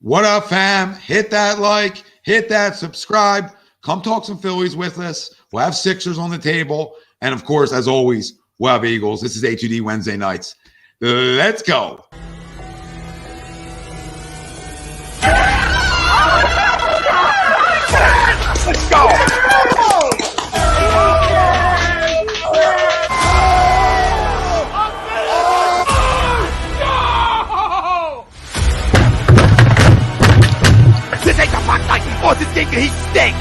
What up, fam? Hit that like, hit that subscribe. Come talk some Phillies with us. We'll have Sixers on the table. And, of course, as always, we'll have Eagles. This is A2D Wednesday nights. Let's go. Let's go. This ain't the fuck night. Oh, this game can heat stink.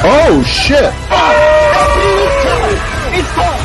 Oh shit! It's gone.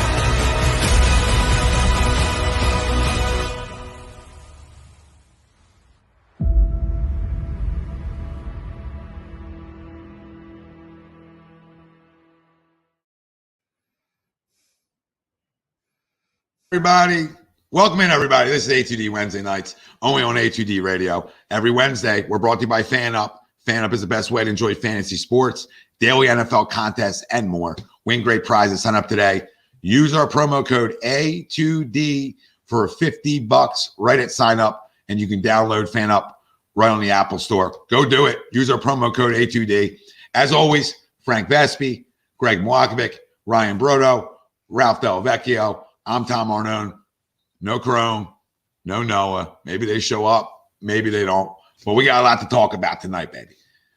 Everybody, welcome in, everybody. This is A2D Wednesday nights, only on A2D Radio. Every Wednesday, we're brought to you by FanUp. FanUp is the best way to enjoy fantasy sports, daily NFL contests, and more. Win great prizes. Sign up today. Use our promo code A2D for $50 right at sign up, and you can download FanUp right on the Apple Store. Go do it. Use our promo code A2D. As always, Frank Vespi, Greg Mwakovic, Ryan Brodo, Ralph Delvecchio. I'm Tom Arnone. No Chrome, no Noah. Maybe they show up, maybe they don't. But we got a lot to talk about tonight, baby.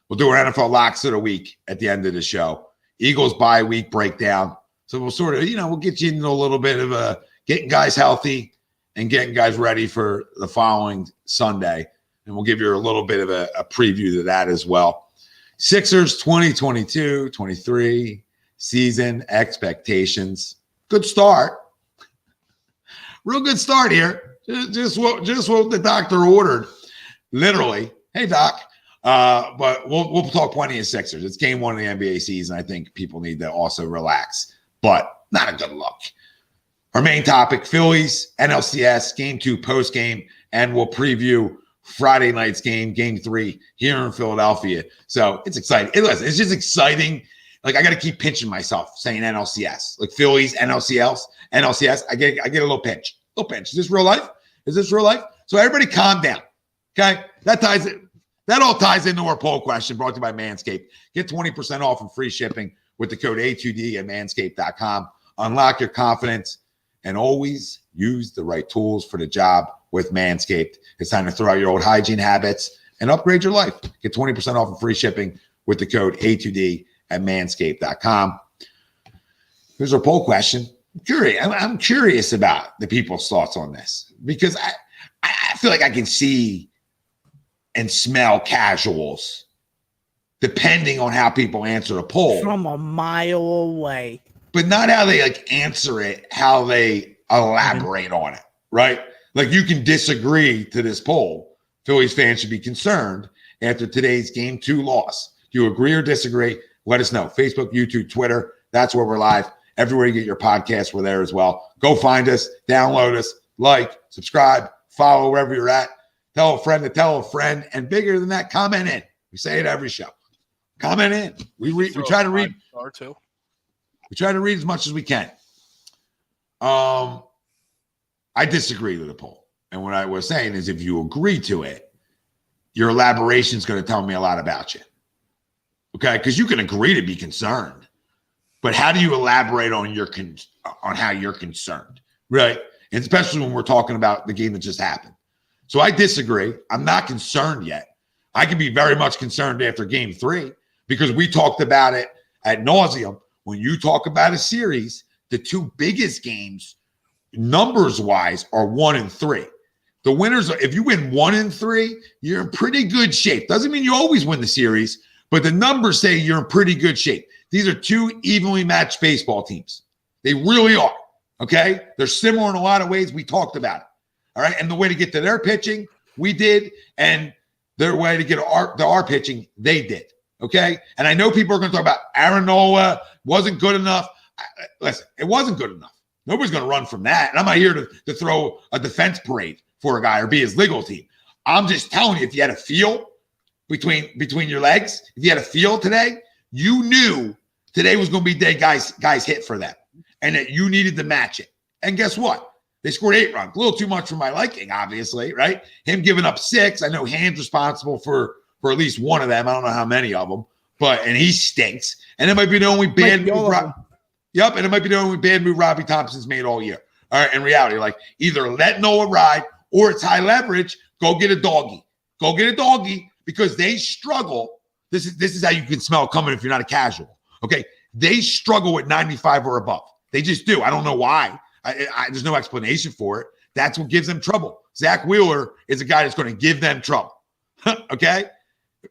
We'll do our NFL locks of the week at the end of the show. Eagles bye week breakdown. So we'll sort of, we'll get you into a little bit of getting guys healthy and getting guys ready for the following Sunday. And we'll give you a little bit of a preview to that as well. Sixers 2022-23 season expectations. Good start. Real good start here. Just what the doctor ordered, literally. Hey, doc. But we'll talk plenty of Sixers. It's game one of the NBA season. I think people need to also relax, but not a good look. Our main topic: Phillies NLCS game 2 post game, and we'll preview Friday night's game 3 here in Philadelphia. So it's exciting. It's just exciting. Like, I got to keep pinching myself saying NLCS, like Phillies NLCS. I get a little pinch. Is this real life? So everybody calm down. Okay. That all ties into our poll question brought to you by Manscaped. Get 20% off and free shipping with the code A2D at manscaped.com. Unlock your confidence and always use the right tools for the job with Manscaped. It's time to throw out your old hygiene habits and upgrade your life. Get 20% off and free shipping with the code A2D at manscaped.com. Here's our poll question. I'm curious about the people's thoughts on this, because I feel like I can see and smell casuals depending on how people answer the poll from a mile away, but not how they answer it, how they elaborate on it, right? Like, you can disagree to this poll. Phillies fans should be concerned after today's game 2 loss. Do you agree or disagree? Let us know. Facebook, YouTube, Twitter. That's where we're live. Everywhere you get your podcasts, we're there as well. Go find us, download us, like, subscribe, follow wherever you're at. Tell a friend to tell a friend, and bigger than that, comment in. We say it every show. Comment in. We try to read. We try to read as much as we can. I disagree with the poll, and what I was saying is, if you agree to it, your elaboration is going to tell me a lot about you. Okay, because you can agree to be concerned. But how do you elaborate on on how you're concerned, right? And especially when we're talking about the game that just happened. So I disagree. I'm not concerned yet. I can be very much concerned after game 3, because we talked about it ad nauseum. When you talk about a series, the 2 biggest games, numbers-wise, are 1 and 3. The winners, if you win 1 and 3, you're in pretty good shape. Doesn't mean you always win the series, but the numbers say you're in pretty good shape. These are 2 evenly matched baseball teams. They really are, okay? They're similar in a lot of ways. We talked about it, all right? And the way to get to their pitching, we did, and their way to get our pitching, they did, okay? And I know people are going to talk about Aaron Nola wasn't good enough. Listen, it wasn't good enough. Nobody's going to run from that. And I'm not here to throw a defense parade for a guy or be his legal team. I'm just telling you, if you had a feel between your legs, if you had a feel today, you knew today was going to be day guys hit for them, and that you needed to match it. And guess what? They scored 8 runs. A little too much for my liking, obviously, right? Him giving up 6. I know Hand's responsible for at least one of them. I don't know how many of them, and he stinks. And it might be the only bad move. Yep, and it might be the only bad move Robbie Thompson's made all year. All right, in reality, like either let Noah ride or it's high leverage. Go get a doggy. Go get a doggy because they struggle. This is how you can smell it coming if you're not a casual. Okay, they struggle with 95 or above. They just do. I don't know why. There's no explanation for it. That's what gives them trouble. Zach Wheeler is a guy that's going to give them trouble. Okay,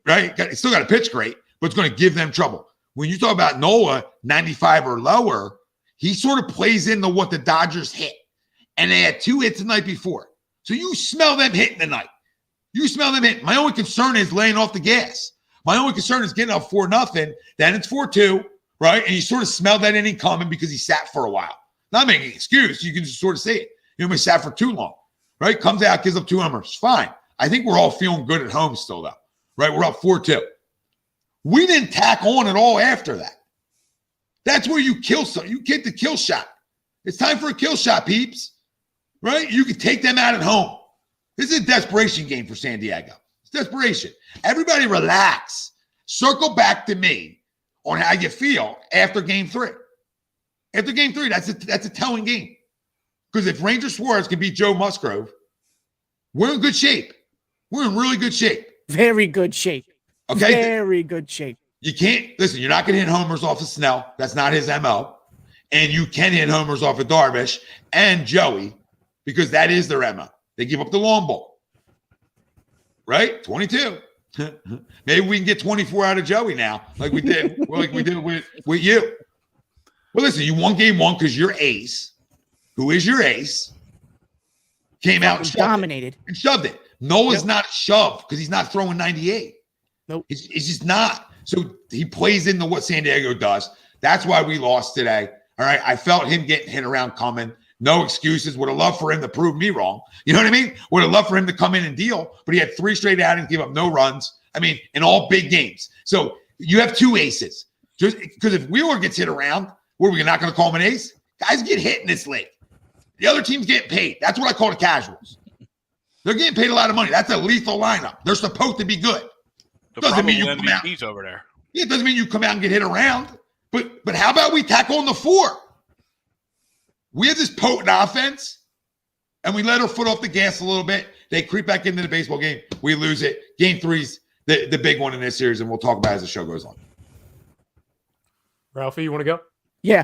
right? He's still got to pitch great, but it's going to give them trouble. When you talk about Nola, 95 or lower, he sort of plays into what the Dodgers hit. And they had 2 hits the night before. So you smell them hitting tonight. You smell them hitting. My only concern is laying off the gas. My only concern is getting up 4-0. Then it's 4-2, right? And you sort of smell that inning coming because he sat for a while. Not making an excuse. You can just sort of see it. He sat for too long, right? Comes out, gives up 2 homers. Fine. I think we're all feeling good at home still, though, right? We're up 4-2. We didn't tack on at all after that. That's where you kill something. You get the kill shot. It's time for a kill shot, peeps, right? You can take them out at home. This is a desperation game for San Diego. It's desperation. Everybody relax. Circle back to me on how you feel after game 3. After game 3, that's a telling game. Because if Ranger Suarez can beat Joe Musgrove, we're in good shape. We're in really good shape. Very good shape. Okay? Very good shape. You can't – listen, you're not going to hit homers off of Snell. That's not his MO. And you can hit homers off of Darvish and Joey because that is their MO. They give up the long ball. Right? 22. Maybe we can get 24 out of Joey now like we did with you. Well, listen, you won game 1 because your ace, who is your ace, came out and dominated. And shoved it. Noah's not shoved because he's not throwing 98. Nope. He's just not. So he plays into what San Diego does. That's why we lost today. All right. I felt him getting hit around coming. No excuses. Would have loved for him to prove me wrong. You know what I mean? Would have loved for him to come in and deal. But he had 3 straight outings, give up no runs. I mean, in all big games. So you have 2 aces. Just because if Wheeler gets hit around, what are we not going to call him an ace? Guys get hit in this league. The other team's getting paid. That's what I call the casuals. They're getting paid a lot of money. That's a lethal lineup. They're supposed to be good. Doesn't mean you come out. He's over there. Yeah, it doesn't mean you come out and get hit around. But how about we tackle on the 4? We have this potent offense, and we let our foot off the gas a little bit. They creep back into the baseball game. We lose it. Game 3's the big one in this series, and we'll talk about it as the show goes on. Ralphie, you want to go? Yeah.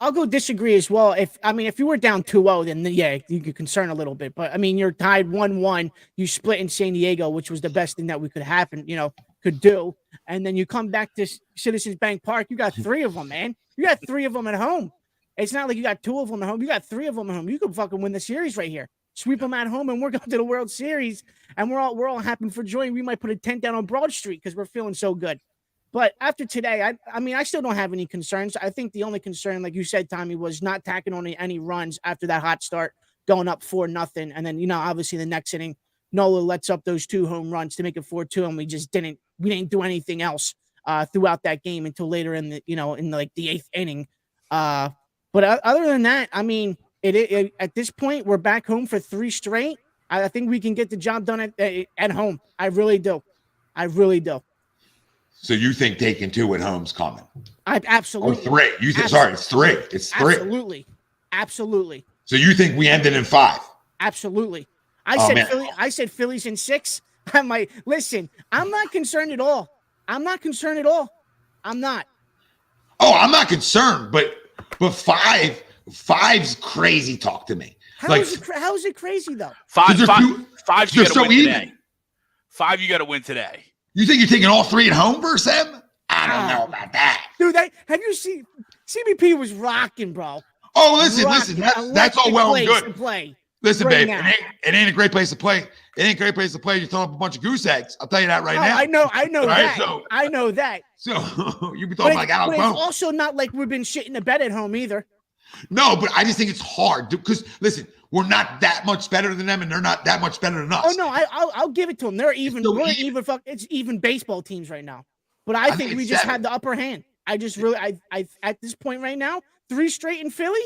I'll go disagree as well. If you were down 2-0, then yeah, you could concern a little bit. But I mean, you're tied 1-1. You split in San Diego, which was the best thing that we could do. And then you come back to Citizens Bank Park. You got 3 of them, man. You got 3 of them at home. It's not like you got 2 of them at home. You got 3 of them at home. You could fucking win the series right here. Sweep them at home, and we're going to the World Series. And we're all happy for joy. We might put a tent down on Broad Street because we're feeling so good. But after today, I still don't have any concerns. I think the only concern, like you said, Tommy, was not tacking on any runs after that hot start, going up 4-0. And then, obviously the next inning, Nola lets up those 2 home runs to make it 4-2. And we didn't do anything else throughout that game until later in the 8th inning. But other than that, I mean, at this point, we're back home for 3 straight. I think we can get the job done at home. I really do. So you think taking 2 at home's coming? Absolutely. Or 3. You think? Sorry, it's 3. It's 3. Absolutely. So you think we ended in 5? Absolutely. I said Phillies in 6. Listen, I'm not concerned at all. I'm not. Oh, I'm not concerned, but 5's crazy talk to me. How is it crazy though? 5 you got to win even. today. 5 you got to win today. You think you're taking all 3 at home versus them? I don't know about that. Dude, have you seen CBP was rocking, bro. Oh, listen. That's all well and good. Listen, right babe, it ain't a great place to play. It ain't a great place to play. You throw up a bunch of goose eggs. I'll tell you that right now. I know right? that. I know that. So you be talking like Alex. But it's also not like we've been shitting the bed at home either. No, but I just think it's hard because listen, we're not that much better than them, and they're not that much better than us. Oh no, I'll give it to them. They're even. It's even baseball teams right now. But I think we just had the upper hand. I at this point right now, 3 straight in Philly,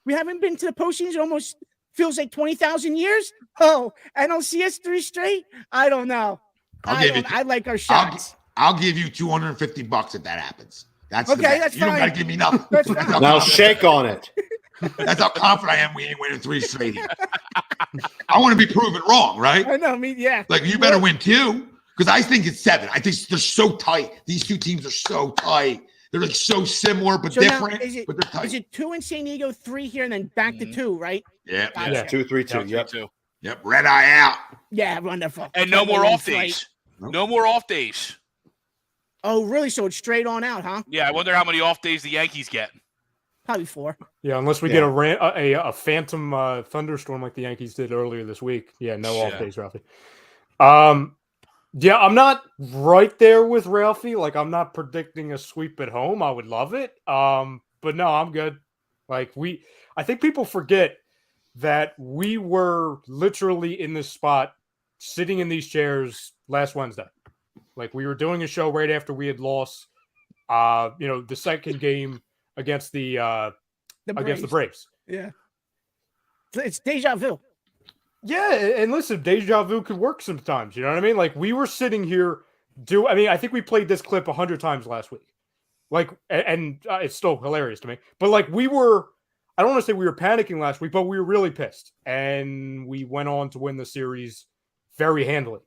We haven't been to the postseason in almost feels like 20,000 years. Oh, NLCS 3 straight. I don't know. I like our shots. I'll give you $250 if that happens. That's okay. the bet. That's You fine. don't got to give me nothing. That's fine. Now shake on it. That's how confident I am we ain't winning 3 straight here. I want to be proven wrong, right? I know. I mean, yeah. Like, you better win 2 because I think it's 7. I think they're so tight. These 2 teams are so tight. They're like so similar but different. But they're tight. Is it 2 in San Diego, 3 here, and then back to 2, right? Yeah. Gotcha. Yeah, 2, 3, 2. Yep. 2. Yep. Red eye out. Yeah, wonderful. And no more off Right. days. No more off days. Oh, really? So it's straight on out, huh? Yeah, I wonder how many off days the Yankees get. Probably 4. Yeah, unless we get a phantom thunderstorm like the Yankees did earlier this week. Yeah, no off days, Ralphie. Yeah, I'm not right there with Ralphie. Like, I'm not predicting a sweep at home. I would love it. But no, I'm good. Like, I think people forget that we were literally in this spot, sitting in these chairs last Wednesday. Like, we were doing a show right after we had lost, the second game against the Braves. Yeah. It's deja vu. Yeah, and listen, deja vu could work sometimes. You know what I mean? Like, we were sitting here I think we played this clip 100 times last week. Like, and it's still hilarious to me. But like, I don't want to say we were panicking last week, but we were really pissed. And we went on to win the series very handily.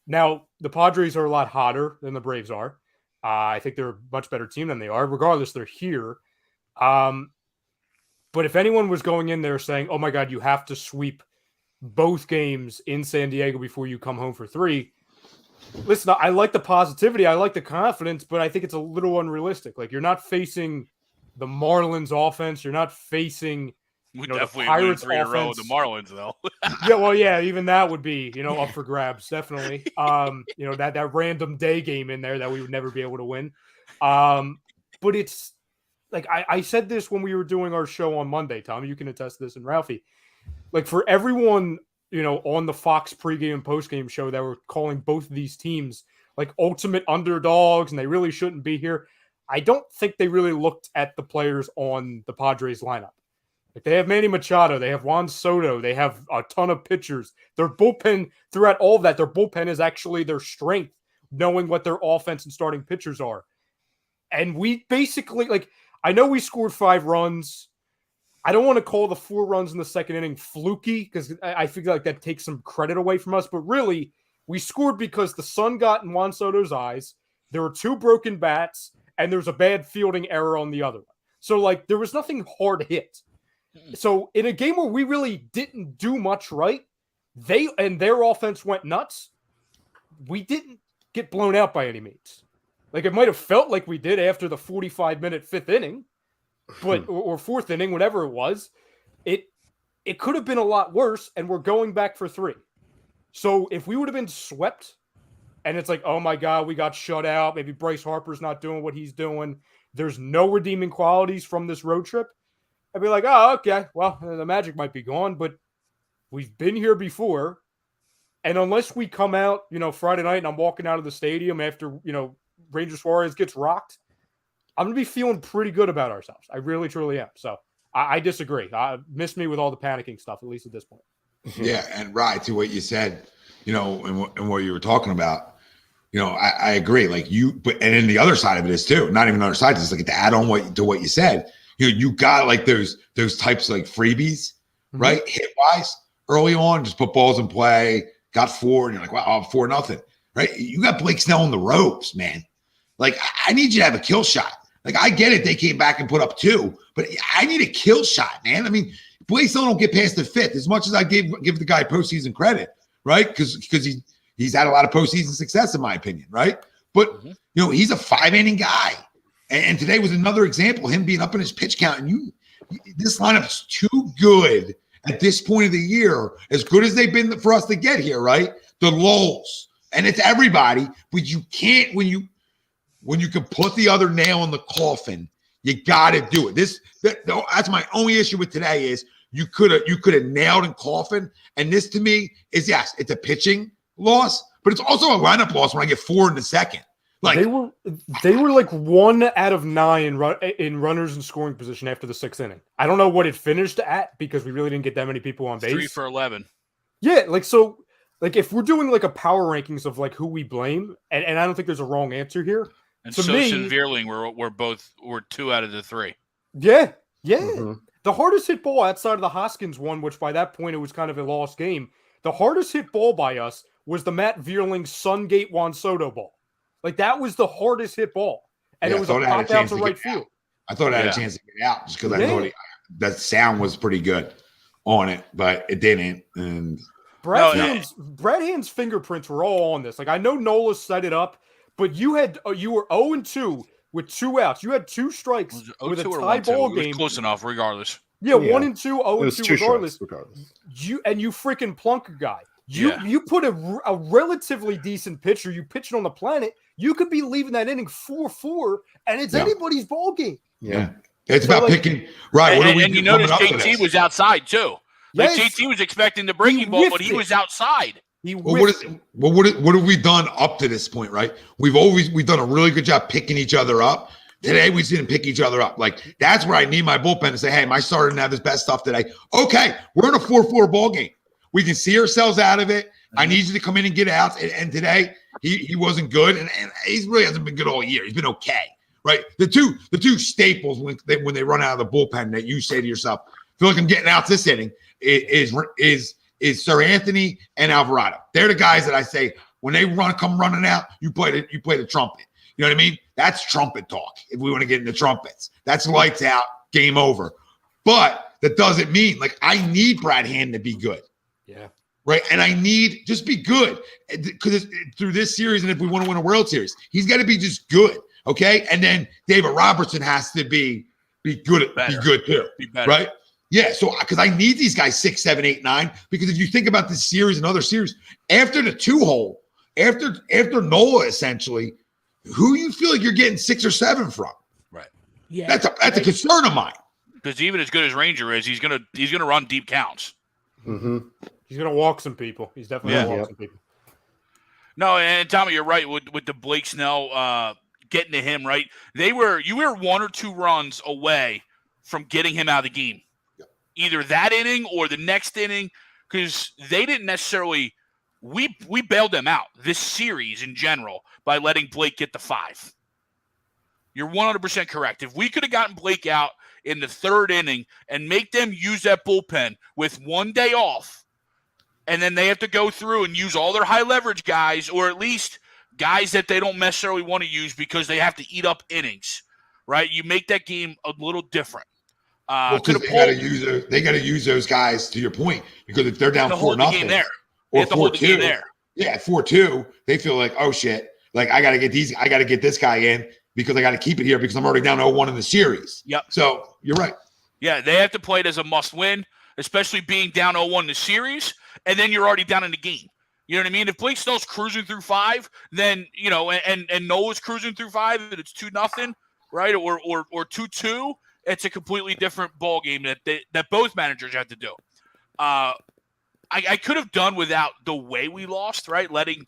Now, the Padres are a lot hotter than the Braves are. I think they're a much better team than they are. Regardless, they're here. But if anyone was going in there saying, oh my God, you have to sweep both games in San Diego before you come home for 3, listen, I like the positivity. I like the confidence, but I think it's a little unrealistic. Like, you're not facing the Marlins offense. You're not facing Definitely the Pirates 3 in a row offense. with the Marlins, though. Even that would be, up for grabs, definitely. That random day game in there that we would never be able to win. But it's like, I said this when we were doing our show on Monday, Tom, you can attest to this, and Ralphie. Like, for everyone, on the Fox pregame and postgame show that were calling both of these teams like ultimate underdogs and they really shouldn't be here, I don't think they really looked at the players on the Padres lineup. Like, they have Manny Machado, they have Juan Soto, they have a ton of pitchers. Their bullpen, throughout all of that, their bullpen is actually their strength, knowing what their offense and starting pitchers are. And we basically, like, I know we scored 5 runs. I don't want to call the 4 runs in the second inning fluky because I feel like that takes some credit away from us. But really, we scored because the sun got in Juan Soto's eyes. There were 2 broken bats, and there was a bad fielding error on the other one. So, like, there was nothing hard hit. So, in a game where we really didn't do much right, their offense went nuts. We didn't get blown out by any means. Like, it might have felt like we did after the 45-minute 5th inning. But or 4th inning, whatever it was, it could have been a lot worse, and we're going back for 3. So if we would have been swept, and it's like, oh my God, we got shut out, maybe Bryce Harper's not doing what he's doing, there's no redeeming qualities from this road trip, I'd be like, oh, okay, well, the magic might be gone, but we've been here before, and unless we come out, Friday night and I'm walking out of the stadium after, Ranger Suarez gets rocked, I'm going to be feeling pretty good about ourselves. I really, truly am. So I disagree. Miss me with all the panicking stuff, at least at this point. Yeah. And right to what you said, and what you were talking about, I agree. Like, and then the other side of it is too, not even the other side, just like to add on to what you said, you got like those types of like freebies, right? Hit wise early on, just put balls in play, got 4, and you're like, wow, 4-0, right? You got Blake Snell on the ropes, man. Like, I need you to have a kill shot. Like, I get it. They came back and put up 2, but I need a kill shot, man. I mean, Blake still don't get past the 5th as much as I give the guy postseason credit, right? Because he's had a lot of postseason success, in my opinion, right? But, he's a 5-inning guy. And today was another example, him being up in his pitch count. And this lineup's too good at this point of the year, as good as they've been for us to get here, right? The lulls. And it's everybody, but you can't, when you can put the other nail in the coffin, you got to do it. That's my only issue with today is you could have nailed in coffin. And this to me is, yes, it's a pitching loss, but it's also a lineup loss when I get 4 in the second. Like they were like 1 out of 9 in runners in scoring position after the 6th inning. I don't know what it finished at because we really didn't get that many people on base. 3 for 11. Yeah, like if we're doing like a power rankings of like who we blame, and I don't think there's a wrong answer here. And to Sosa me, and Veerling were 2 out of the 3. Yeah. Mhm. The hardest hit ball outside of the Hoskins one, which by that point it was kind of a lost game. The hardest hit ball by us was the Matt Veerling Sungate Juan Soto ball. Like that was the hardest hit ball, and it was a pop out to right field. I thought I had a chance to get out just because I thought that sound was pretty good on it, but it didn't. And Brad Hand's fingerprints were all on this. Like I know Nola set it up, but you were 0-2 with 2 outs. You had 2 strikes with a tie ball game. It was close enough, regardless. Yeah, 1-2, 0-2 regardless. regardless. You freaking plunk a guy. You put a relatively decent pitcher. You pitch it on the planet. You could be leaving that inning 4-4, and it's anybody's ball game. Yeah. It's about picking right. What And you notice JT was outside too. Like Yes. JT was expecting the breaking ball, but he was outside. What have we done up to this point? Right, we've done a really good job picking each other up. Today we didn't pick each other up. Like that's where I need my bullpen to say, "Hey, my starter didn't have his best stuff today." Okay, we're in a 4-4 ball game. We can see ourselves out of it. I need you to come in and get out. And today he wasn't good, and he really hasn't been good all year. He's been okay, right? The two staples when they run out of the bullpen that you say to yourself, "I feel like I'm getting out this inning," is Sir Anthony and Alvarado. They're the guys that I say when they come running out, you play the trumpet. You know what I mean? That's trumpet talk. If we want to get into trumpets, that's lights out, game over. But that doesn't mean like I need Brad Hand to be good. Yeah. Right. And I need just be good because through this series. And if we want to win a World Series, he's got to be just good. Okay. And then David Robertson has to be good. Be good too. Be better. Right. Yeah. So because I need these guys 6, 7, 8, 9, because if you think about this series and other series after the 2-hole, after Nola, essentially, who you feel like you're getting 6 or 7 from? Right. Yeah. That's a concern of mine. Because even as good as Ranger is, he's gonna run deep counts. Mm-hmm. He's gonna walk some people. He's definitely gonna walk some people. No, and Tommy, you're right with the Blake Snell getting to him. Right, you were 1 or 2 runs away from getting him out of the game, either that inning or the next inning, because they didn't necessarily. We bailed them out this series in general by letting Blake get the 5. You're 100% correct. If we could have gotten Blake out in the 3rd inning and make them use that bullpen with 1 day off, and then they have to go through and use all their high leverage guys, or at least guys that they don't necessarily want to use because they have to eat up innings, right? You make that game a little different. Because they got to use those guys, to your point, because if they're down 4-0 there. or 4-2, at 4-2, they feel like, oh shit, like I got to get this guy in because I got to keep it here because I'm already down 0-1 in the series. Yep. So you're right. Yeah, they have to play it as a must-win, especially being down 0-1 in the series, and then you're already down in the game. You know what I mean? If Blake Snell's cruising through 5, then and Noah's cruising through 5, and it's 2-0, right? Or 2-2, it's a completely different ball game that both managers have to do. I could have done without the way we lost, right? Letting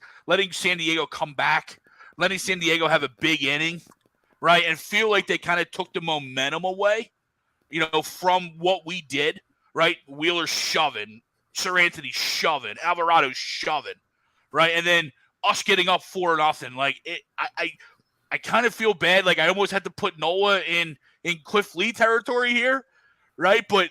San Diego come back, letting San Diego have a big inning, right? And feel like they kind of took the momentum away, from what we did, right? Wheeler shoving, Sir Anthony shoving, Alvarado shoving, right? And then us getting up 4-0. Like I kind of feel bad. Like I almost had to put Nola in Cliff Lee territory here, right? But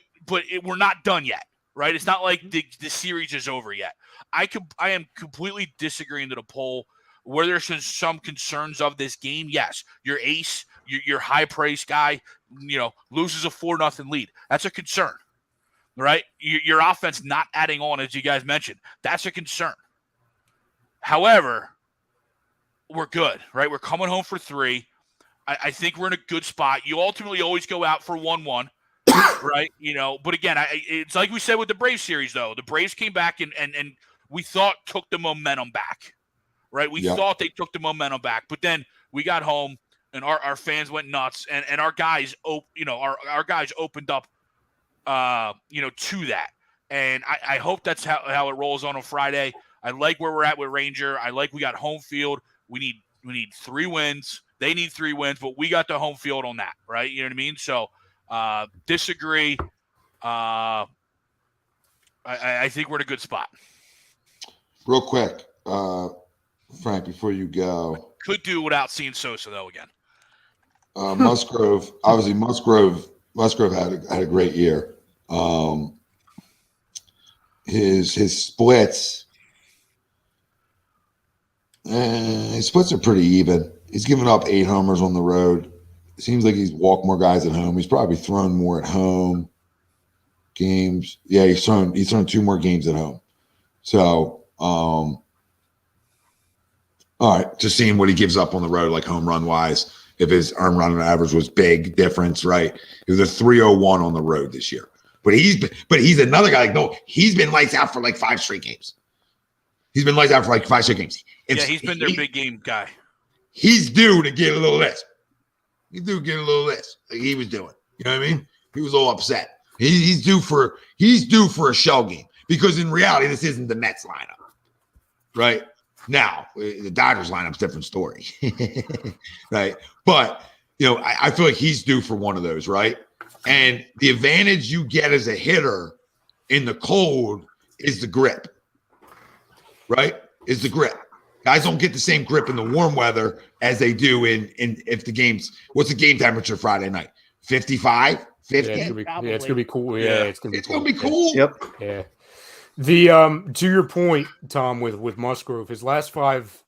we're not done yet. Right, it's not like the series is over yet. I am completely disagreeing to the poll. Where there's some concerns of this game, yes, your ace, your high praise guy, loses a 4-0 lead. That's a concern, right? Your offense not adding on, as you guys mentioned, that's a concern. However, we're good, right? We're coming home for 3. I think we're in a good spot. You ultimately always go out for 1-1. Right, but again, it's like we said with the Braves series, though. The Braves came back and we thought took the momentum back, right? We thought they took the momentum back, but then we got home and our fans went nuts, and our guys, our guys opened up, to that, and I hope that's how it rolls on Friday. I like where we're at with Ranger. I like we got home field. We need We need 3 wins. They need 3 wins, but we got the home field on that, right? You know what I mean? So disagree. I think we're in a good spot. Real quick, Frank, before you go. Could do without seeing Sosa, though, again. Musgrove, obviously Musgrove had a great year. His splits are pretty even. He's given up 8 homers on the road. It seems like he's walked more guys at home. He's probably thrown more at home games. Yeah, he's thrown 2 more games at home. So, all right, just seeing what he gives up on the road, like home run wise. If his earned run average was big difference, right? It was a 301 on the road this year. But he's another guy. Like, no, he's been lights out for like 5 straight games. He's been lights out for like 5 straight games. He's been their big game guy. He's due to get a little less. He's due to get a little less, like he was doing. You know what I mean? He was all upset. He's due for a shell game, because in reality, this isn't the Mets lineup, right? Now, the Dodgers lineup's a different story, right? But, I feel like he's due for one of those, right? And the advantage you get as a hitter in the cold is the grip, right? Is the grip. Guys don't get the same grip in the warm weather as they do in if the game's – what's the game temperature Friday night? 55? 50? Yeah, it's gonna be cool. Yeah, it's gonna be cool. Yep. Yeah. The to your point, Tom, with Musgrove, his last 5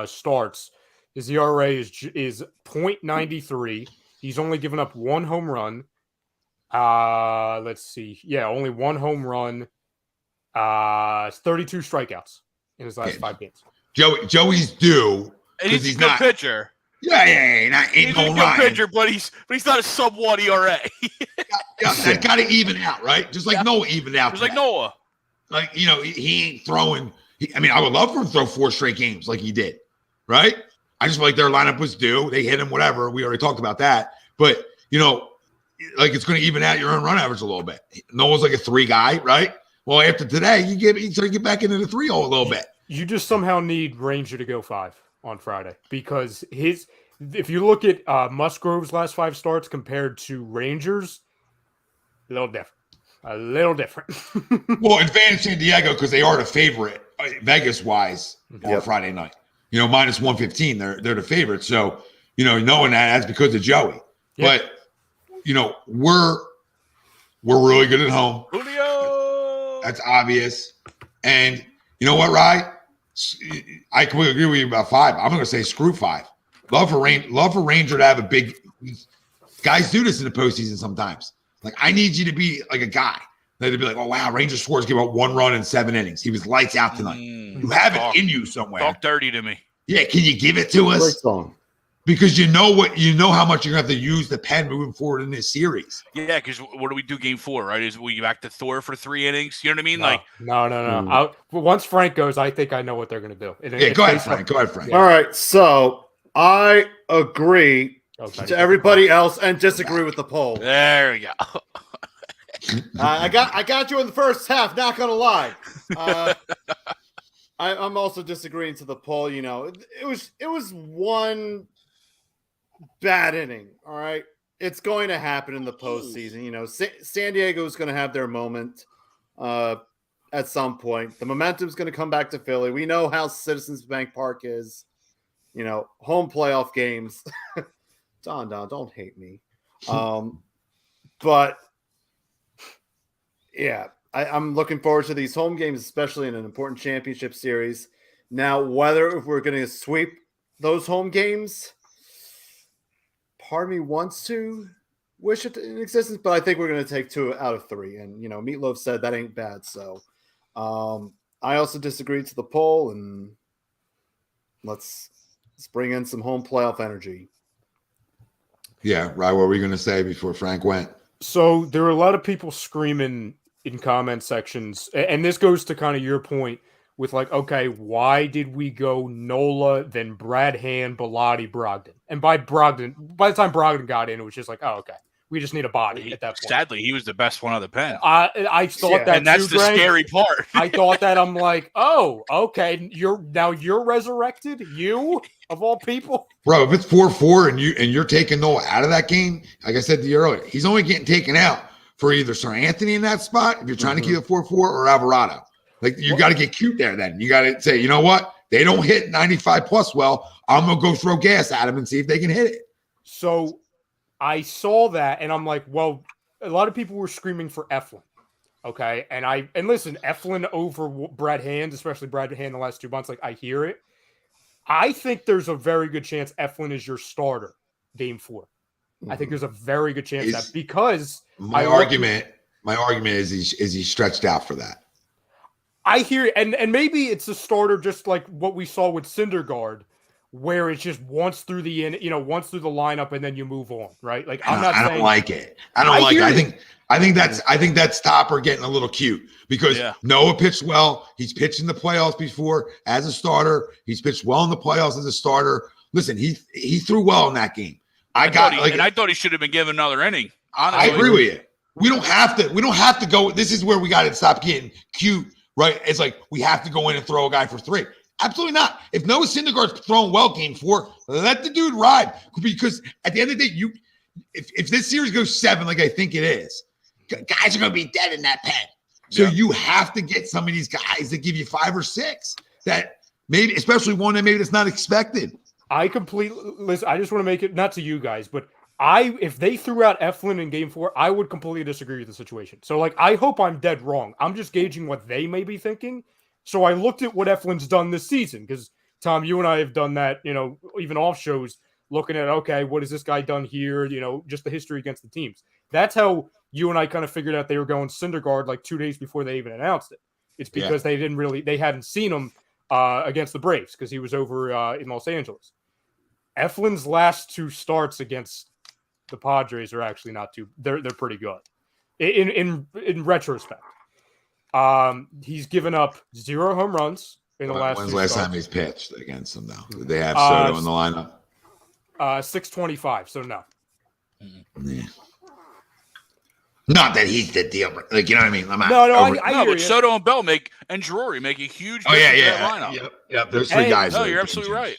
starts, his ERA is .93. He's only given up 1 home run. Let's see. Yeah, only 1 home run. 32 strikeouts in his last 5 games. Joey's due. And he's a good pitcher. Yeah. He's a good pitcher, but he's not a sub 1 ERA. That got to even out, right? Just like Noah evened out. Just like Noah. Like, he ain't throwing. I would love for him to throw 4 straight games like he did, right? I just feel like their lineup was due. They hit him, whatever. We already talked about that. But, like it's going to even out your own run average a little bit. Noah's like a 3 guy, right? Well, after today, you get back into the 3 hole a little bit. You just somehow need Ranger to go 5 on Friday, because if you look at Musgrove's last 5 starts compared to Rangers, a little different. Well, advantage San Diego because they are the favorite Vegas wise on Friday night. Minus 115, they're the favorite. So, knowing that's because of Joey. Yep. But we're really good at home. Julio. That's obvious. And you know what, Rye? I can agree with you about 5. I'm going to say screw 5. Love for Ranger to have a big – guys do this in the postseason sometimes. Like, I need you to be like a guy. They'd be like, oh, wow, Ranger scores, give up 1 run in 7 innings. He was lights out tonight. You have it in you somewhere. Talk dirty to me. Yeah, can you give it to us? Great song. Because you know how much you're going to have to use the pen moving forward in this series. Yeah, because what do we do game 4, right? Is we back to Thor for 3 innings? You know what I mean? No. Once Frank goes, I think I know what they're going to do. Go ahead, Frank. Yeah. All right, so I agree to everybody else and disagree with the poll. There we go. I got you in the first half, not going to lie. I'm also disagreeing to the poll. It was 1 bad inning. All right. It's going to happen in the postseason. San Diego is going to have their moment at some point. The momentum is going to come back to Philly. We know how Citizens Bank Park is, home playoff games. Don, don't hate me. But yeah, I'm looking forward to these home games, especially in an important championship series. Now, if we're going to sweep those home games, part of me wants to wish it in existence, but I think we're going to take 2 out of 3. And, Meatloaf said that ain't bad. So I also disagree to the poll, and let's bring in some home playoff energy. Yeah, right. What were we going to say before Frank went? So there are a lot of people screaming in comment sections, and this goes to kind of your point with like, okay, why did we go Nola, then Brad Hand, Bilotti, Brogdon? And by the time Brogdon got in, it was just like, oh, okay, We just need a body at that point. Sadly, he was the best one of the pen. I thought that, and that's too, the Greg. scary part. I thought that. I'm like, oh, okay. You're resurrected. You of all people, bro. If it's 4-4 and you're taking Noah out of that game, like I said to you earlier, he's only getting taken out for either Sir Anthony in that spot if you're trying to keep it 4-4 or Alvarado. Like you got to get cute there. Then you got to say, you know what? They don't hit 95 plus. Well, I'm gonna go throw gas at them and see if they can hit it. So I saw that and I'm like, well, a lot of people were screaming for Eflin. Okay. And listen, Eflin over Brad Hand, especially Brad Hand the last 2 months, like I hear it. I think there's a very good chance Eflin is your starter game 4. I think there's a very good chance that because my argument is he's stretched out for that. I hear and maybe it's a starter just like what we saw with Syndergaard, where it's just once through the lineup and then you move on, right? Like I don't like it. I don't like it. I think that's Stopper getting a little cute because Noah pitched well. He's pitched in the playoffs before as a starter. He's pitched well in the playoffs as a starter. Listen, he threw well in that game. I thought he should have been given another inning. Honestly. I agree with you. We don't have to go. This is where we got to stop getting cute, right? It's like we have to go in and throw a guy for 3. Absolutely not. If Noah Syndergaard's throwing well game 4, let the dude ride. Because at the end of the day, if this series goes 7, like I think it is, guys are going to be dead in that pen. So you have to get some of these guys that give you 5 or 6 that maybe, especially one that maybe that's not expected. I just want to make it not to you guys, but if they threw out Eflin in game 4, I would completely disagree with the situation. So like, I hope I'm dead wrong. I'm just gauging what they may be thinking. So I looked at what Eflin's done this season because Tom, you and I have done that, even off shows, looking at, okay, what has this guy done here? Just the history against the teams. That's how you and I kind of figured out they were going Syndergaard like 2 days before they even announced it. It's because they hadn't seen him against the Braves because he was over in Los Angeles. Eflin's last 2 starts against the Padres are actually not too. They're pretty good in retrospect. He's given up 0 home runs in the last. When's the last time he's pitched against them? Though did they have Soto in the lineup? 625. So no. Yeah. Not that he's the deal, like you know what I mean. I hear but you. Soto and Bell and Drury make a huge. Lineup. Yep. There's 3 guys. No, you're absolutely right.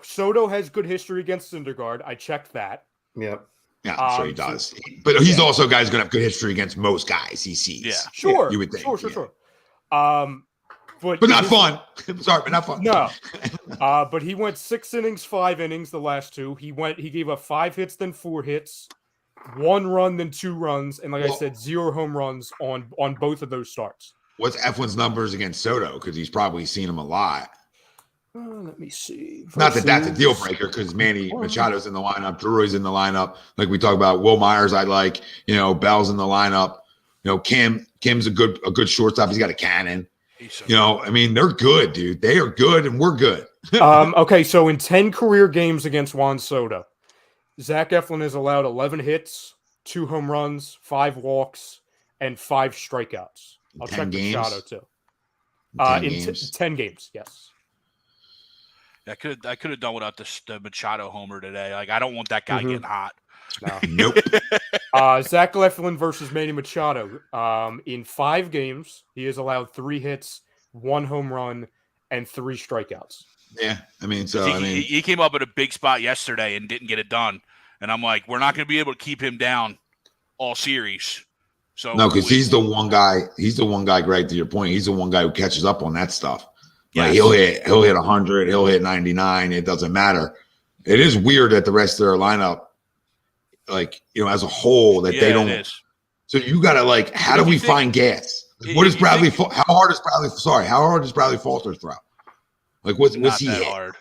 Soto has good history against Syndergaard. I checked that. Yep. Yeah, I'm sure he does. But he's also a guy who's going to have good history against most guys he sees. Yeah. Sure. You would think. Sure. But not fun. Sorry, but not fun. No. But he went 6 innings, 5 innings the last 2. He gave up 5 hits, then 4 hits, 1 run, then 2 runs, and I said, 0 home runs on both of those starts. What's Eflin's numbers against Soto? Because he's probably seen him a lot. Let me see. Not that that's a deal breaker because Manny Machado's in the lineup, Drury's in the lineup. Like we talk about, Will Myers, I like. Bell's in the lineup. Kim's a good shortstop. He's got a cannon. They're good, dude. They are good, and we're good. Okay, so in 10 career games against Juan Soto, Zach Eflin has allowed 11 hits, 2 home runs, 5 walks, and 5 strikeouts. I'll check Machado too. In 10 games, yes. I could have done without the Machado homer today. Like I don't want that guy getting hot. No. Nope. Zach Eflin versus Manny Machado. In 5 games, he has allowed 3 hits, 1 home run, and 3 strikeouts. Yeah, he came up at a big spot yesterday and didn't get it done. And I'm like, we're not going to be able to keep him down all series. So no, because he's the one guy. He's the one guy, Greg. To your point, he's the one guy who catches up on that stuff. Like he'll hit 100, he'll hit 99. It doesn't matter. It is weird that the rest of their lineup, as a whole, that they don't. It is. So you got to how do we find gas? What is Bradley? How hard is Bradley? Sorry, how hard is Bradley Falter throw? What's he hit? Hard.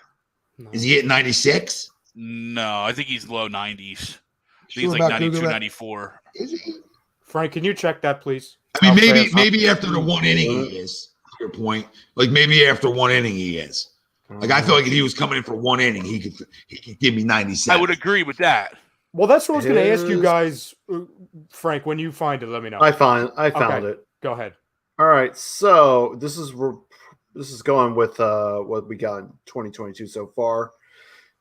Is he hitting 96? No, I think he's low 90s. He's like 92, 94. Is he? Frank, can you check that, please? Maybe after the 1 inning he is. To your point, maybe after 1 inning he is. I feel like if he was coming in for 1 inning, he could give me 97. I would agree with that. Well, that's what I was going to ask you guys, Frank. When you find it, let me know. I found it. Go ahead. All right, so this is going with what we got in 2022 so far.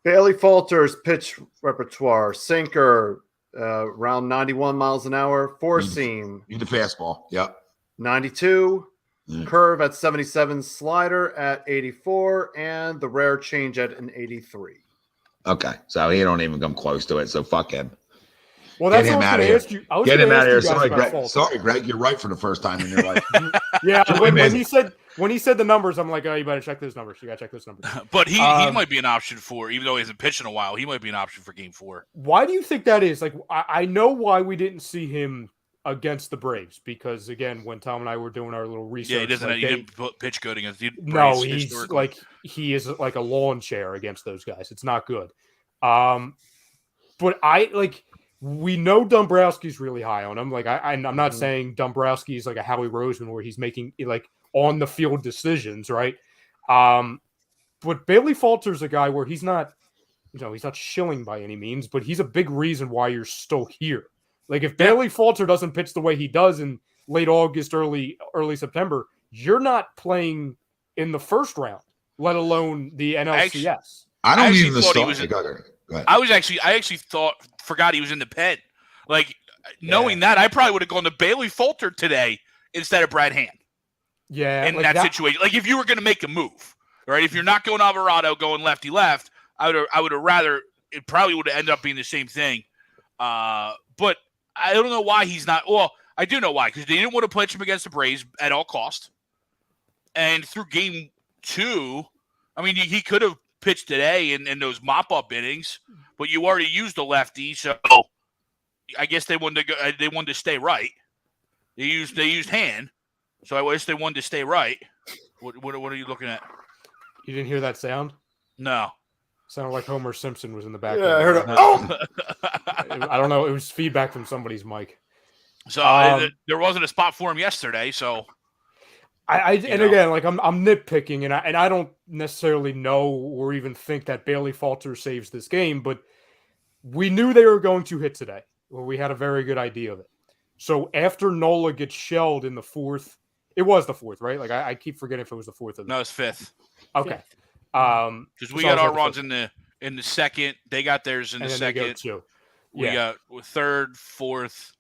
Bailey Falter's pitch repertoire: sinker, around 91 miles an hour. Four seam. Need the fastball. Yep. 92. Mm. Curve at 77. Slider at 84. And the rare change at an 83. Okay. So he don't even come close to it. So fuck him. Well, that's Get him what I out was of going here. to ask you. I was Get going him to out of ask here. you guys Sorry, about Greg. Fultz. Sorry, Greg. You're right for the first time in your life. Yeah, Joey when he said the numbers, I'm like, oh, you better check those numbers. You got to check those numbers. But he might be an option for, even though he hasn't pitched in a while, he might be an option for Game 4. Why do you think that is? Like, I know why we didn't see him against the Braves because, again, when Tom and I were doing our little research, Yeah, he doesn't. like, He didn't pitch good against the Braves. no, he's historically. like he is like a lawn chair against those guys. It's not good. But we know Dombrowski's really high on him. Like I'm not saying Dombrowski is like a Howie Roseman where he's making like on the field decisions, right? But Bailey Falter's a guy where he's not, he's not shilling by any means, but he's a big reason why you're still here. Like if Bailey Falter doesn't pitch the way he does in late August, early September, you're not playing in the first round, let alone the NLCS. I don't even thought he start. was. I actually forgot he was in the pen. Like knowing that, I probably would have gone to Bailey Falter today instead of Brad Hand. Yeah, in that situation, like if you were going to make a move, right? If you're not going Alvarado, going lefty left, I would have rather. It probably would have ended up being the same thing. But I don't know why he's not. Well, I do know why, because they didn't want to pitch him against the Braves at all cost. And through Game 2, I mean, he could have pitched today in those mop-up innings, but you already used a lefty, so I guess they wanted to go. They wanted to stay right. They used Hand, so I guess they wanted to stay right. What are you looking at? You didn't hear that sound? No. Sounded like Homer Simpson was in the background. Yeah, I heard it. Oh! I don't know. It was feedback from somebody's mic. So there wasn't a spot for him yesterday. So again, like I'm nitpicking, and I don't necessarily know or even think that Bailey Falter saves this game, but we knew they were going to hit today. Well, we had a very good idea of it. So after Nola gets shelled in the fourth, it was the fourth, right? Like I keep forgetting if it was the fourth or no, it's fifth. Okay. Because we got our runs in the second, they got theirs in the second. We got third, fourth,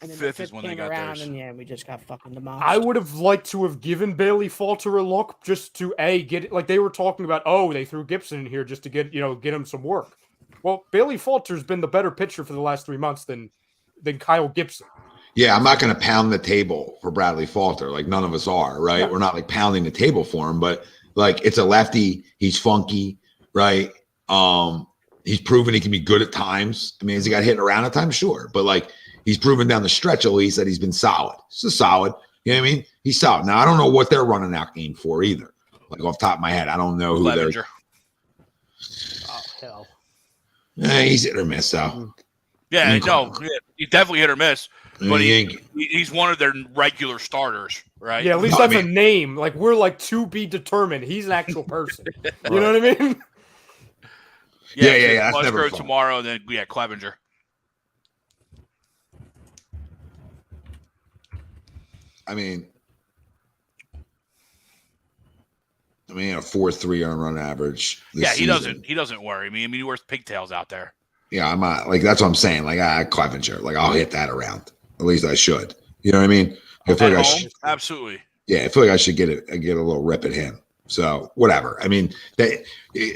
And then fifth is when they came got around, theirs. and we just got fucking demolished. I would have liked to have given Bailey Falter a look just to get it. Like they were talking about, they threw Gibson in here just to get him some work. Well, Bailey Falter's been the better pitcher for the last 3 months than Kyle Gibson. Yeah, I'm not going to pound the table for Bradley Falter. Like none of us are, right? Yeah. We're not like pounding the table for him, but like it's a lefty. He's funky, right? He's proven he can be good at times. I mean, has he got hit around at times? Sure. But like he's proven down the stretch at least that he's been solid. It's a solid. You know what I mean? He's solid. Now, I don't know what they're running out Game 4 either. Like off the top of my head, I don't know who Clevenger. they're. Oh, hell. He's hit or miss, though. Yeah, he's definitely hit or miss. But he's one of their regular starters, right? Yeah, at least that's a name. Like we're like to be determined. He's an actual person. You know what I mean? Yeah. That's never Musgrove fun. tomorrow, then Clevenger. I mean, a 4.3 on run average. Yeah, he season. doesn't worry me. I mean, he wears pigtails out there. Yeah, I'm not like that's what I'm saying. Like Clevenger, like I'll hit that around. At least I should. You know what I mean? I feel like I should, absolutely. yeah, I feel like I should get a little rip at him. So whatever. I mean,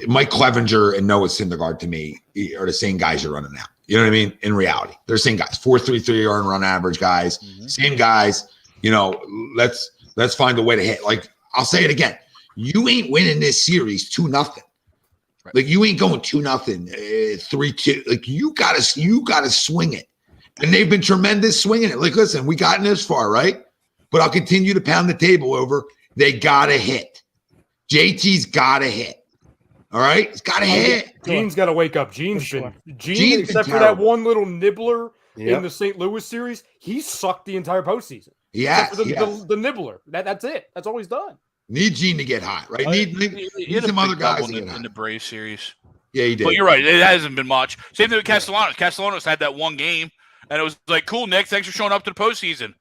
Mike Clevenger and Noah Syndergaard to me are the same guys you're running out. You know what I mean? In reality, they're the same guys. 4.33 earned run average guys. Mm-hmm. Same guys. Let's find a way to hit. Like I'll say it again. You ain't winning this series 2-0. Right. Like you ain't going 2-0, 3-2. Like you gotta swing it. And they've been tremendous swinging it. Like, listen, we gotten this far, right? But I'll continue to pound the table over. They gotta hit. JT's gotta hit. All right, it's gotta hit. Gene's got to wake up. Gene's Gene's except been for that one little nibbler in the St. Louis series, he sucked the entire postseason. Yes, the nibbler. That's it. That's all he's done. Need Gene to get hot, right? Need some other guys to get hot. In the Braves series. Yeah, he did. But you're right. It hasn't been much. Same thing with Castellanos. Castellanos had that one game, and it was like, cool, Nick, thanks for showing up to the postseason.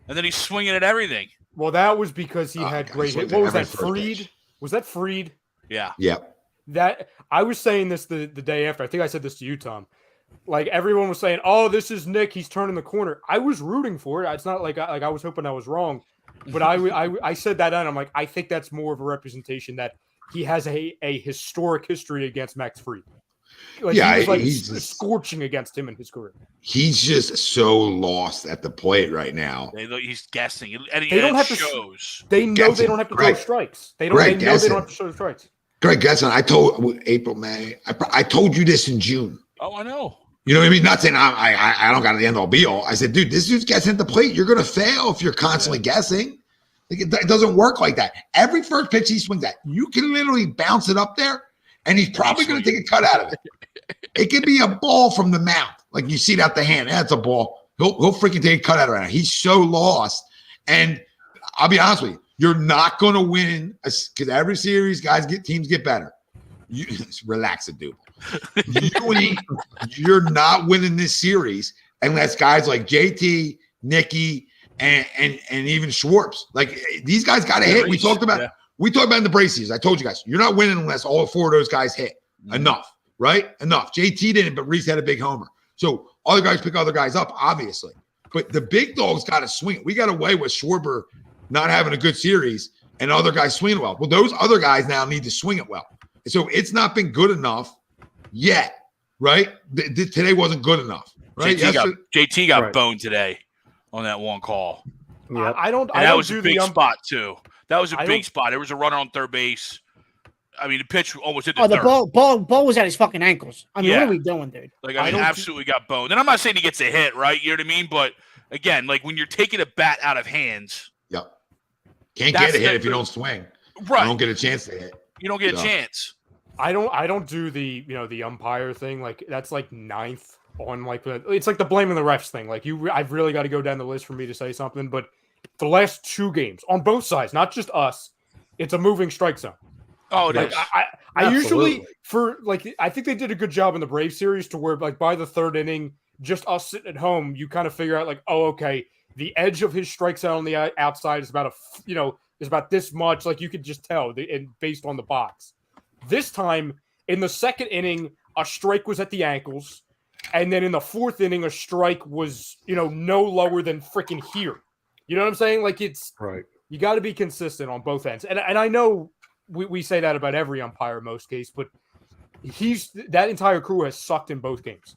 And then he's swinging at everything. Well, that was because he had great hit. What was that, Freed? Pitch. Was that Freed? Yeah. Yep. That I was saying this the day after. I think I said this to you, Tom. like everyone was saying, "Oh, this is Nick. He's turning the corner." I was rooting for it. It's not like I was hoping I was wrong, but I said that, and I'm like, I think that's more of a representation that he has a historic history against Max Fried. Like, yeah, he was like he's just, scorching against him in his career. He's just so lost at the plate right now. He's guessing. And They don't have shows. They know Guessing. they don't have to Greg. throw strikes. They know they don't have to show strikes. Greg Gesson, I told April, May. I told you this in June. Oh, I know. You know what I mean? Not saying I don't got the end all be all. I said, dude, this dude's guessing at the plate. You're gonna fail if you're constantly guessing. Like, it doesn't work like that. Every first pitch he swings at, you can literally bounce it up there, and he's probably gonna take a cut out of it. It could be a ball from the mouth, like you see it out the hand. That's a ball. He'll freaking take a cut out of it. He's so lost. And I'll be honest with you, you're not gonna win because every series, teams get better. You relax it, dude. You're not winning this series unless guys like JT, Nicky, and even Schwartz. Like, these guys got to hit. We talked about in the Braves series. I told you guys, you're not winning unless all four of those guys hit. Enough, right? Enough. JT didn't, but Reese had a big homer. So other guys pick other guys up, obviously. But the big dogs got to swing. We got away with Schwarber not having a good series and other guys swinging well. Well, those other guys now need to swing it well. So it's not been good enough yet, right? Today wasn't good enough, right? JT got boned today on that one call. Yeah, that was a big spot too. That was a big spot. There was a runner on third base. I mean, the pitch almost hit the third. Ball was at his fucking ankles. I mean, what are we doing, dude? Like, I mean, absolutely got boned. And I'm not saying he gets a hit, right? You know what I mean? But again, like, when you're taking a bat out of hands, can't get a hit if you don't swing. Right. You don't get a chance to hit. You don't get a chance. I don't do the umpire thing. Like, that's like ninth on, like, it's like the blaming the refs thing. Like, I've really got to go down the list for me to say something. But the last two games on both sides, not just us, it's a moving strike zone. Oh, it is. I usually I think they did a good job in the Brave series to where, like, by the third inning, just us sitting at home, you kind of figure out, like, oh, okay, the edge of his strike zone on the outside is about is about this much. Like, you could just tell based on the box. This time in the second inning, a strike was at the ankles, and then in the fourth inning, a strike was no lower than freaking here. You know what I'm saying? Like, it's right. You got to be consistent on both ends, and I know. We say that about every umpire in most cases, but that entire crew has sucked in both games.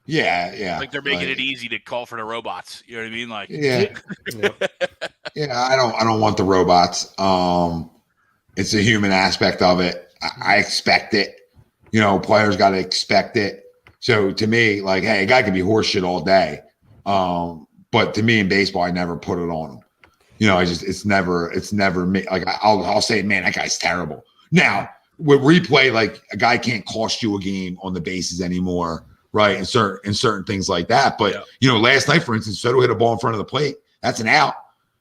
Yeah. Like, they're making it easy to call for the robots. You know what I mean? Like, I don't want the robots. It's a human aspect of it. I expect it. Players got to expect it. So to me, like, hey, a guy can be horseshit all day. But to me in baseball, I never put it on him. It's never me. Like, I'll say, man, that guy's terrible. Now with replay, like, a guy can't cost you a game on the bases anymore, right? And certain things like that. But last night, for instance, Soto hit a ball in front of the plate. That's an out.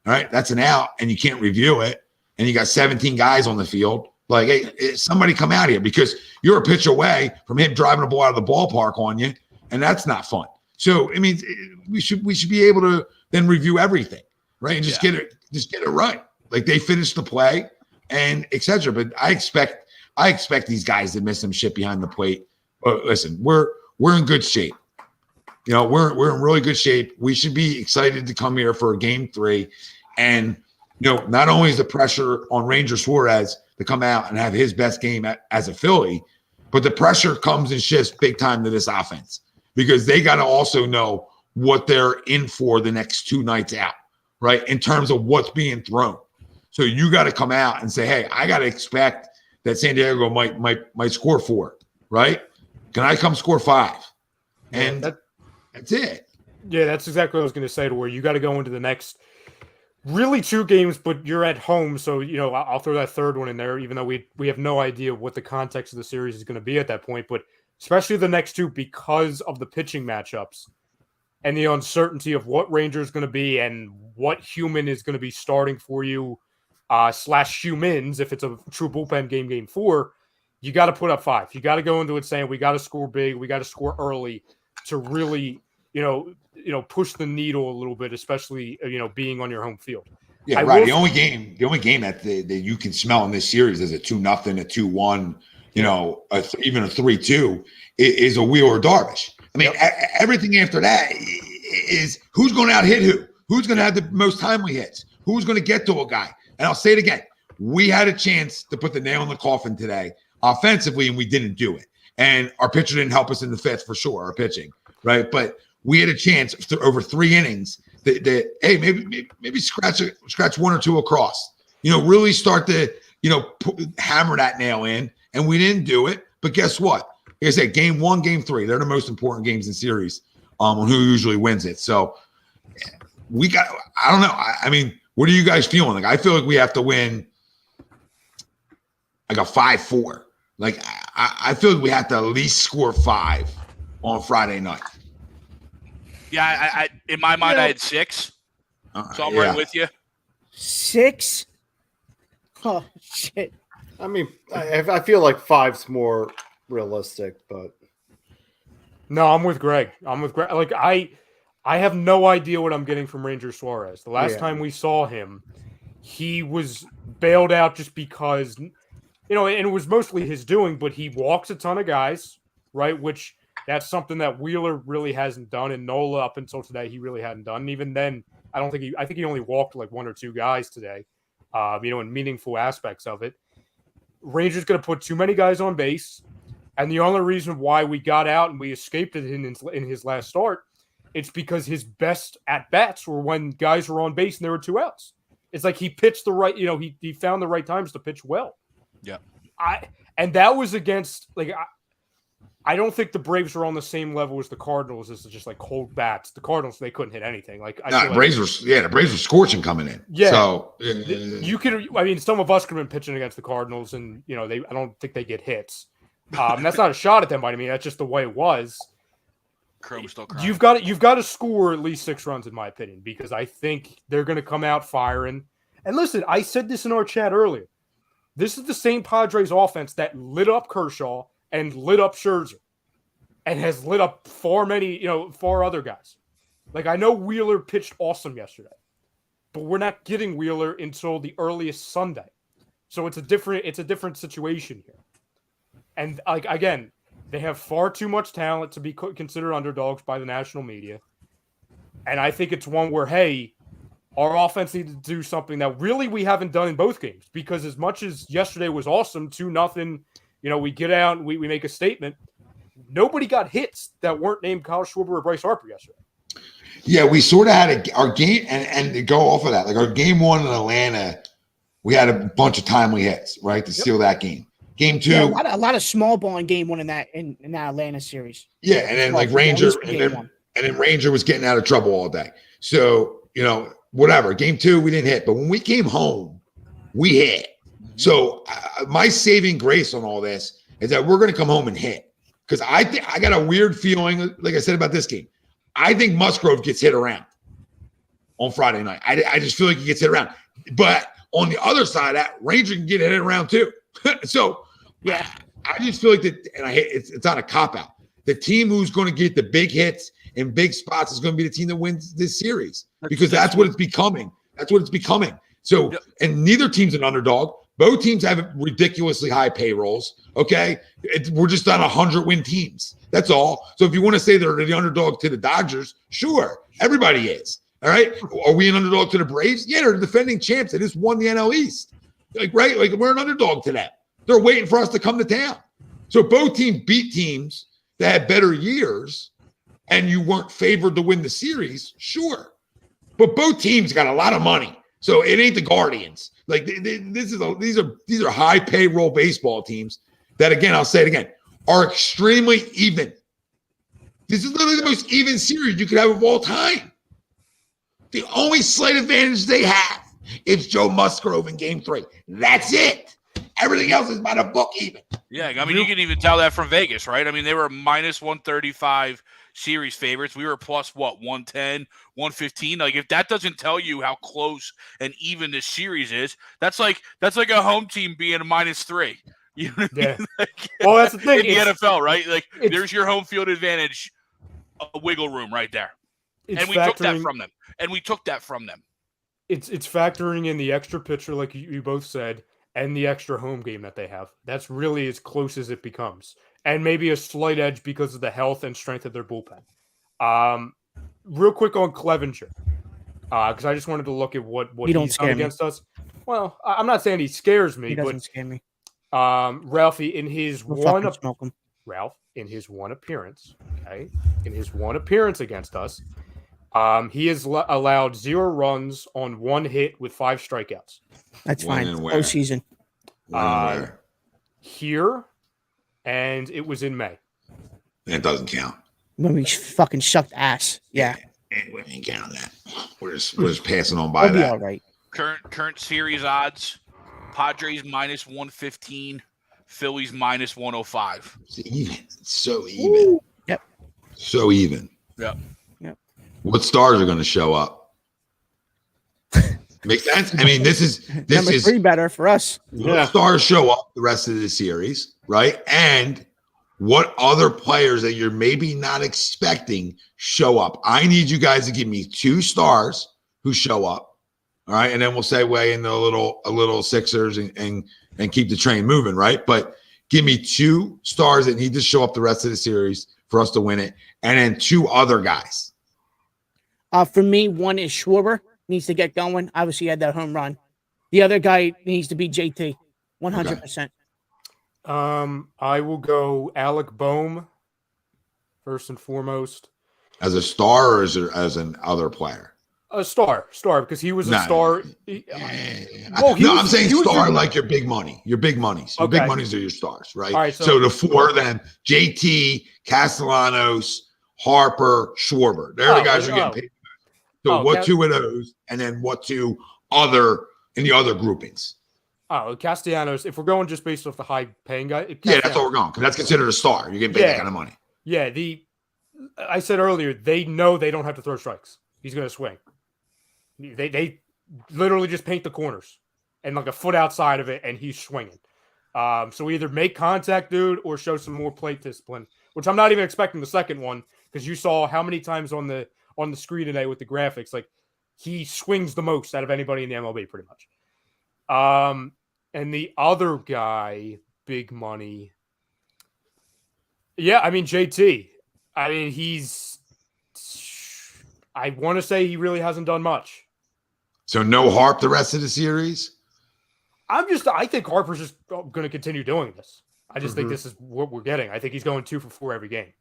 All right, that's an out, and you can't review it. And you got 17 guys on the field. Like, hey, somebody come out here, because you're a pitch away from him driving a ball out of the ballpark on you, and that's not fun. So I mean, we should be able to then review everything. Right, and just get it right. Like, they finish the play and etc. But I expect these guys to miss some shit behind the plate. But listen, we're in good shape. We're in really good shape. We should be excited to come here for Game 3. And not only is the pressure on Ranger Suarez to come out and have his best game as a Philly, but the pressure comes and shifts big time to this offense, because they got to also know what they're in for the next two nights out. Right, in terms of what's being thrown. So you got to come out and say, hey, I got to expect that San Diego might score 4, right? Can I come score 5? And that's it. Yeah, that's exactly what I was going to say, to where you got to go into the next really 2 games, but you're at home. So, I'll throw that third one in there, even though we have no idea what the context of the series is going to be at that point. But especially the next 2, because of the pitching matchups and the uncertainty of what Ranger is going to be and what human is going to be starting for you, / humans, if it's a true bullpen game 4, you got to put up 5. You got to go into it saying, we got to score big, we got to score early to really, push the needle a little bit, especially, being on your home field. Yeah, right. The only game that you can smell in this series is a 2-0, a 2-1, even a 3-2 is a Wheeler Darvish. I mean, everything after that is who's going to out hit who? Who's going to have the most timely hits? Who's going to get to a guy? And I'll say it again. We had a chance to put the nail in the coffin today offensively, and we didn't do it. And our pitcher didn't help us in the fifth for sure, our pitching, right? But we had a chance over 3 innings that hey, maybe scratch one or two across. Really start to, hammer that nail in. And we didn't do it. But guess what? Like I said, game 1, game 3, they're the most important games in series on who usually wins it. So I don't know. I mean, what are you guys feeling? Like, I feel like we have to win like a 5-4. Like, I feel like we have to at least score 5 on Friday night. Yeah, I in my mind, I had 6. So I'm right with you. 6? Oh, shit. I mean, I feel like 5's more realistic, but No, I'm with Greg. Like, I have no idea what I'm getting from Ranger Suarez. The last time we saw him, he was bailed out just because, and it was mostly his doing, but he walks a ton of guys, right? Which that's something that Wheeler really hasn't done, and Nola up until today he really hadn't done. And even then, I think he only walked like 1 or 2 guys today, in meaningful aspects of it. Ranger's going to put too many guys on base, and the only reason why we got out and we escaped it in his last start, it's because his best at bats were when guys were on base and there were 2 outs. It's like he pitched the right, he found the right times to pitch well. Yeah. And that was against, like, I don't think the Braves are on the same level as the Cardinals. This is just like cold bats. The Cardinals, they couldn't hit anything. Like, the Braves were scorching coming in. Yeah. So you could, some of us could have been pitching against the Cardinals, and I don't think they get hits. That's not a shot at them, but I mean that's just the way it was. Chrome's still crying. You've got to score at least 6 runs, in my opinion, because I think they're going to come out firing. And listen, I said this in our chat earlier. This is the same Padres offense that lit up Kershaw and lit up Scherzer, and has lit up far other guys. Like, I know Wheeler pitched awesome yesterday, but we're not getting Wheeler until the earliest Sunday, so it's a different situation here. And like again, they have far too much talent to be considered underdogs by the national media, and I think it's one where, hey, our offense needs to do something that really we haven't done in both games, because as much as yesterday was awesome, 2-0. We get out and we make a statement. Nobody got hits that weren't named Kyle Schwarber or Bryce Harper yesterday. Yeah, we sort of had our game, and to go off of that, like our game 1 in Atlanta, we had a bunch of timely hits, right, to seal that game. Game 2, a lot of small ball in game 1 in that Atlanta series. Yeah, and then like Ranger, and then Ranger was getting out of trouble all day. So whatever. Game 2, we didn't hit, but when we came home, we hit. So my saving grace on all this is that we're going to come home and hit. Because I got a weird feeling, like I said about this game. I think Musgrove gets hit around on Friday night. I just feel like he gets hit around. But on the other side, that Ranger can get hit around too. So yeah, I just feel like that, and it's not a cop-out. The team who's going to get the big hits and big spots is going to be the team that wins this series, because that's what it's becoming. That's what it's becoming. So, and neither team's an underdog. Both teams have ridiculously high payrolls. Okay, we're just on 100-win teams. That's all. So if you want to say they're the underdog to the Dodgers, sure, everybody is. All right, are we an underdog to the Braves? Yeah, they're the defending champs. They just won the NL East. Like we're an underdog to them. They're waiting for us to come to town. So both teams beat teams that had better years, and you weren't favored to win the series. Sure, but both teams got a lot of money. So it ain't the Guardians. Like these are high payroll baseball teams that, again, I'll say it again, are extremely even. This is literally the most even series you could have of all time. The only slight advantage they have is Joe Musgrove in Game 3. That's it. Everything else is by the book even. Yeah, I mean, you can even tell that from Vegas, right? I mean, they were minus 135 series favorites. We were plus, 110, 115. Like, if that doesn't tell you how close and even this series is, that's like a home team being a -3. You know what I mean? Like, well, that's the thing. In the NFL, right? Like, there's your home field advantage, a wiggle room right there. And we took that from them. It's factoring in the extra pitcher, like you both said, and the extra home game that they have. That's really as close as it becomes. and maybe a slight edge because of the health and strength of their bullpen. Real quick on Clevenger, because I just wanted to look at what he's done against us. Well, I'm not saying he scares me, He doesn't but scare me. Ralphie, in his We'll one fucking smoke him. Ralph, in his one appearance, against us, he has allowed 0 runs on 1 hit with 5 strikeouts. That's When fine. and where? Postseason. When and where? Here, and it was in May. It doesn't count. When we fucking sucked ass. Yeah. We ain't counting that. We're just passing on by We'll be that. all right. Current series odds: Padres -115, Phillies -105. It's even. It's so even. Yep. So even. Yep. What stars are going to show up? Makes sense. I mean, this Number is 3 better for us. what stars show up the rest of the series, right? And what other players that you're maybe not expecting show up. I need you guys to give me 2 stars who show up. All right. And then we'll segue into a little Sixers and keep the train moving, right? But give me 2 stars that need to show up the rest of the series for us to win it. And then 2 other guys. For me, one is Schwarber. Needs to get going. Obviously, he had that home run. The other guy needs to be JT. 100%. I will go Alec Boehm first and foremost. As a star or as an other player? A star, because he was a star. I'm saying star like your big money. Your big monies. Your big monies are your stars, right? All right, so the 4 of them, JT, Castellanos, Harper, Schwarber. They're the guys who are getting paid. So what 2 of those, and then what 2 other in the other groupings? Oh, Castellanos. If we're going just based off the high paying guy, Yeah, that's what we're going because that's considered a star. You're getting paid that kind of money. Yeah, I said earlier they know they don't have to throw strikes. He's going to swing. They literally just paint the corners and like a foot outside of it, and he's swinging. So either make contact, dude, or show some more plate discipline, which I'm not even expecting the second one because you saw how many times on the screen today with the graphics, like he swings the most out of anybody in the MLB pretty much. And the other guy, big money. Yeah, I mean, JT. I mean, I want to say he really hasn't done much. So no Harp the rest of the series? I think Harper's just going to continue doing this. I just think this is what we're getting. I think he's going 2 for 4 every game.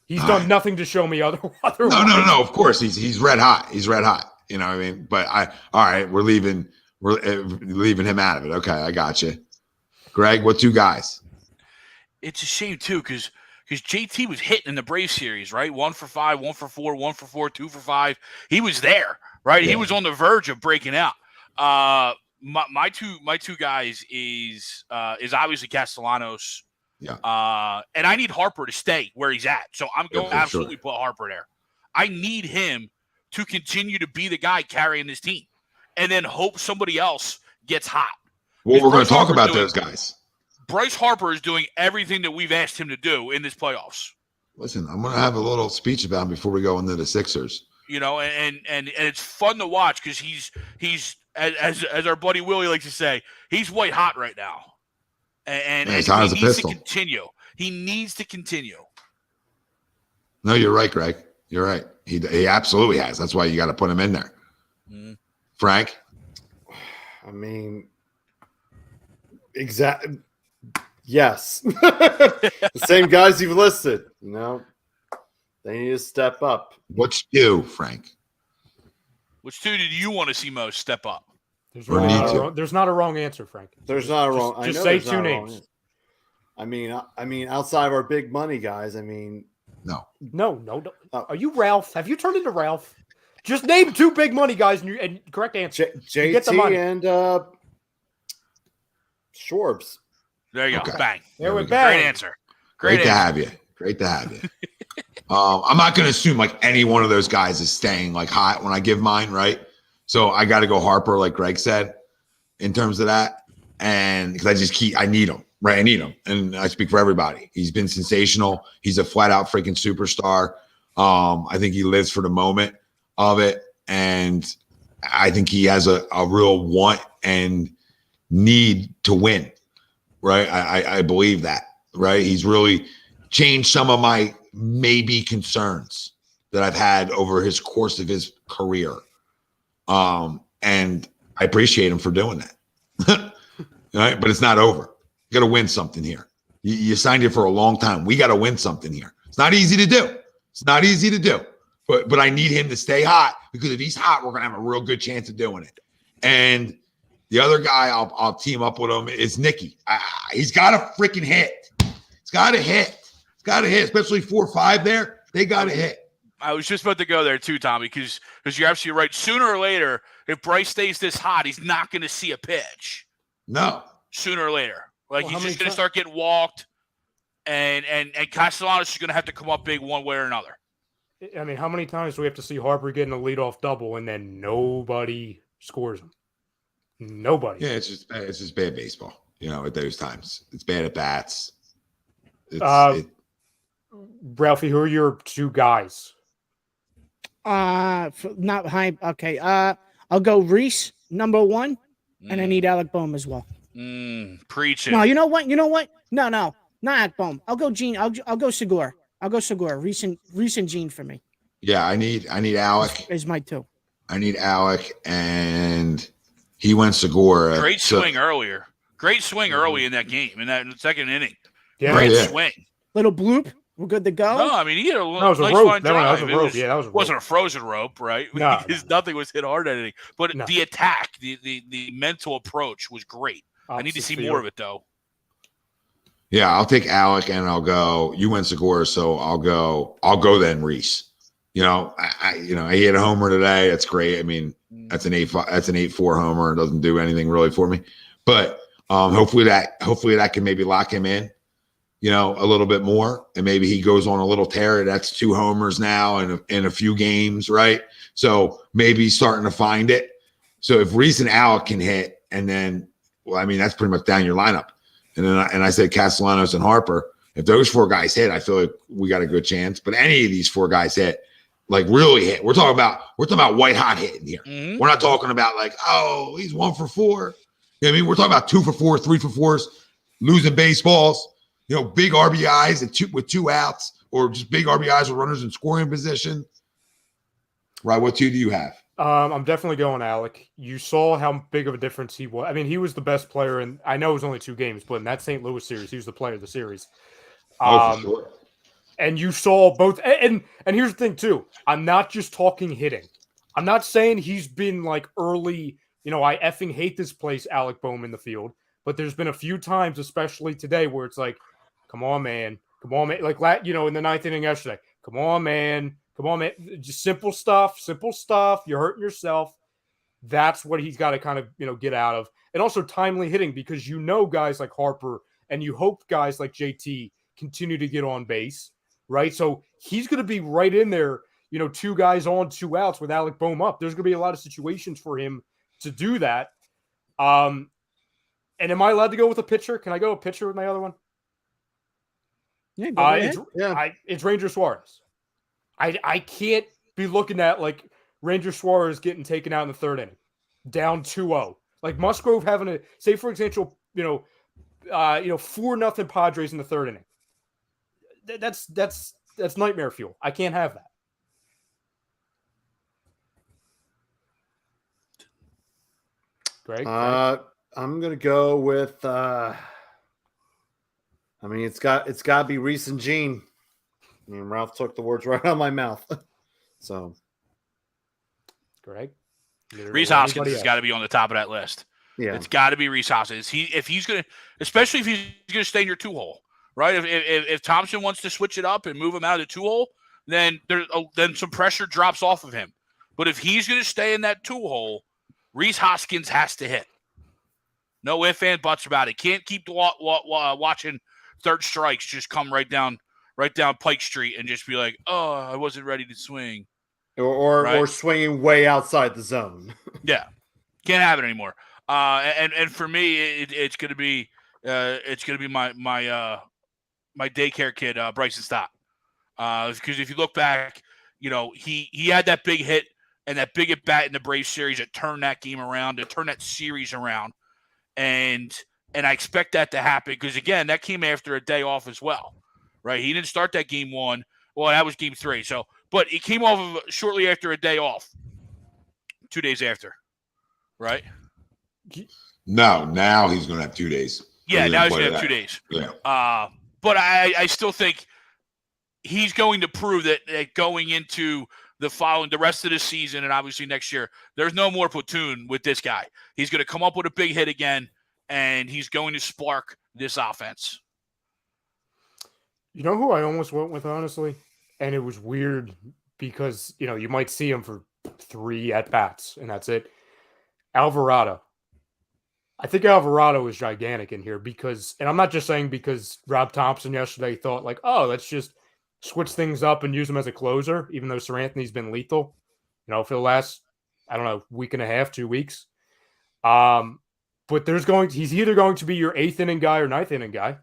He's done nothing to show me otherwise. No. Of course, he's red hot. He's red hot. You know what I mean? But all right, we're leaving him out of it. Okay, I got you. Greg, what 2 guys? It's a shame too because JT was hitting in the Braves series, right? 1 for 5, 1 for 4, 1 for 4, 2 for 5. He was there, right? Yeah. He was on the verge of breaking out. My two guys is obviously Castellanos. Yeah. And I need Harper to stay where he's at. So I'm going to absolutely put Harper there. I need him to continue to be the guy carrying this team and then hope somebody else gets hot. Well, we're going to talk about those guys. Bryce Harper is doing everything that we've asked him to do in this playoffs. Listen, I'm going to have a little speech about him before we go into the Sixers. You know, and it's fun to watch because he's as our buddy Willie likes to say, he's white hot right now. And he's hot as a pistol. He needs to continue. No, you're right, Greg. You're right. He absolutely has. That's why you got to put him in there. Mm-hmm. Frank? I mean, exactly. Yes. The same guys you've listed. They need to step up. What's 2, Frank? Which 2 did you want to see most step up? There's not a wrong answer, Frank. There's not a wrong. Just say 2 names. I mean, outside of our big money guys. I mean, no. Are you Ralph? Have you turned into Ralph? Just name 2 big money guys and correct answer. JT get the money. And Shorbs. There you go. Bang. There we go. Great answer. Great to have you. I'm not going to assume like any one of those guys is staying like hot when I give mine, right? So I got to go Harper, like Greg said, in terms of that. And because I need him, right? I need him. And I speak for everybody. He's been sensational. He's a flat out freaking superstar. I think he lives for the moment of it. And I think he has a real want and need to win, right? I believe that right? He's really changed some of my maybe concerns that I've had over his course of his career. And I appreciate him for doing that. Right? But it's not over. You got to win something here. You signed here for a long time. We got to win something here. It's not easy to do. It's not easy to do. But I need him to stay hot, because if he's hot, we're going to have a real good chance of doing it. And the other guy I'll team up with him is Nicky. He's got to freaking hit. He's got to hit. He's got to hit, especially 4-5 there. They got to hit. I was just about to go there too, Tommy, because you're absolutely right. Sooner or later, if Bryce stays this hot, he's not going to see a pitch. No. Sooner or later. He's just going to start getting walked, and Castellanos is going to have to come up big one way or another. I mean, how many times do we have to see Harper getting a leadoff double and then nobody scores him? Nobody. Yeah, it's just bad baseball. At those times, it's bad at bats. Ralphie, who are your two guys? Not high. Okay. I'll go Reese #1, and I need Alec Boehm as well. Preaching. No, you know what? No, not Alec Boehm. I'll go Gene. I'll go Segura. Recent Gene for me. Yeah, I need Alec. Is my two. I need Alec, and he went Segura. Great swing earlier. Great swing early in that game, in that second inning. Yeah. Great swing. Little bloop. We're good to go. No, I mean, he had a nice nice rope. line drive. That was a rope. That was a rope. Wasn't a frozen rope, right? No, because nothing was hit hard at anything. But the attack, the mental approach was great. I need to see more of it, though. Yeah, I'll take Alec, and I'll go. You went Segura, so I'll go then Reese. He hit a homer today. That's great. I mean, that's an 8-4 homer. It doesn't do anything really for me, but hopefully that can maybe lock him in, a little bit more, and maybe he goes on a little tear. That's 2 homers now in a few games, right? So maybe he's starting to find it. So if Reese and Alec can hit, and then, well, I mean, that's pretty much down your lineup. And then I said Castellanos and Harper. If those 4 guys hit, I feel like we got a good chance. But any of these 4 guys hit, like really hit. We're talking about white hot hitting here. Mm-hmm. We're not talking about like, oh, he's 1 for 4. I mean, we're talking about 2 for 4, 3 for 4s, losing baseballs. Big RBIs with 2 outs, or just big RBIs with runners in scoring position. Right? What 2 do you have? I'm definitely going Alec. You saw how big of a difference he was. I mean, he was the best player, and I know it was only 2 games, but in that St. Louis series, he was the player of the series. For sure. And you saw both. And here's the thing, too. I'm not just talking hitting. I'm not saying he's been like early, I effing hate this place, Alec Boehm in the field. But there's been a few times, especially today, where it's like, come on, man. Come on, man. Like, in the 9th inning yesterday. Come on, man. Just simple stuff. You're hurting yourself. That's what he's got to kind of, get out of. And also timely hitting, because guys like Harper, and you hope guys like JT continue to get on base, right? So he's going to be right in there, 2 guys on, 2 outs with Alec Boehm up. There's going to be a lot of situations for him to do that. And am I allowed to go with a pitcher? Can I go a pitcher with my other one? Yeah, go ahead. It's Ranger Suarez. I can't be looking at like Ranger Suarez getting taken out in the 3rd inning, down 2-0. Like Musgrove having a, say for example, 4-0 Padres in the 3rd inning. That's nightmare fuel. I can't have that. Greg? I'm gonna go with. It's got to be Reese and Gene. I mean, Ralph took the words right out of my mouth. So, Greg, Reese Hoskins has got to be on the top of that list. Yeah, it's got to be Reese Hoskins. Especially if he's gonna stay in your 2-hole, right? If Thompson wants to switch it up and move him out of the 2-hole, then some pressure drops off of him. But if he's gonna stay in that 2-hole, Reese Hoskins has to hit. No ifs and buts about it. Can't keep watching third strikes just come right down Pike Street and just be like, oh, I wasn't ready to swing. Or swinging way outside the zone. Yeah. Can't have it anymore. And for me, it's gonna be my daycare kid, Bryson Stott. Because if you look back, he had that big hit and that big at bat in the Braves series that turned that game around, that turned that series around. And And I expect that to happen because, again, that came after a day off as well, right? He didn't start that game 1. Well, that was game 3. So, but he came off of shortly after a day off, 2 days after, right? No, now he's going to have 2 days. Yeah, now he's going to have 2 days. Yeah. But I still think he's going to prove that going into the rest of the season and obviously next year, there's no more platoon with this guy. He's going to come up with a big hit again, and he's going to spark this offense. You know who I almost went with, honestly? And it was weird because, you might see him for 3 at-bats, and that's it. Alvarado. I think Alvarado is gigantic in here because, and I'm not just saying because Rob Thompson yesterday thought like, oh, let's just switch things up and use him as a closer, even though Sir Anthony's been lethal, for the last, week and a half, 2 weeks. But he's either going to be your 8th inning guy or 9th inning guy.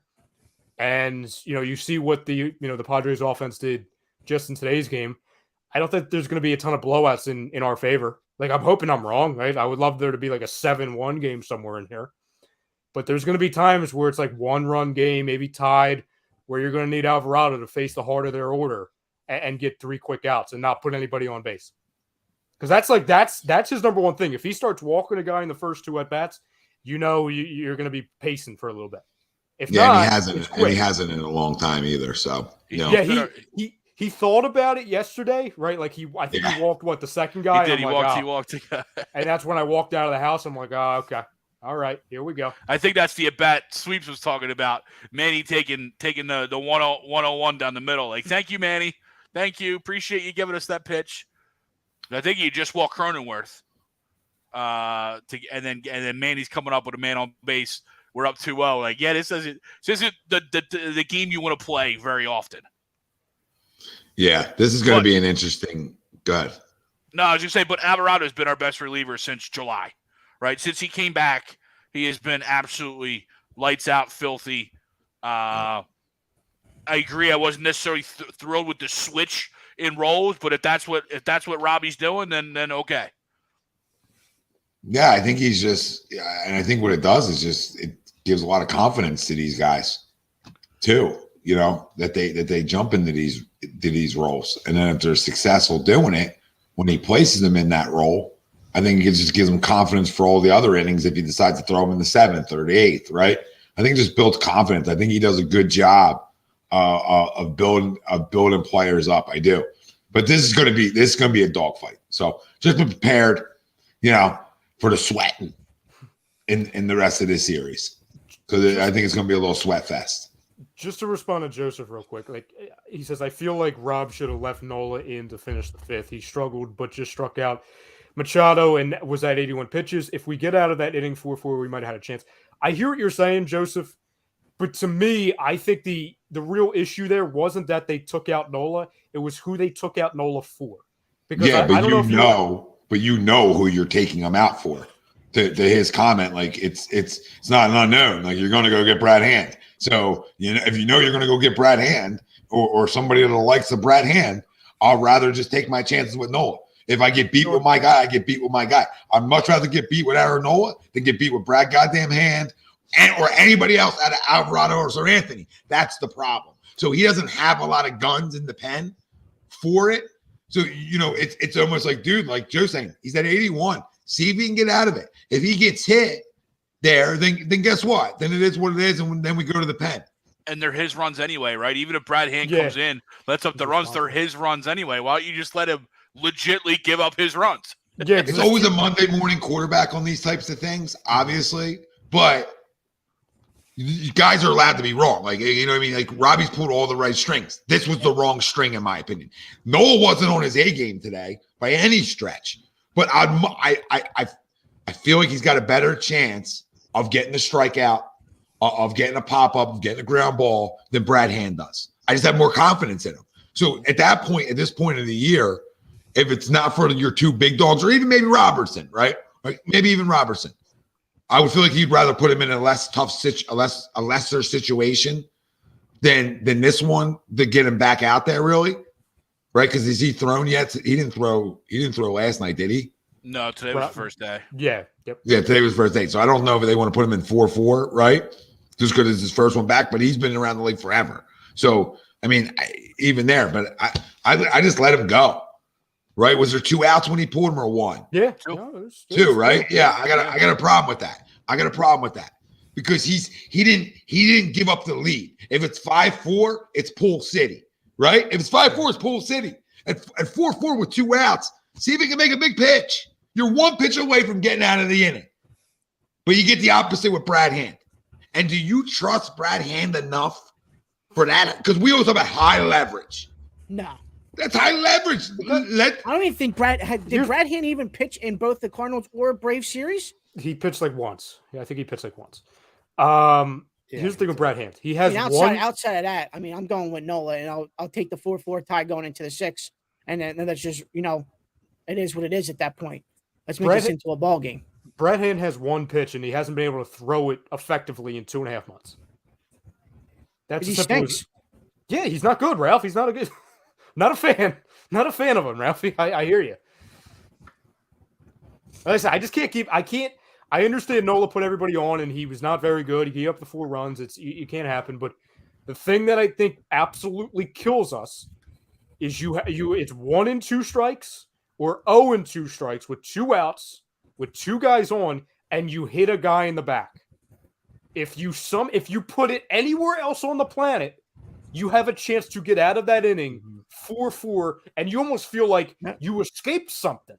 And, you see what the Padres offense did just in today's game. I don't think there's going to be a ton of blowouts in our favor. Like, I'm hoping I'm wrong, right? I would love there to be like a 7-1 game somewhere in here. But there's going to be times where it's like 1-run game, maybe tied, where you're going to need Alvarado to face the heart of their order and get 3 quick outs and not put anybody on base. Because that's his number one thing. If he starts walking a guy in the first 2 at-bats, you're going to be pacing for a little bit. If not, he hasn't in a long time either. So, Yeah, he thought about it yesterday, right? Like I think he walked the second guy. He did. He walked. And that's when I walked out of the house. I'm like, oh, okay, all right, here we go. I think that's the at-bat Sweeps was talking about. Manny taking the 101 down the middle. Like, thank you, Manny. Thank you. Appreciate you giving us that pitch. I think you just walked Cronenworth. And then Manny's coming up with a man on base. We're up 2-0. Like, yeah, this isn't the game you want to play very often. Yeah, this is going to be an interesting. Go ahead. No, I was going to say, but Alvarado has been our best reliever since July, right? Since he came back, he has been absolutely lights out, filthy. I agree. I wasn't necessarily thrilled with the switch in roles, but if that's what Robbie's doing, then okay. Yeah, I think he's just, and I think what it does is just it gives a lot of confidence to these guys, too. That they jump into these roles, and then if they're successful doing it, when he places them in that role, I think it just gives them confidence for all the other innings. If he decides to throw them in the 7th or the 8th, right? I think it just builds confidence. I think he does a good job of building players up. I do, but this is going to be a dogfight. So just be prepared, for the sweating in the rest of this series, because I think it's going to be a little sweat fest. Just to respond to Joseph real quick, like he says, I feel like Rob should have left Nola in to finish the 5th. He struggled, but just struck out Machado and was at 81 pitches. If we get out of that inning 4-4, we might have had a chance. I hear what you're saying, Joseph, but to me, I think the real issue there wasn't that they took out Nola. It was who they took out Nola for. Because yeah, I don't know but you know who you're taking him out for. To his comment, like it's not an unknown. Like, you're going to go get Brad Hand. So, if you're going to go get Brad Hand or somebody that likes the Brad Hand, I'll rather just take my chances with Nola. If I get beat with my guy, I get beat with my guy. I'd much rather get beat with Aaron Nola than get beat with Brad goddamn Hand or anybody else out of Alvarado or Sir Anthony. That's the problem. So he doesn't have a lot of guns in the pen for it. So, it's almost like, dude, like Joe's saying, he's at 81. See if he can get out of it. If he gets hit there, then guess what? Then it is what it is, and then we go to the pen. And they're his runs anyway, right? Even if Brad Hand comes in, lets up the runs, they're his runs anyway. Why don't you just let him legitimately give up his runs? Yeah, it's always a Monday morning quarterback on these types of things, obviously, but you guys are allowed to be wrong. Like, you know what I mean? Like, Robbie's pulled all the right strings. This was the wrong string, in my opinion. Noah wasn't on his A game today by any stretch, but I feel like he's got a better chance of getting a strikeout, of getting a pop-up, of getting a ground ball than Brad Hand does. I just have more confidence in him. So at this point of the year, if it's not for your 2 big dogs, or even maybe Robertson, right? Like, maybe even Robertson, I would feel like you'd rather put him in a lesser situation than this one to get him back out there, really, right? Because is he thrown yet? He didn't throw last night, did he? No, today was the first day. Yeah. Yep. Yeah, today was first day. So I don't know if they want to put him in 4-4, right? Just because it's his first one back, but he's been around the league forever. So, I mean, even there, but I just let him go, right? Was there 2 outs when he pulled him or 1? Yeah. Two. No, it was 2, right? Yeah, I got a problem with that. I got a problem with that because he didn't give up the lead. If it's 5-4, it's Pool City, right? If it's 5-4, it's Pool City. At 4-4 with 2 outs, see if he can make a big pitch. You're 1 pitch away from getting out of the inning. But you get the opposite with Brad Hand. And do you trust Brad Hand enough for that? Because we always talk about high leverage. No. That's high leverage. I don't even think Brad Brad Hand even pitch in both the Cardinals or Braves series? He pitched like once. Yeah, I think he pitched like once. Here's the thing with Brad Hand. He has outside of that. I mean, I'm going with Nola, and I'll take the 4-4 tie going into the 6, and then that's just it is what it is at that point. Let's make this into a ball game. Brad Hand has 1 pitch, and he hasn't been able to throw it effectively in 2.5 months. That's he stinks. Yeah, he's not good, Ralph. He's not a good, not a fan of him, Ralph. I hear you. Like I said, I just can't. I understand Nola put everybody on, and he was not very good. He gave up the 4 runs. It can't happen. But the thing that I think absolutely kills us is it's 1 and 2 strikes or 0 and 2 strikes with 2 outs, with 2 guys on, and you hit a guy in the back. If you put it anywhere else on the planet, you have a chance to get out of that inning 4-4, and you almost feel like you escaped something.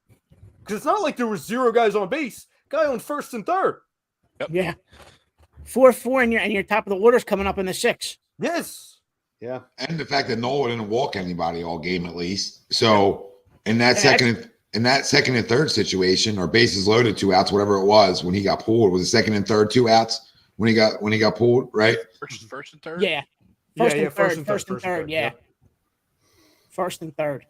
Because it's not like there was 0 guys on base. Guy on first and third. Yep. Yeah. 4-4, and your top of the order's coming up in the 6. Yes. Yeah. And the fact that Nola didn't walk anybody all game at least. So in that second and third situation, or bases loaded 2 outs, whatever it was, when he got pulled, was the second and third 2 outs when he got pulled, right? First and third. Yeah. First and third. Yeah. First and third.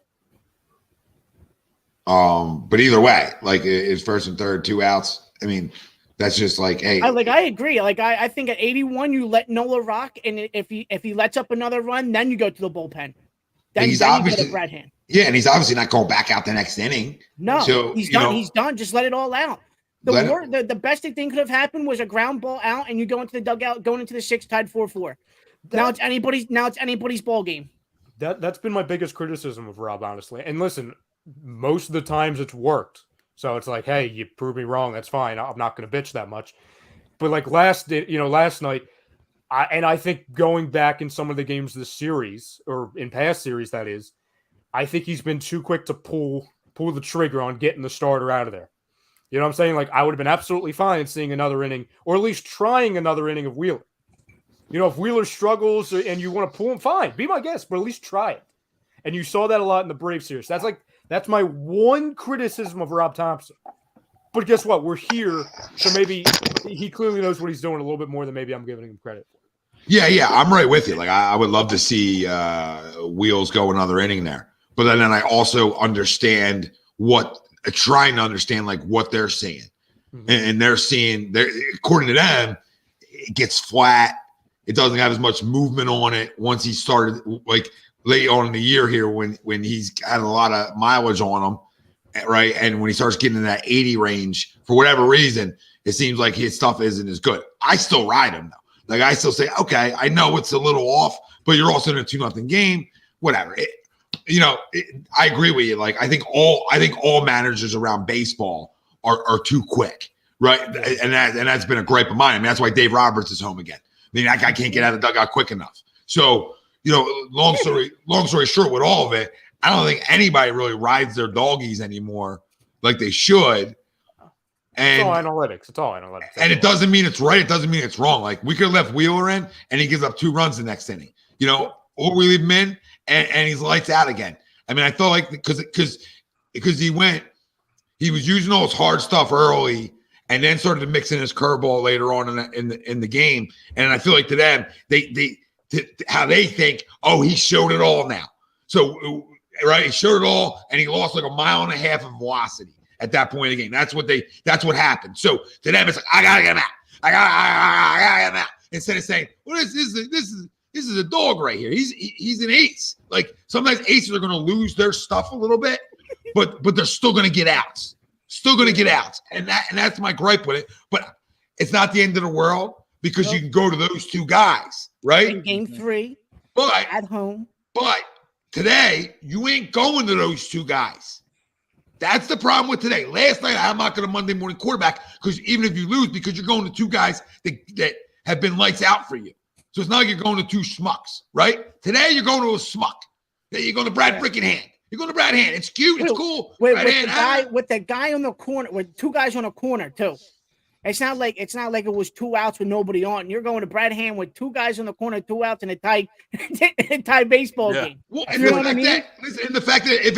But either way, like it's first and third 2 outs. I mean, that's just like, hey, I agree. Like I think at 81, you let Nola rock, and if he lets up another run, then you go to the bullpen. Then he's you obviously get a Brad Hand. Yeah, and he's obviously not going back out the next inning. No, so, he's done. He's done. Just let it all out. The best thing could have happened was a ground ball out, and you go into the dugout, going into the 6, tied 4-4. Now it's anybody's ball game. That's been my biggest criticism of Rob, honestly. And listen, most of the times it's worked. So it's like, hey, you proved me wrong. That's fine. I'm not going to bitch that much. But like last night, I think going back in some of the games of the series, or in past series, that is, I think he's been too quick to pull the trigger on getting the starter out of there. You know what I'm saying? Like, I would have been absolutely fine seeing another inning, or at least trying another inning of Wheeler. If Wheeler struggles and you want to pull him, fine, be my guest, but at least try it. And you saw that a lot in the Braves series. That's my one criticism of Rob Thompson. But guess what? We're here, so maybe he clearly knows what he's doing a little bit more than maybe I'm giving him credit for. Yeah, I'm right with you. Like, I would love to see Wheels go another inning there. But then I also understand trying to understand like what they're seeing. Mm-hmm. And they're seeing, according to them, it gets flat. It doesn't have as much movement on it once he started, like late on in the year here when he's had a lot of mileage on him, right? And when he starts getting in that 80 range, for whatever reason, it seems like his stuff isn't as good. I still ride him though. Like, I still say, okay, I know it's a little off, but you're also in a 2-0 game, whatever. I agree with you. Like, I think all managers around baseball are too quick, right? And that's been a gripe of mine. I mean, that's why Dave Roberts is home again. I mean, that guy can't get out of the dugout quick enough. So, long story short, with all of it, I don't think anybody really rides their doggies anymore like they should. And it's all analytics. And it doesn't mean it's right. It doesn't mean it's wrong. Like, we could have left Wheeler in and he gives up 2 runs the next inning, or we leave him in and he's lights out again. I mean, I felt like because he was using all his hard stuff early and then started to mix in his curveball later on in the game. And I feel like to them, how they think, oh, he showed it all now. So, right, he showed it all and he lost like 1.5 miles of velocity at that point in the game. That's what happened. So to them, it's like, I gotta get him out. I gotta get him out. Instead of saying, well, this is a dog right here. He's an ace. Like, sometimes aces are going to lose their stuff a little bit, but they're still going to get outs. Still going to get outs. And that's my gripe with it. But it's not the end of the world because you can go to those two guys, right? In game 3, but at home. But today, you ain't going to those two guys. That's the problem with today. Last night, I'm not going to Monday morning quarterback because even if you lose, because you're going to two guys that have been lights out for you. So it's not like you're going to two schmucks, right? Today, you're going to a schmuck. You're going to Brad freaking Hand. You're going to Brad Hand. It's cute. It's cool. With the guy on the corner, with two guys on the corner too. It's not like it was 2 outs with nobody on. You're going to Brad Hand with 2 guys on the corner, 2 outs in a tie baseball game. Well, and you know what I mean? And the fact that if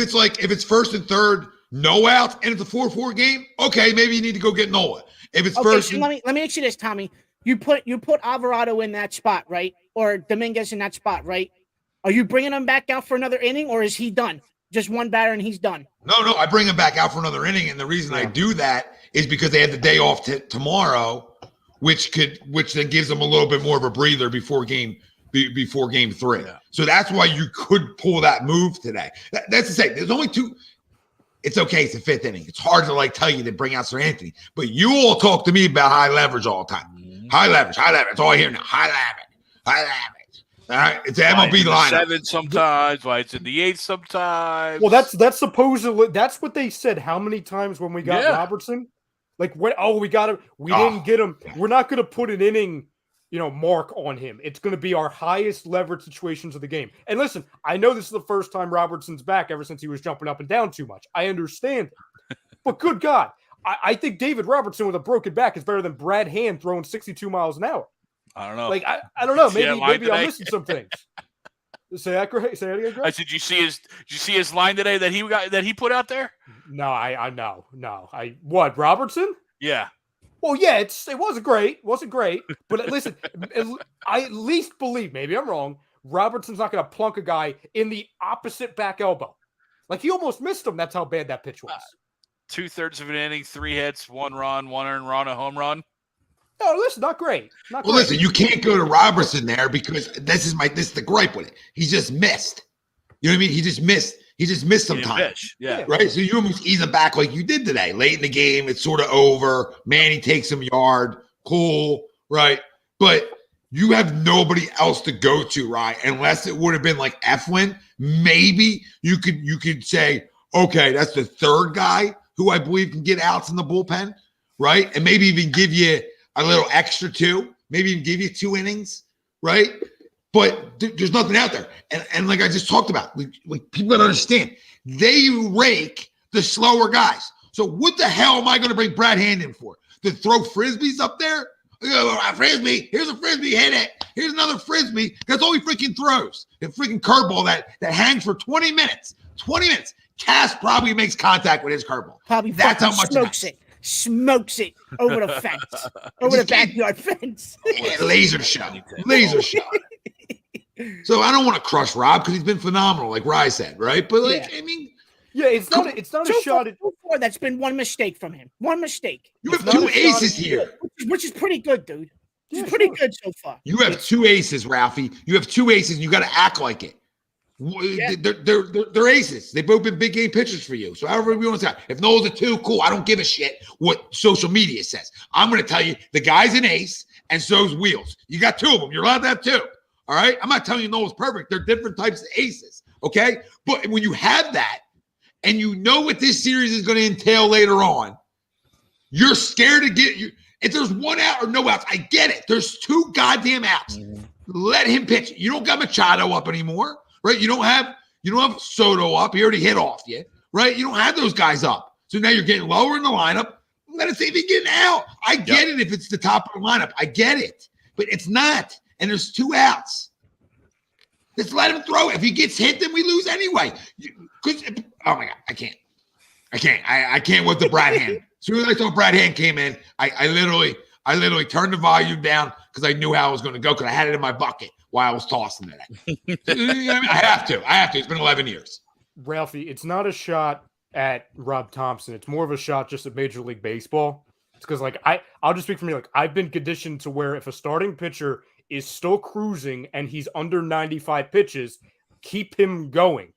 it's first and third, no outs, and it's a 4-4 game, okay, maybe you need to go get Nola. If it's first, so let me ask you this, Tommy. You put Alvarado in that spot, right? Or Dominguez in that spot, right? Are you bringing him back out for another inning, or is he done? Just one batter and he's done. No, I bring him back out for another inning, and the reason I do that is because they had the day off tomorrow, which then gives them a little bit more of a breather before game 3. Yeah. So that's why you could pull that move today. That's to say, there's only 2. It's okay. It's the 5th inning. It's hard to tell you to bring out Sir Anthony, but you all talk to me about high leverage all the time. Mm-hmm. High leverage. That's all I hear now. High leverage. All right, it's an MLB lineup. 7 sometimes, why it's in the 8 sometimes. Well, that's supposedly that's what they said. How many times when we got Robertson? Like when we got him, we didn't get him. We're not going to put an inning, mark on him. It's going to be our highest leverage situations of the game. And listen, I know this is the first time Robertson's back ever since he was jumping up and down too much. I understand, but good God, I think David Robertson with a broken back is better than Brad Hand throwing 62 miles an hour. I don't know. I don't know. Maybe I'm missing some things. Say that again, Greg. I said, did you see his line today that he put out there? No. What, Robertson? Yeah. Well, yeah, it wasn't great. But listen, I at least believe, maybe I'm wrong, Robertson's not going to plunk a guy in the opposite back elbow. Like he almost missed him. That's how bad that pitch was. 2/3 of an inning, 3 hits, 1 run, 1 earned run, a home run. No, listen, not great. Listen, you can't go to Robertson there because this is the gripe with it. He just missed. You know what I mean? He just missed some time. Yeah. Right? So you almost ease him back like you did today. Late in the game, it's sort of over. Manny takes him yard. Cool. Right? But you have nobody else to go to, right? Unless it would have been like Eflin. Maybe you could say, okay, that's the third guy who I believe can get outs in the bullpen. Right? And maybe even give you a little extra 2, maybe even give you 2 innings, right? But there's nothing out there. And like I just talked about, like people don't understand, they rake the slower guys. So what the hell am I going to bring Brad Hand in for? To throw Frisbees up there? Frisbee, here's a Frisbee, hit it. Here's another Frisbee. That's all he freaking throws. A freaking curveball that hangs for 20 minutes. 20 minutes. Cass probably makes contact with his curveball. That's how much smokes it over the fence, over the backyard fence. Laser shot. So I don't want to crush Rob because he's been phenomenal, like Rye said, right? But I mean, it's not a shot. That's been one mistake from him. One mistake. You have 2 aces here, which is pretty good, dude. It's pretty good so far. You have 2 aces, Ralphie. You have 2 aces, and you got to act like it. Yeah. They're aces. They've both been big game pitchers for you. So however we want to say, if Noel's a 2, cool. I don't give a shit what social media says. I'm going to tell you the guy's an ace, and so's Wheels. You got 2 of them. You're allowed to have 2. All right. I'm not telling you Noel's perfect. They're different types of aces. Okay. But when you have that, and you know what this series is going to entail later on, you're scared to get you. If there's 1 out or no outs, I get it. There's 2 goddamn outs. Mm-hmm. Let him pitch. You don't got Machado up anymore. Right, you don't have Soto up. He already hit off you. Right, you don't have those guys up. So now you're getting lower in the lineup. Let us see if he's getting out. I get it if it's the top of the lineup. I get it, but it's not. And there's 2 outs. Just let him throw it. If he gets hit, then we lose anyway. Oh my God, I can't. I can't with the Brad Hand. As soon as I saw Brad Hand came in, I literally turned the volume down because I knew how I was going to go because I had it in my bucket while I was tossing it. I have to. It's been 11 years. Ralphie, it's not a shot at Rob Thompson. It's more of a shot just at Major League Baseball. It's because, I'll just speak for me. I've been conditioned to where if a starting pitcher is still cruising and he's under 95 pitches, keep him going.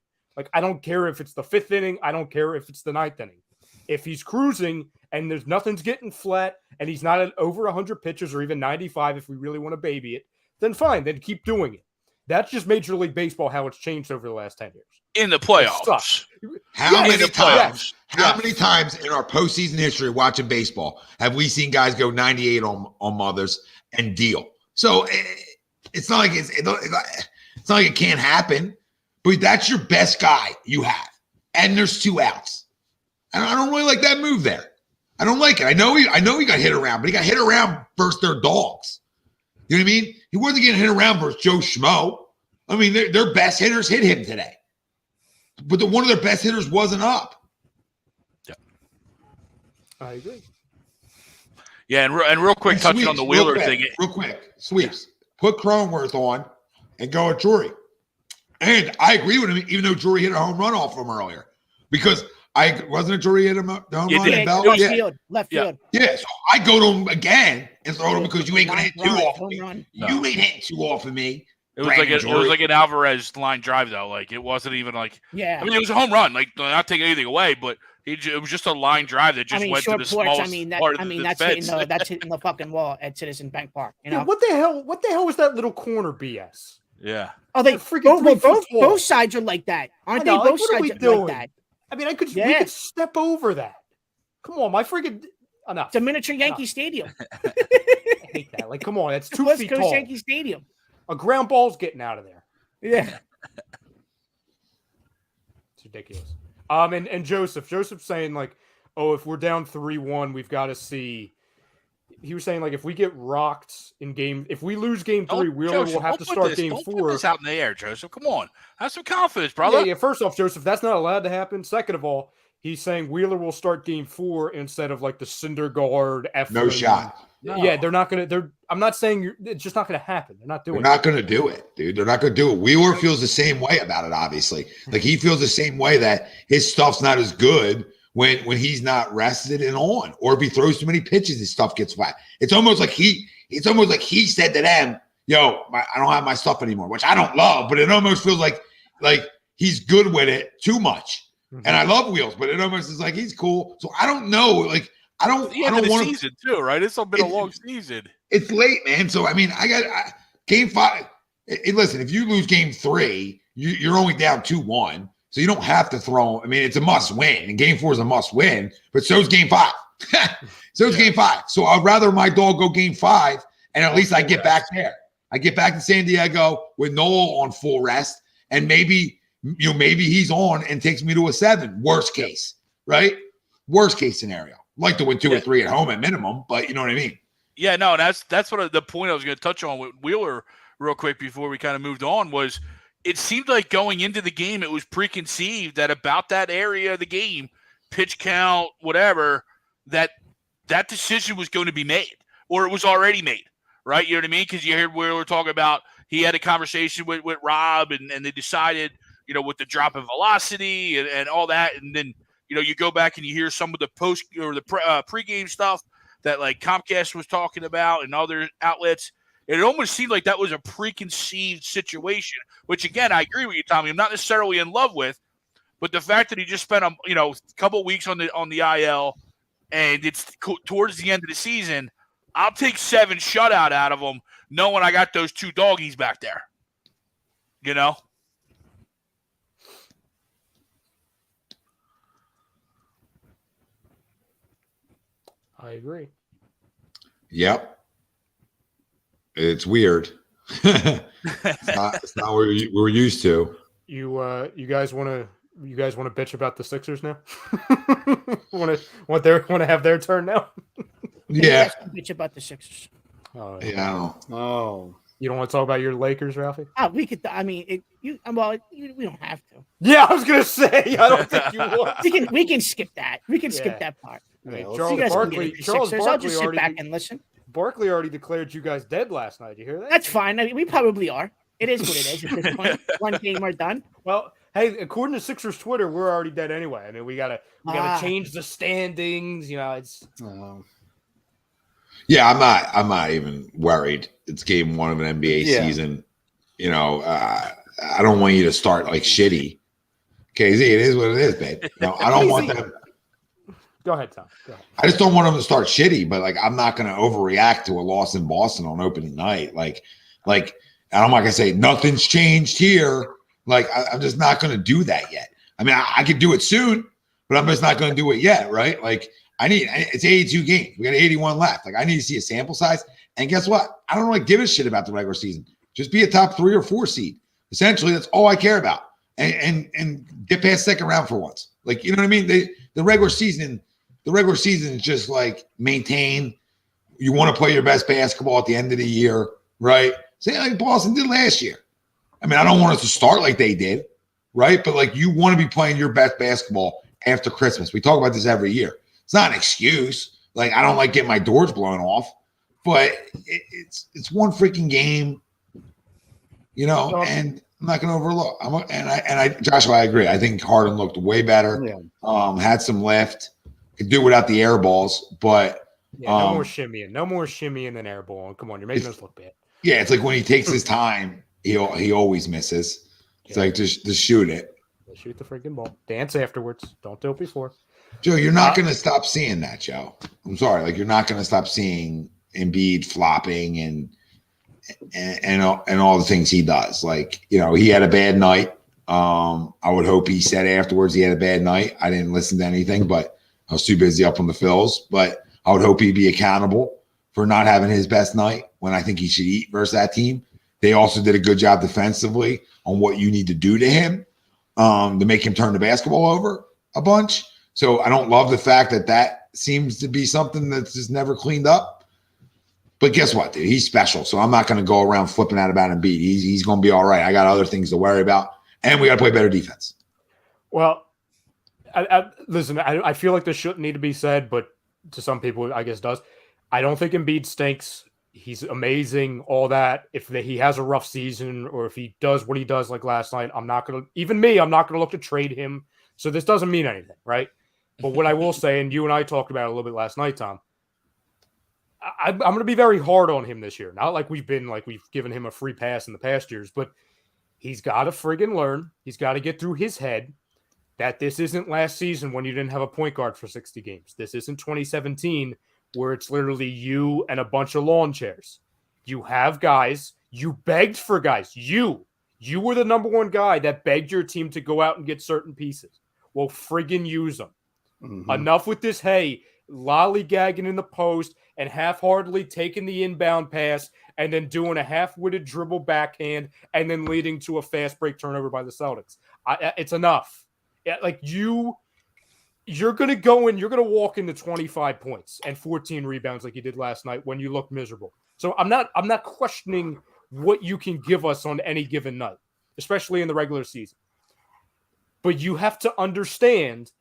I don't care if it's the 5th inning. I don't care if it's the 9th inning. If he's cruising and there's nothing's getting flat and he's not at over 100 pitches or even 95 if we really want to baby it, then fine, then keep doing it. That's just Major League Baseball, how it's changed over the last 10 years. In the playoffs. How Yeah, many times? How many times in our postseason history watching baseball have we seen guys go 98 on mothers and deal? So it's not like it's not like it can't happen, but that's your best guy you have, and there's 2 outs. And I don't really like that move there. I don't like it. I know he got hit around, but he got hit around versus their dogs. You know what I mean? He wasn't getting hit around versus Joe Schmo. I mean, their best hitters hit him today, but one of their best hitters wasn't up. Yeah, I agree. Yeah, and real quick, touching on the Wheeler thing. Real quick, sweeps. Put Cronenworth on and go at Drury. And I agree with him, even though Drury hit a home run off him earlier. Because wasn't it Drury hit him the home run in Bell? Left field. Yeah, so I go to him again and throw him because you ain't going to hit 2 off of me. No. You ain't hitting 2 off of me. It was like an Alvarez line drive, though. Like, it wasn't even like – Yeah. I mean, it was a home run. Like, not taking anything away, but it was just a line drive that just went to the smallest part of the fence. That's hitting the fucking wall at Citizen Bank Park. You know? Yeah, what the hell was that little corner BS? Yeah. Oh, they freaking both sides are like that, aren't they? Both sides are like that. I mean, we could step over that. Come on, my freaking enough. It's a miniature Yankee Stadium. I hate that. Like, come on, that's 2 West feet Coast tall. Yankee Stadium. A ground ball's getting out of there. Yeah. It's ridiculous. And Joseph's saying like, oh, if we're down 3-1, we've got to see. He was saying like, if we get rocked if we lose game 3, Wheeler will have to start game 4. Put this out in the air, Joseph. Come on, have some confidence, brother. Yeah. First off, Joseph, that's not allowed to happen. Second of all, he's saying Wheeler will start game 4 instead of like the Syndergaard No shot. No. Yeah, they're not going to. I'm not saying it's just not going to happen. They're not doing. They're not going to do it, dude. They're not going to do it. Wheeler feels the same way about it. Obviously, like he feels the same way that his stuff's not as good when he's not rested and on, or if he throws too many pitches, his stuff gets flat. It's almost like he said to them, "Yo, I don't have my stuff anymore," which I don't love, but it almost feels like he's good with it too much. Mm-hmm. And I love Wheels, but it almost is like he's cool. So I don't know, like. I don't want season too, right? It's been a long season. It's late, man. So I mean, game 5. Listen, if you lose game 3, you're only down 2-1, so you don't have to throw. I mean, it's a must win, and game 4 is a must win. But so's game 5. Game 5. So I'd rather my dog go game 5, and at least I get back there. I get back to San Diego with Noel on full rest, and maybe he's on and takes me to a 7. Worst case, right? Worst case scenario. Like to win 2 or 3 at home at minimum, but you know what I mean? Yeah, no, that's what the point I was going to touch on with Wheeler real quick before we kind of moved on was it seemed like going into the game, it was preconceived that about that area of the game, pitch count, whatever, that decision was going to be made or it was already made, right? You know what I mean? Because you heard Wheeler talk about he had a conversation with Rob and they decided, with the drop in velocity and all that, and then you go back and you hear some of the post or the pregame stuff that like Comcast was talking about and other outlets. It almost seemed like that was a preconceived situation, which again, I agree with you, Tommy. I'm not necessarily in love with, but the fact that he just spent a couple of weeks on the IL and it's towards the end of the season, I'll take 7 shutout out of him, knowing I got those 2 doggies back there. I agree. Yep. It's weird. It's not what we're used to. You guys want to bitch about the Sixers now? want to have their turn now? Yeah. Bitch about the Sixers. Oh, yeah. Oh. You don't want to talk about your Lakers, Ralphie? Oh, we could. I mean, we don't have to. Yeah, I was gonna say. I don't think you want. We can skip that. We can skip that part. Yeah, Charles Barkley I'll just sit back and listen. Barkley already declared you guys dead last night. You hear that? That's fine. I mean, we probably are. It is what it is at this point. One game, we're done. Well, hey, according to Sixers Twitter, we're already dead anyway. I mean, we gotta change the standings. It's. Yeah, I'm not even worried. It's game 1 of an NBA season. I don't want you to start like shitty. KZ, it is what it is, babe. I don't want them. Go ahead, Tom. Go ahead. I just don't want them to start shitty, but like I'm not going to overreact to a loss in Boston on opening night. Like I'm not going to say nothing's changed here. Like I'm just not going to do that yet. I mean, I could do it soon, but I'm just not going to do it yet, right? Like it's 82 games. We got 81 left. Like I need to see a sample size. And guess what? I don't really give a shit about the regular season. Just be a top 3 or 4 seed. Essentially, that's all I care about. And get past second round for once. Like, you know what I mean? The regular season is just like maintain. You want to play your best basketball at the end of the year, right? Say like Boston did last year. I mean, I don't want us to start like they did, right? But like you want to be playing your best basketball after Christmas. We talk about this every year. It's not an excuse. Like I don't like getting my doors blown off, but it's one freaking game, you know. And I'm not going to overlook. Joshua, I agree. I think Harden looked way better. Yeah. Had some lift. Could do without the air balls, but no more shimmying. No more shimmying than air ball. Come on, you're making us look bad. Yeah, it's like when he takes his time, he always misses. It's like just shoot it. Shoot the freaking ball. Dance afterwards. Don't do it before. Joe, you're not going to stop seeing that, Joe. I'm sorry. Like you're not going to stop seeing Embiid flopping and all the things he does. Like, you know, he had a bad night. I would hope he said afterwards he had a bad night. I didn't listen to anything, but I was too busy up on the Phils. But I would hope he'd be accountable for not having his best night when I think he should eat versus that team. They also did a good job defensively on what you need to do to him to make him turn the basketball over a bunch. So I don't love the fact that seems to be something that's just never cleaned up. But guess what, dude? He's special. So I'm not going to go around flipping out about Embiid. He's going to be all right. I got other things to worry about. And we got to play better defense. Well, listen, I feel like this shouldn't need to be said, but to some people, I guess does. I don't think Embiid stinks. He's amazing, all that. If he has a rough season or if he does what he does like last night, I'm not going to look to trade him. So this doesn't mean anything, right? But what I will say, and you and I talked about it a little bit last night, Tom, I'm going to be very hard on him this year. Not like we've given him a free pass in the past years, but he's got to friggin' learn. He's got to get through his head that this isn't last season when you didn't have a point guard for 60 games. This isn't 2017 where it's literally you and a bunch of lawn chairs. You have guys. You begged for guys. You were the number one guy that begged your team to go out and get certain pieces. Well, friggin' use them. Mm-hmm. Enough with this, hey, lollygagging in the post and half-heartedly taking the inbound pass and then doing a half-witted dribble backhand and then leading to a fast break turnover by the Celtics. It's enough. Like you're going to go in, you're going to walk into 25 points and 14 rebounds like you did last night when you look miserable. So I'm not questioning what you can give us on any given night, especially in the regular season. But you have to understand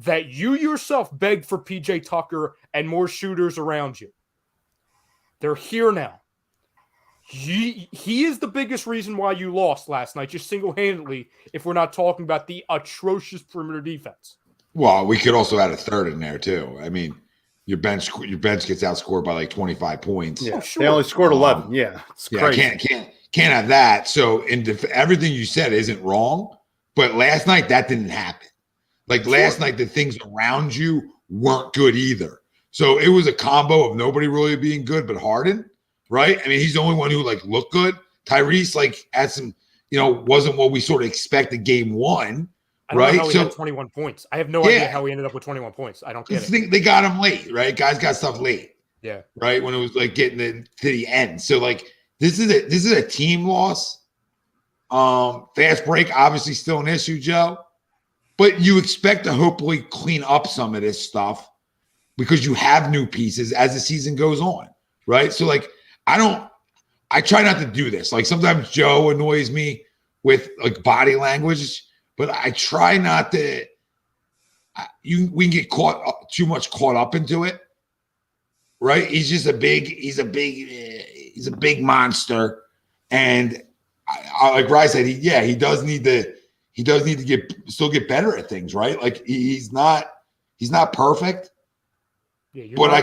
that you yourself begged for PJ Tucker and more shooters around you. They're here now. He is the biggest reason why you lost last night, just single-handedly, if we're not talking about the atrocious perimeter defense. Well, we could also add a third in there, too. I mean, your bench gets outscored by like 25 points. Yeah, They only scored 11. Yeah, it's crazy. Can't have that. So everything you said isn't wrong, but last night that didn't happen. Like last night, the things around you weren't good either. So it was a combo of nobody really being good, but Harden, right? I mean, he's the only one who like looked good. Tyrese had some, wasn't what we sort of expected game one, right? I don't know how he had 21 points. I have no idea how he ended up with 21 points. I don't get it. They got him late, right? Guys got stuff late. Yeah. Right? When it was like getting to the end. So like this is a team loss. Fast break, obviously still an issue, Joe. But you expect to hopefully clean up some of this stuff because you have new pieces as the season goes on, right? So, like, I try not to do this. Like, sometimes Joe annoys me with, like, body language, but I try not to we can get too much caught up into it, right? He's a big monster. And like Rye said, he does need to still get better at things, right? Like he's not perfect. Yeah, but I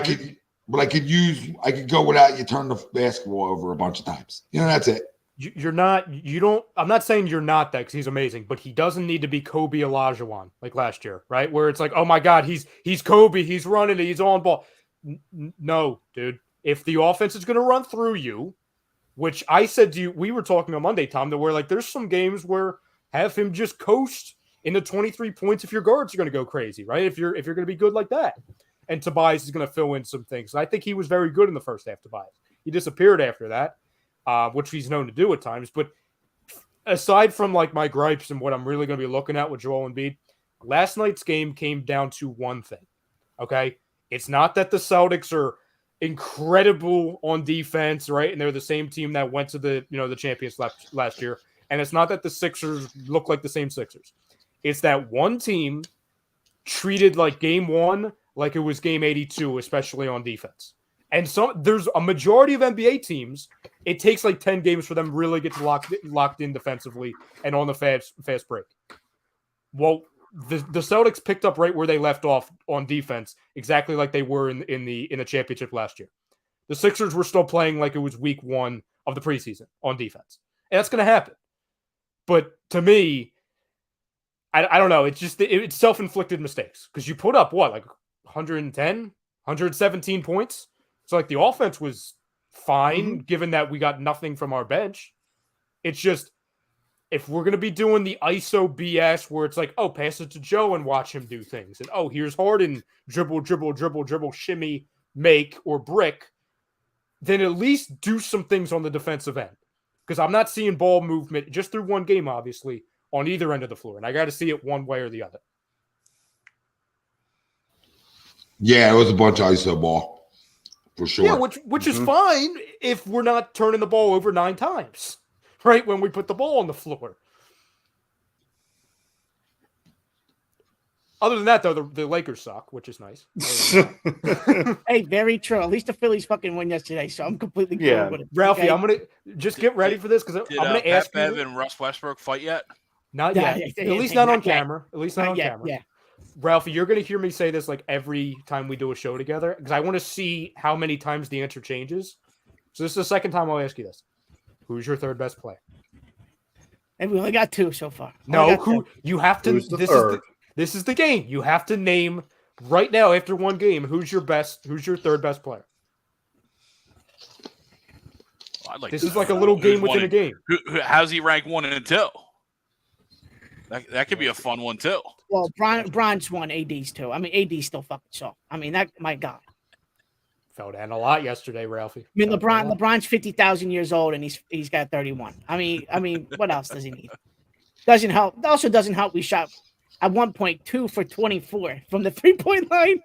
could go without you turn the basketball over a bunch of times. That's it. you're not. You don't. I'm not saying you're not that because he's amazing, but he doesn't need to be Kobe Olajuwon like last year, right? Where it's like, oh my God, he's Kobe, he's running, he's on ball. No, dude. If the offense is going to run through you, which I said to you, we were talking on Monday, Tom, that we're like, there's some games where have him just coast into 23 points if your guards are going to go crazy, right? If you're going to be good like that, and Tobias is going to fill in some things. And I think he was very good in the first half. Tobias, he disappeared after that. Which he's known to do at times. But aside from like my gripes and what I'm really going to be looking at with Joel Embiid, last night's game came down to one thing. Okay, it's not that the Celtics are incredible on defense, right? And they're the same team that went to the the champions last year. And it's not that the Sixers look like the same Sixers. It's that one team treated like game one like it was game 82, especially on defense. And there's a majority of NBA teams, it takes like 10 games for them to really get locked in defensively and on the fast break. Well, the Celtics picked up right where they left off on defense, exactly like they were in the championship last year. The Sixers were still playing like it was week one of the preseason on defense. And that's going to happen. But to me, I don't know. It's just it's self-inflicted mistakes because you put up what, like 110, 117 points. So, like, the offense was fine, given that we got nothing from our bench. It's just, if we're going to be doing the ISO BS where it's like, oh, pass it to Joe and watch him do things. And, oh, here's Harden, dribble, shimmy, make, or brick. Then at least do some things on the defensive end. Because I'm not seeing ball movement, just through one game, obviously, on either end of the floor. And I got to see it one way or the other. Yeah, it was a bunch of ISO ball. For sure. Yeah, which is fine if we're not turning the ball over 9 times, right? When we put the ball on the floor. Other than that, though, the Lakers suck, which is nice. Hey, very true. At least the Phillies fucking won yesterday, so I'm completely cool with it. Ralphie, okay? I'm going to just get ready for this because I'm going to ask Pat you. Bev and Russ Westbrook fight yet? Not yet. At least not on camera. At least not on camera. Yeah. Ralphie, you're going to hear me say this like every time we do a show together because I want to see how many times the answer changes. So this is the second time I'll ask you this. Who's your third best player? And we only got 2 so far. You have to this is the game. You have to name right now after one game who's your third best player. This is like a little game within a game. How's he rank 1 and 2? That could be a fun one too. Well, Bron's 1, AD's 2. I mean, AD's still fucking soft. I mean, that, my God. Fell down a lot yesterday, Ralphie. I mean, LeBron's 50,000 years old and he's got 31. I mean, what else does he need? Doesn't help. Also doesn't help. We shot at one point 2 for 24 from the 3-point line,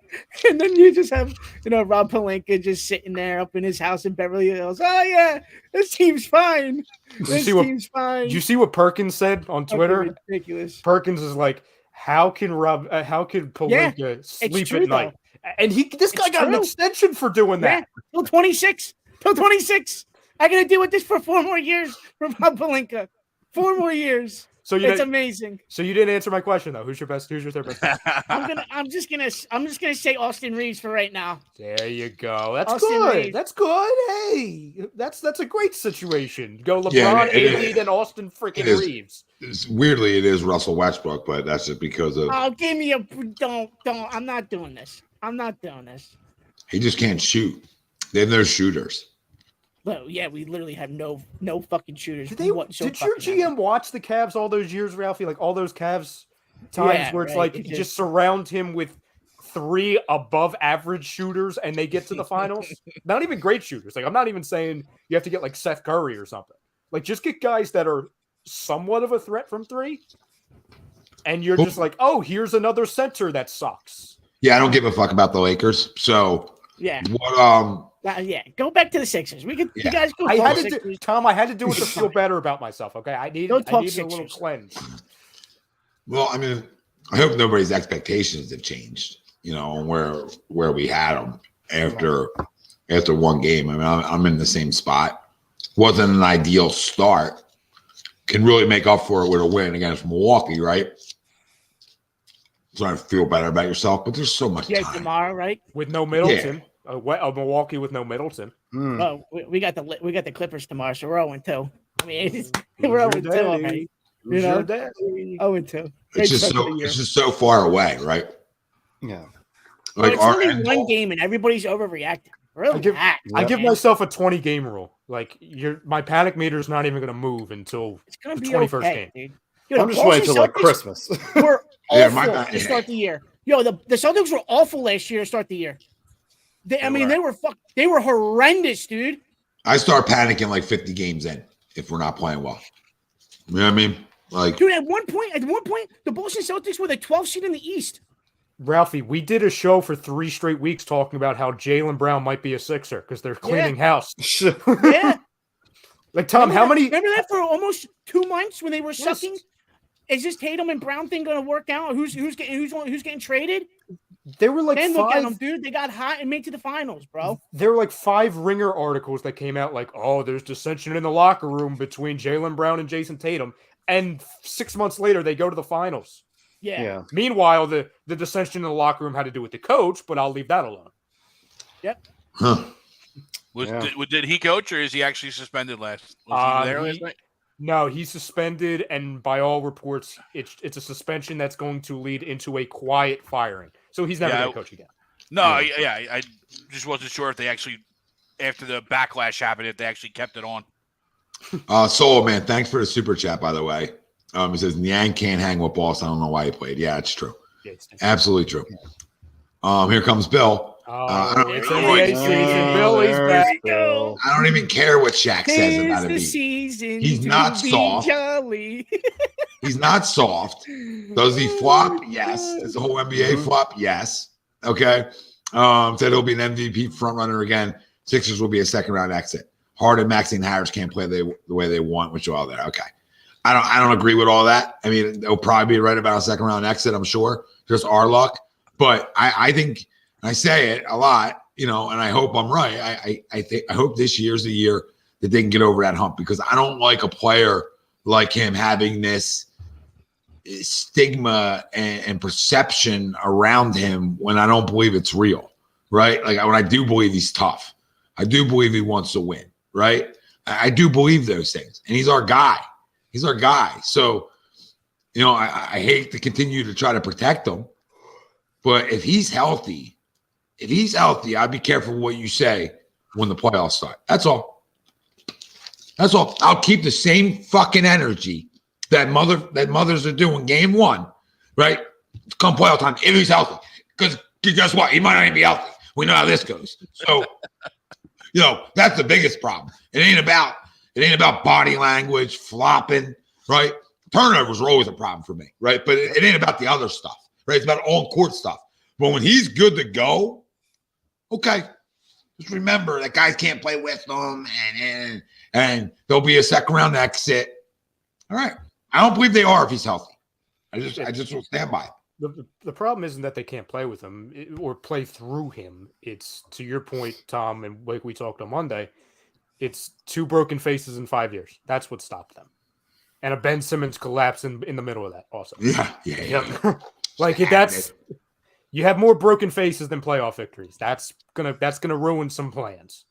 and then you just have Rob Pelinka just sitting there up in his house in Beverly Hills. Oh yeah, this team's fine. Fine. Did you see what Perkins said on Twitter? Ridiculous. Perkins is like, how can Pelinka sleep at night? Though. And this guy got an extension for doing that. Till 26. I gotta deal with this for 4 more years from Rob Pelinka. 4 more years. So it's amazing. So you didn't answer my question though. Who's your third best? I'm just gonna say Austin Reeves for right now. There you go. That's Austin good. Reeves. That's good. Hey, that's a great situation. Go LeBron, AD, then Austin freaking Reeves. Weirdly, it is Russell Westbrook, but that's just because of. Oh, give me a don't. I'm not doing this. He just can't shoot. Then there's shooters. Well, yeah, we literally have no fucking shooters. Did your GM watch the Cavs all those years, Ralphie? Like all those Cavs times where it's like you just surround him with 3 above average shooters and they get to the finals? Not even great shooters. Like I'm not even saying you have to get like Seth Curry or something. Like just get guys that are somewhat of a threat from 3. And you're just like, oh, here's another center that sucks. Yeah, I don't give a fuck about the Lakers. So go back to the Sixers. We could, you guys go. I had to do it to feel better about myself. Okay, I need a little cleanse. Well, I mean, I hope nobody's expectations have changed. Where we had them after one game. I mean, I'm in the same spot. Wasn't an ideal start. Can really make up for it with a win against Milwaukee, right? Trying to feel better about yourself, but there's so much time. Tomorrow, right? With no Middleton. Yeah. Milwaukee with no Middleton. Oh, we got the Clippers tomorrow, so we're 0-2. I mean, we're 0-2 already. You know, 0-2. It's just so far away, right? Yeah. Like it's only one game and everybody's overreacting. I give myself a 20 game rule. Like my panic meter is not even going to move until the 21st game. Dude. Dude, I'm just waiting until like Christmas. We're awful to start the year. Yo, the Celtics were awful last year to start the year. They were horrendous, dude. I start panicking like 50 games in if we're not playing well. You know what I mean? Like, dude, at one point, the Boston Celtics were the 12th seed in the East. Ralphie, we did a show for 3 straight weeks talking about how Jaylen Brown might be a Sixer because they're cleaning house. Yeah. Like, Tom, Remember that for almost 2 months when they were sucking? Is this Tatum and Brown thing going to work out? Who's getting traded? There were like then look at them, dude. They got hot and made to the finals, bro. There were like 5 Ringer articles that came out like, oh, there's dissension in the locker room between Jaylen Brown and Jason Tatum. And 6 months later, they go to the finals. Yeah. Meanwhile, the dissension in the locker room had to do with the coach, but I'll leave that alone. Yep. Huh. Did he coach or is he actually suspended last? Was he there last night? No, he's suspended, and by all reports, it's a suspension that's going to lead into a quiet firing. So he's never going to coach again. No, I just wasn't sure if they actually, after the backlash happened, if they actually kept it on. Solo Man, thanks for the super chat, by the way. He says Niang can't hang with Boston. I don't know why he played. Yeah, it's true. Absolutely true. Here comes Bill. I don't even care what Shaq says about it. He's not soft. He's not soft. Does he flop? Yes. Is the whole NBA flop? Yes. Okay. Said he'll be an MVP frontrunner again. Sixers will be a second round exit. Harden, Maxey, and Harris can't play the way they want, which are all there. Okay. I don't agree with all that. I mean, they'll probably be right about a second round exit, I'm sure. Just our luck. But I think I say it a lot, and I hope I'm right. I hope this year's the year that they can get over that hump, because I don't like a player like him having this stigma and perception around him when I don't believe it's real, right? Like when I do believe he's tough. I do believe he wants to win, right? I do believe those things. And he's our guy. He's our guy. So, I hate to continue to try to protect him. But if he's healthy, I'd be careful what you say when the playoffs start. That's all. I'll keep the same fucking energy that mothers are doing game 1, right? Come playoff time, if he's healthy. Because guess what? He might not even be healthy. We know how this goes. So, that's the biggest problem. It ain't about body language, flopping, right? Turnovers are always a problem for me, right? But it ain't about the other stuff, right? It's about all court stuff. But when he's good to go, okay, just remember that guys can't play with them, and there'll be a second round exit. All right, I don't believe they are if he's healthy. I just will stand by it. The problem isn't that they can't play with him or play through him. It's, to your point, Tom, and like we talked on Monday, it's 2 broken faces in 5 years. That's what stopped them. And a Ben Simmons collapse in the middle of that also. Yeah. Like that's you have more broken faces than playoff victories. That's gonna ruin some plans.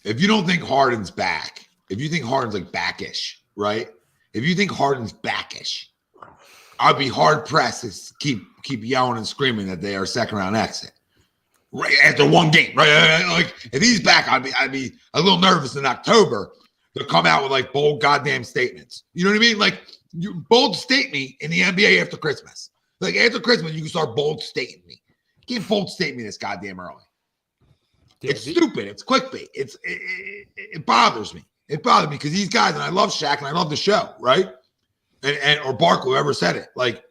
If you don't think Harden's back, if you think Harden's like backish, right? If you think Harden's backish, I'd be hard pressed to keep yelling and screaming that they are second round exit. Right after one game, right? Like if he's back, I'd be a little nervous in October to come out with like bold goddamn statements. You know what I mean? Like you bold state me in the NBA after Christmas. Like after Christmas, you can start bold stating me. You can't bold state me this goddamn early. Yeah, it's stupid. It's clickbait. It bothers me. It bothers me because these guys, and I love Shaq and I love the show, right? And or Barkley, whoever said it. Like,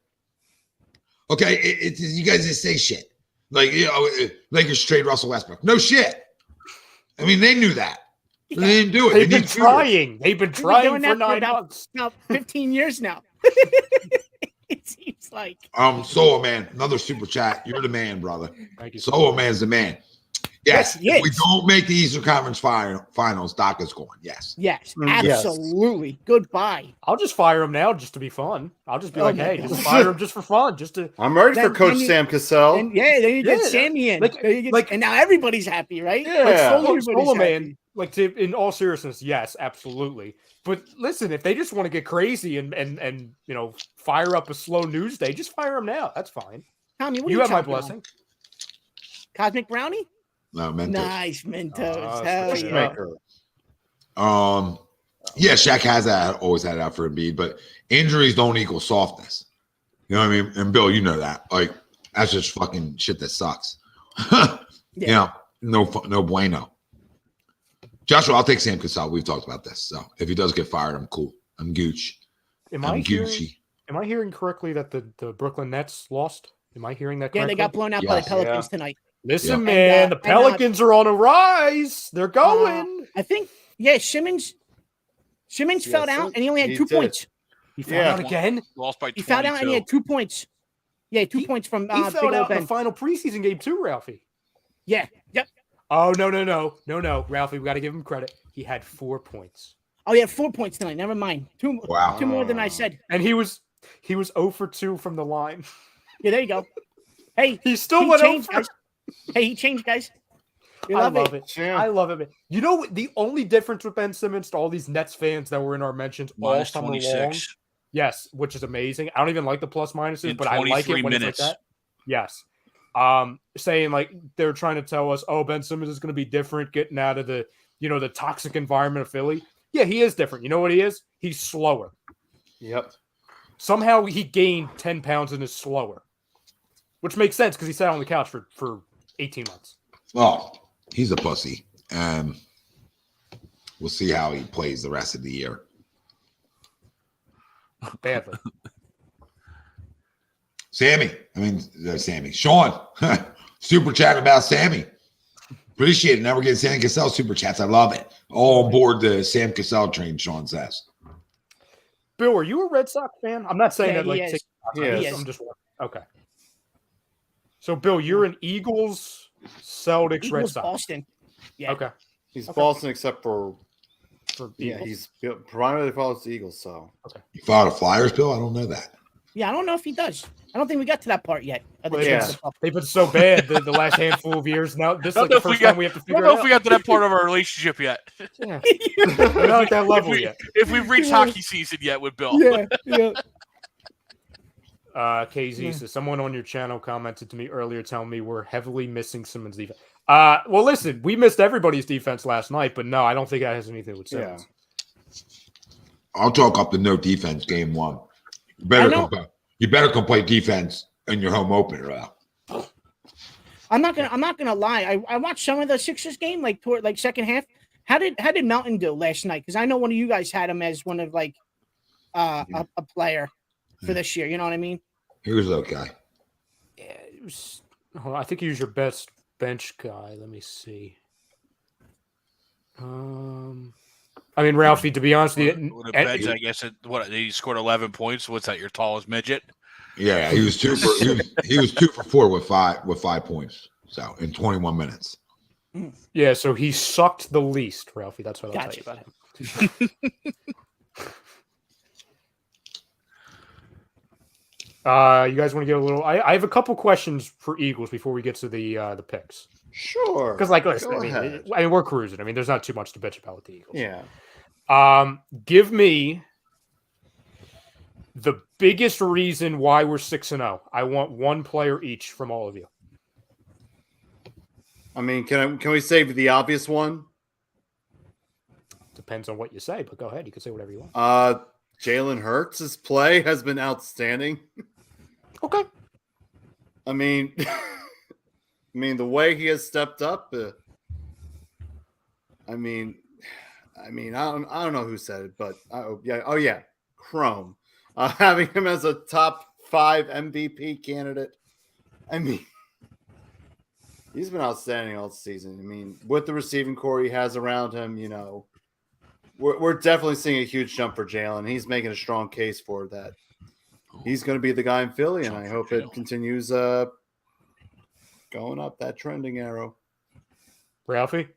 okay, it's you guys just say shit. Like, Lakers trade Russell Westbrook. No shit. I mean, they knew that. Yeah. They didn't do it. They've been trying. They've been trying for 9 months. Now 15 years now. It seems like. Solo Man, another super chat. You're the man, brother. Thank you. Solo Man's the man. Yes. If we don't make the Eastern Conference Finals, Doc is going. Yes. Yes, absolutely. Yes. Goodbye. I'll just fire him now just to be fun. I'll just be hey, just fire him just for fun. Just to. I'm ready for Coach Sam Cassell. Then you get Sammy in. And now everybody's happy, right? Yeah. Like Solo Man. in all seriousness, yes, absolutely. But listen, if they just want to get crazy and fire up a slow news day, just fire them now. That's fine. Tommy, what You are have my chopping on? blessing. Cosmic brownie? No, Mentos. Nice Mentos. Hell switch yeah. maker. Yeah, Shaq has always had that for Embiid, but injuries don't equal softness. You know what I mean? And Bill, you know that. Like, that's just fucking shit that sucks. Yeah. No bueno. Joshua, I'll take Sam Cassell. We've talked about this. So if he does get fired, I'm cool. I'm Gooch. Am I'm I Gucci. hearing correctly that the Brooklyn Nets lost? Am I hearing that Yeah, correctly? they got blown out by the Yes. Pelicans tonight. Listen, Yeah. man, And, the Pelicans are on a rise. They're going. I think, Simmons fouled out and he only had he 2 did. points. He fouled out again. Lost by 22. He fouled out and he had 2 points. Yeah, 2 points from He Big fouled Old out in Ben. the final preseason game too, Ralphie. Yeah. Yep. Oh, no, Ralphie, we got to give him credit. He had 4 points. Oh, yeah, 4 points tonight. Never mind. Two more than I said. And he was 0 for 2 from the line. Yeah, there you go. Hey, He still he went changed, over. guys. Hey, he changed, guys. We I love love it. it. I love it. You know what? The only difference with Ben Simmons to all these Nets fans that were in our mentions all Minus summer long, 26. yes, which is amazing. I don't even like the plus minuses, In but I like it 23 when minutes. it's like that. Yes. Saying like they're trying to tell us, oh, Ben Simmons is going to be different, getting out of the the toxic environment of Philly. Yeah, he is different. You know what he is? He's slower. Yep. Somehow he gained 10 pounds and is slower, which makes sense because he sat on the couch for 18 months. Oh, he's a pussy. We'll see how he plays the rest of the year. Badly. Sammy. Sean, super chat about Sammy. Appreciate it. Never get Sam Cassell super chats. I love it. All on board the Sam Cassell train, Sean says. Bill, are you a Red Sox fan? I'm not saying Yeah, that like he is. He is. I'm just okay. So, Bill, you're an Eagles, Celtics, Red Eagles, Sox. Boston. Yeah. Okay. He's Boston except for Eagles. he's primarily follows the Eagles. So You follow the Flyers, Bill? I don't know that. Yeah, I don't know if he does. I don't think we got to that part yet. Of the Well, yeah. Chiefs and Buffalo. They've been so bad the last handful of years. Now this is like the first time we have to I figure don't know it if we out. got to that part of our relationship yet. Yeah. We're not at that level yet. If we've reached hockey season yet with Bill. Yeah. KZ says someone on your channel commented to me earlier telling me we're heavily missing Simmons' defense. Well, listen, we missed everybody's defense last night, but no, I don't think that has anything to do with Simmons. I'll talk up the no defense game one. You better come play defense in your home opener. I'm not gonna lie. I watched some of the Sixers game, toward second half. How did Melton do last night? Because I know one of you guys had him as one of a player for this year. You know what I mean? He was okay. Yeah, it was, I think he was your best bench guy. Let me see. I mean, Ralphie, to be honest with you, With the bench, I guess he scored 11 points. What's that? Your tallest midget? Yeah, he was 2 for 4 with 5 points. So in 21 minutes. yeah, so he sucked the least, Ralphie. That's what I'll Gotcha. tell you about him. You guys want to get a little? I have a couple questions for Eagles before we get to the picks. sure. Because listen, Go I ahead. mean, we're cruising. I mean, there's not too much to bitch about with the Eagles. Yeah. Give me the biggest reason why we're 6-0. I want one player each from all of you. I mean, can we save the obvious one? Depends on what you say, but go ahead. You can say whatever you want. Jalen Hurts' play has been outstanding. Okay. I mean, the way he has stepped up. I don't know who said it, but Chrome, having him as a top 5 MVP candidate. I mean, he's been outstanding all season. I mean, with the receiving core he has around him, we're definitely seeing a huge jump for Jalen. He's making a strong case for that. He's going to be the guy in Philly, and I hope it continues going up that trending arrow. Ralphie?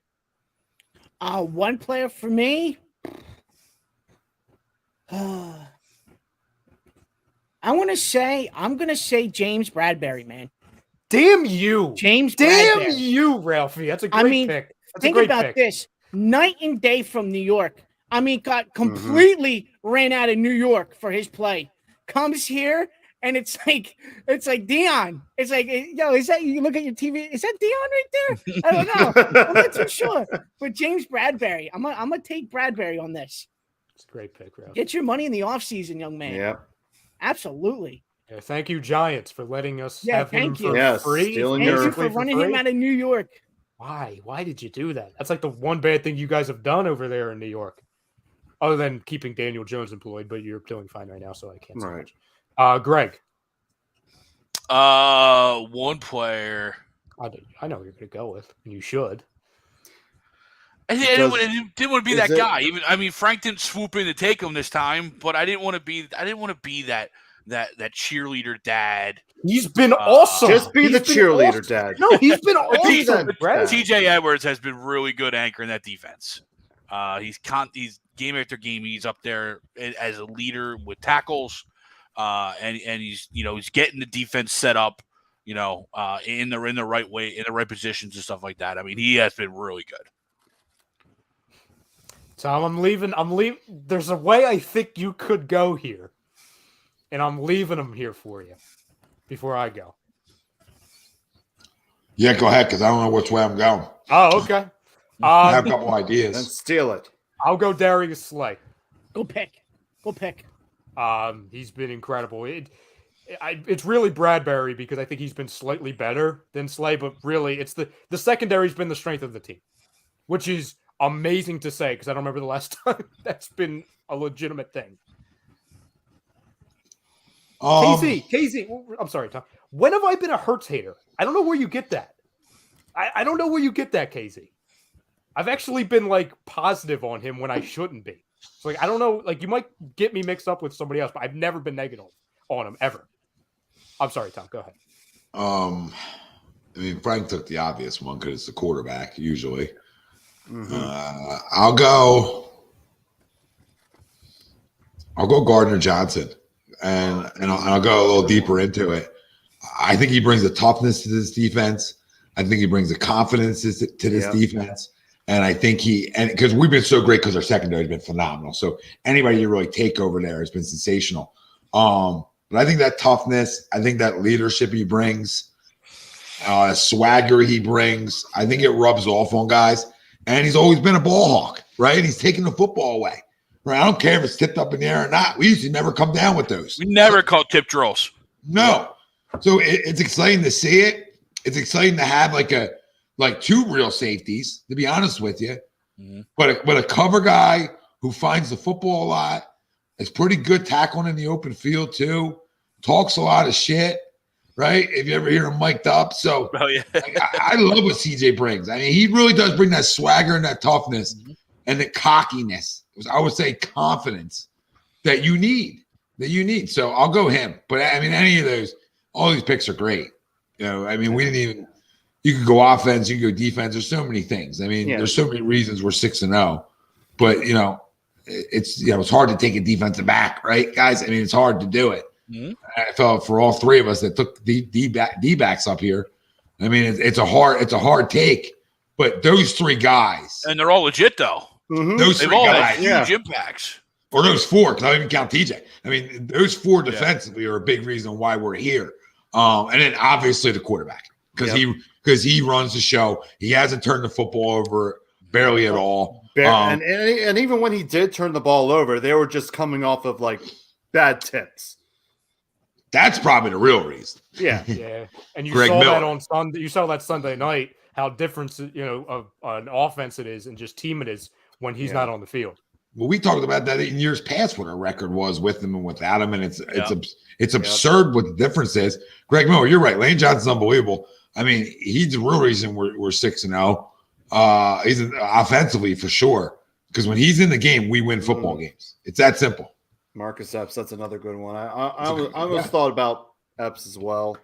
One player for me. I'm gonna say James Bradbury, man. Damn you. James Damn Bradbury. you, Ralphie. That's a great pick. That's Think a great about pick. this. night and day from New York. I mean, got completely ran out of New York for his play. Comes here, and it's like Dion. It's like, yo, is that, you look at your TV? Is that Dion right there? I don't know. I'm not too sure. But James Bradberry, I'm gonna take Bradberry on this. It's a great pick, Ralph. Get your money in the offseason, young man. Yeah. Absolutely. Yeah, thank you, Giants, for letting us Yeah, have him thank you. for Yes, free. stealing Thank your- you for running him out of New York. Why did you do that? That's like the one bad thing you guys have done over there in New York, other than keeping Daniel Jones employed. But you're doing fine right now, so I can't say Right. much. Greg, One player. I know who you're going to go with, and you should. I Does- didn't want to be is that it- guy. Even Frank didn't swoop in to take him this time, but I didn't want to be that cheerleader dad. He's been awesome. Just be He's the been cheerleader, awesome. Dad. No, he's been awesome. Dad. Brad. TJ Edwards has been really good anchoring that defense. He's game after game. He's up there as a leader with tackles, and he's getting the defense set up, in the right way, in the right positions and stuff like that. I mean, he has been really good. Tom, I'm leaving. There's a way I think you could go here, and I'm leaving him here for you before I go. Yeah, go ahead, because I don't know which way I'm going. Oh, okay. I have a couple Then ideas. steal it. I'll go Darius Slay. Go pick. He's been incredible. It's really Bradberry because I think he's been slightly better than Slay, but really it's the secondary's been the strength of the team, which is amazing to say because I don't remember the last time that's been a legitimate thing. KZ, I'm sorry, Tom. When have I been a Hurts hater? I don't know where you get that. I don't know where you get that, KZ. I've actually been like positive on him when I shouldn't be. So like I don't know, like you might get me mixed up with somebody else, but I've never been negative on him ever. I'm sorry, Tom. Go ahead. I mean, Frank took the obvious one because it's the quarterback usually. Mhm. I'll go Gardner Johnson, and I'll go a little deeper into it. I think he brings the toughness to this defense. I think he brings the confidence to this Yeah. defense. And I think because we've been so great because our secondary has been phenomenal. So anybody you really take over there has been sensational. But I think that toughness, I think that leadership he brings, swagger he brings, I think it rubs off on guys. And he's always been a ball hawk, right? He's taking the football away, right? I don't care if it's tipped up in the air or not. We usually never come down with those. We never call tip drills. No. So it's exciting to see it. It's exciting to have like two real safeties, to be honest with you. Mhm. But a cover guy who finds the football a lot, is pretty good tackling in the open field too, talks a lot of shit, right? If you ever hear him mic'd up. So Oh yeah. I love what CJ brings. I mean, he really does bring that swagger and that toughness and the cockiness. I would say confidence that you need. So I'll go him. But I mean, any of those, all these picks are great. I mean, we didn't even. You could go offense, you could go defense. There's so many things. I mean, there's so many reasons we're 6-0. But it's hard to take a defensive back, right, guys? I mean, it's hard to do it. Mhm. I felt for all three of us that took D backs up here. I mean, it's a hard take. But those three guys, And they're all legit though. Mhm. those They've three all guys, had huge impacts. or those four, because I don't even count TJ. I mean, those four defensively are a big reason why we're here. And then obviously the quarterback, because he runs the show. He hasn't turned the football over barely at all. And even when he did turn the ball over, they were just coming off of like bad tips. That's probably the real reason. Yeah. Yeah, and you Greg saw Miller. that on Sunday. You saw that Sunday night how different of an offense it is and just team it is when he's not on the field. Well, we talked about that in years past, what our record was with him and without him, and it's absurd what the difference is. Greg Miller, you're right. Lane Johnson's unbelievable. I mean, he's the real reason we're 6-0. He's offensively for sure, because when he's in the game, we win football games. It's that simple. Marcus Epps, that's another good one. I almost thought about Epps as well.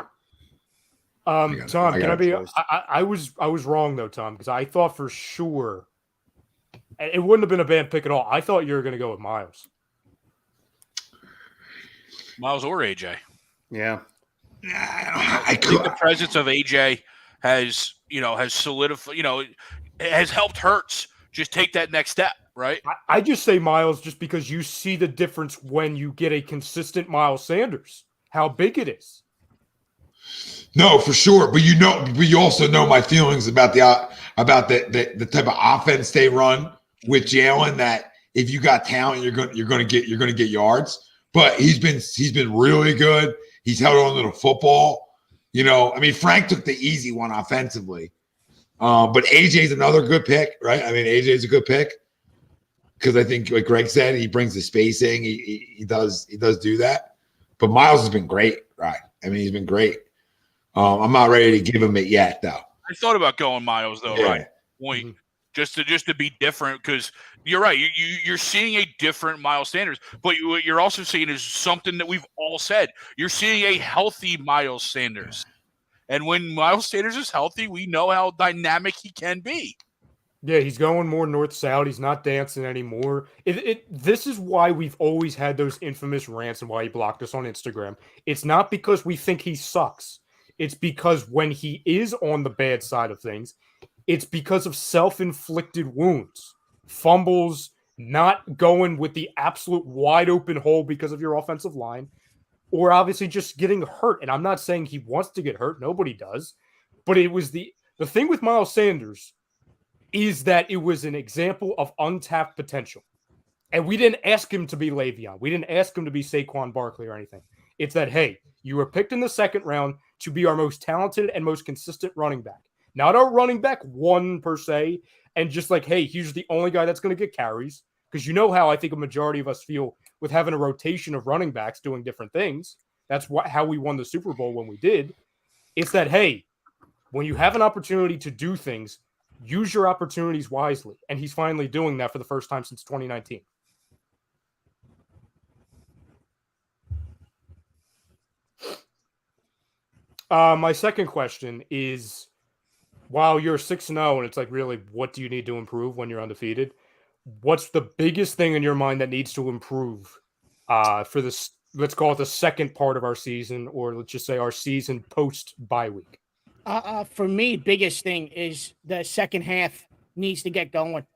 Tom, can I be? choice. I was wrong though, Tom, because I thought for sure it wouldn't have been a bad pick at all. I thought you were going to go with Miles. Miles or AJ. Yeah. I think the presence of AJ has solidified, has helped Hurts just take that next step, right? I just say Miles just because you see the difference when you get a consistent Miles Sanders, how big it is. No, for sure. But you also know my feelings about the type of offense they run with Jalen. That if you got talent, you're gonna get yards. But he's been really good. He's held on to the football. I mean, Frank took the easy one offensively. But AJ's another good pick, right? I mean, AJ's a good pick because I think, like Greg said, he brings the spacing. He does do that. But Miles has been great, right? I mean, he's been great. I'm not ready to give him it yet, though. I thought about going Miles, though, right? Point. Just to be different, because you're right. You're seeing a different Miles Sanders, but what you're also seeing is something that we've all said. You're seeing a healthy Miles Sanders. And when Miles Sanders is healthy, we know how dynamic he can be. Yeah, he's going more north-south. He's not dancing anymore. This is why we've always had those infamous rants and why he blocked us on Instagram. It's not because we think he sucks. It's because when he is on the bad side of things, it's because of self-inflicted wounds, fumbles, not going with the absolute wide-open hole because of your offensive line, or obviously just getting hurt. And I'm not saying he wants to get hurt. Nobody does. But it was the thing with Miles Sanders is that it was an example of untapped potential. And we didn't ask him to be Le'Veon. We didn't ask him to be Saquon Barkley or anything. It's that, hey, you were picked in the second round to be our most talented and most consistent running back. Not our running back one per se, and just like, hey, he's the only guy that's going to get carries. Because you know how I think a majority of us feel with having a rotation of running backs doing different things. That's how we won the Super Bowl when we did. It's that, hey, when you have an opportunity to do things, use your opportunities wisely. And he's finally doing that for the first time since 2019. My second question is, while you're 6-0 and it's like, really, what do you need to improve when you're undefeated? What's the biggest thing in your mind that needs to improve for this, let's call it the second part of our season, or let's just say our season post-bye week? For me, biggest thing is the second half needs to get going.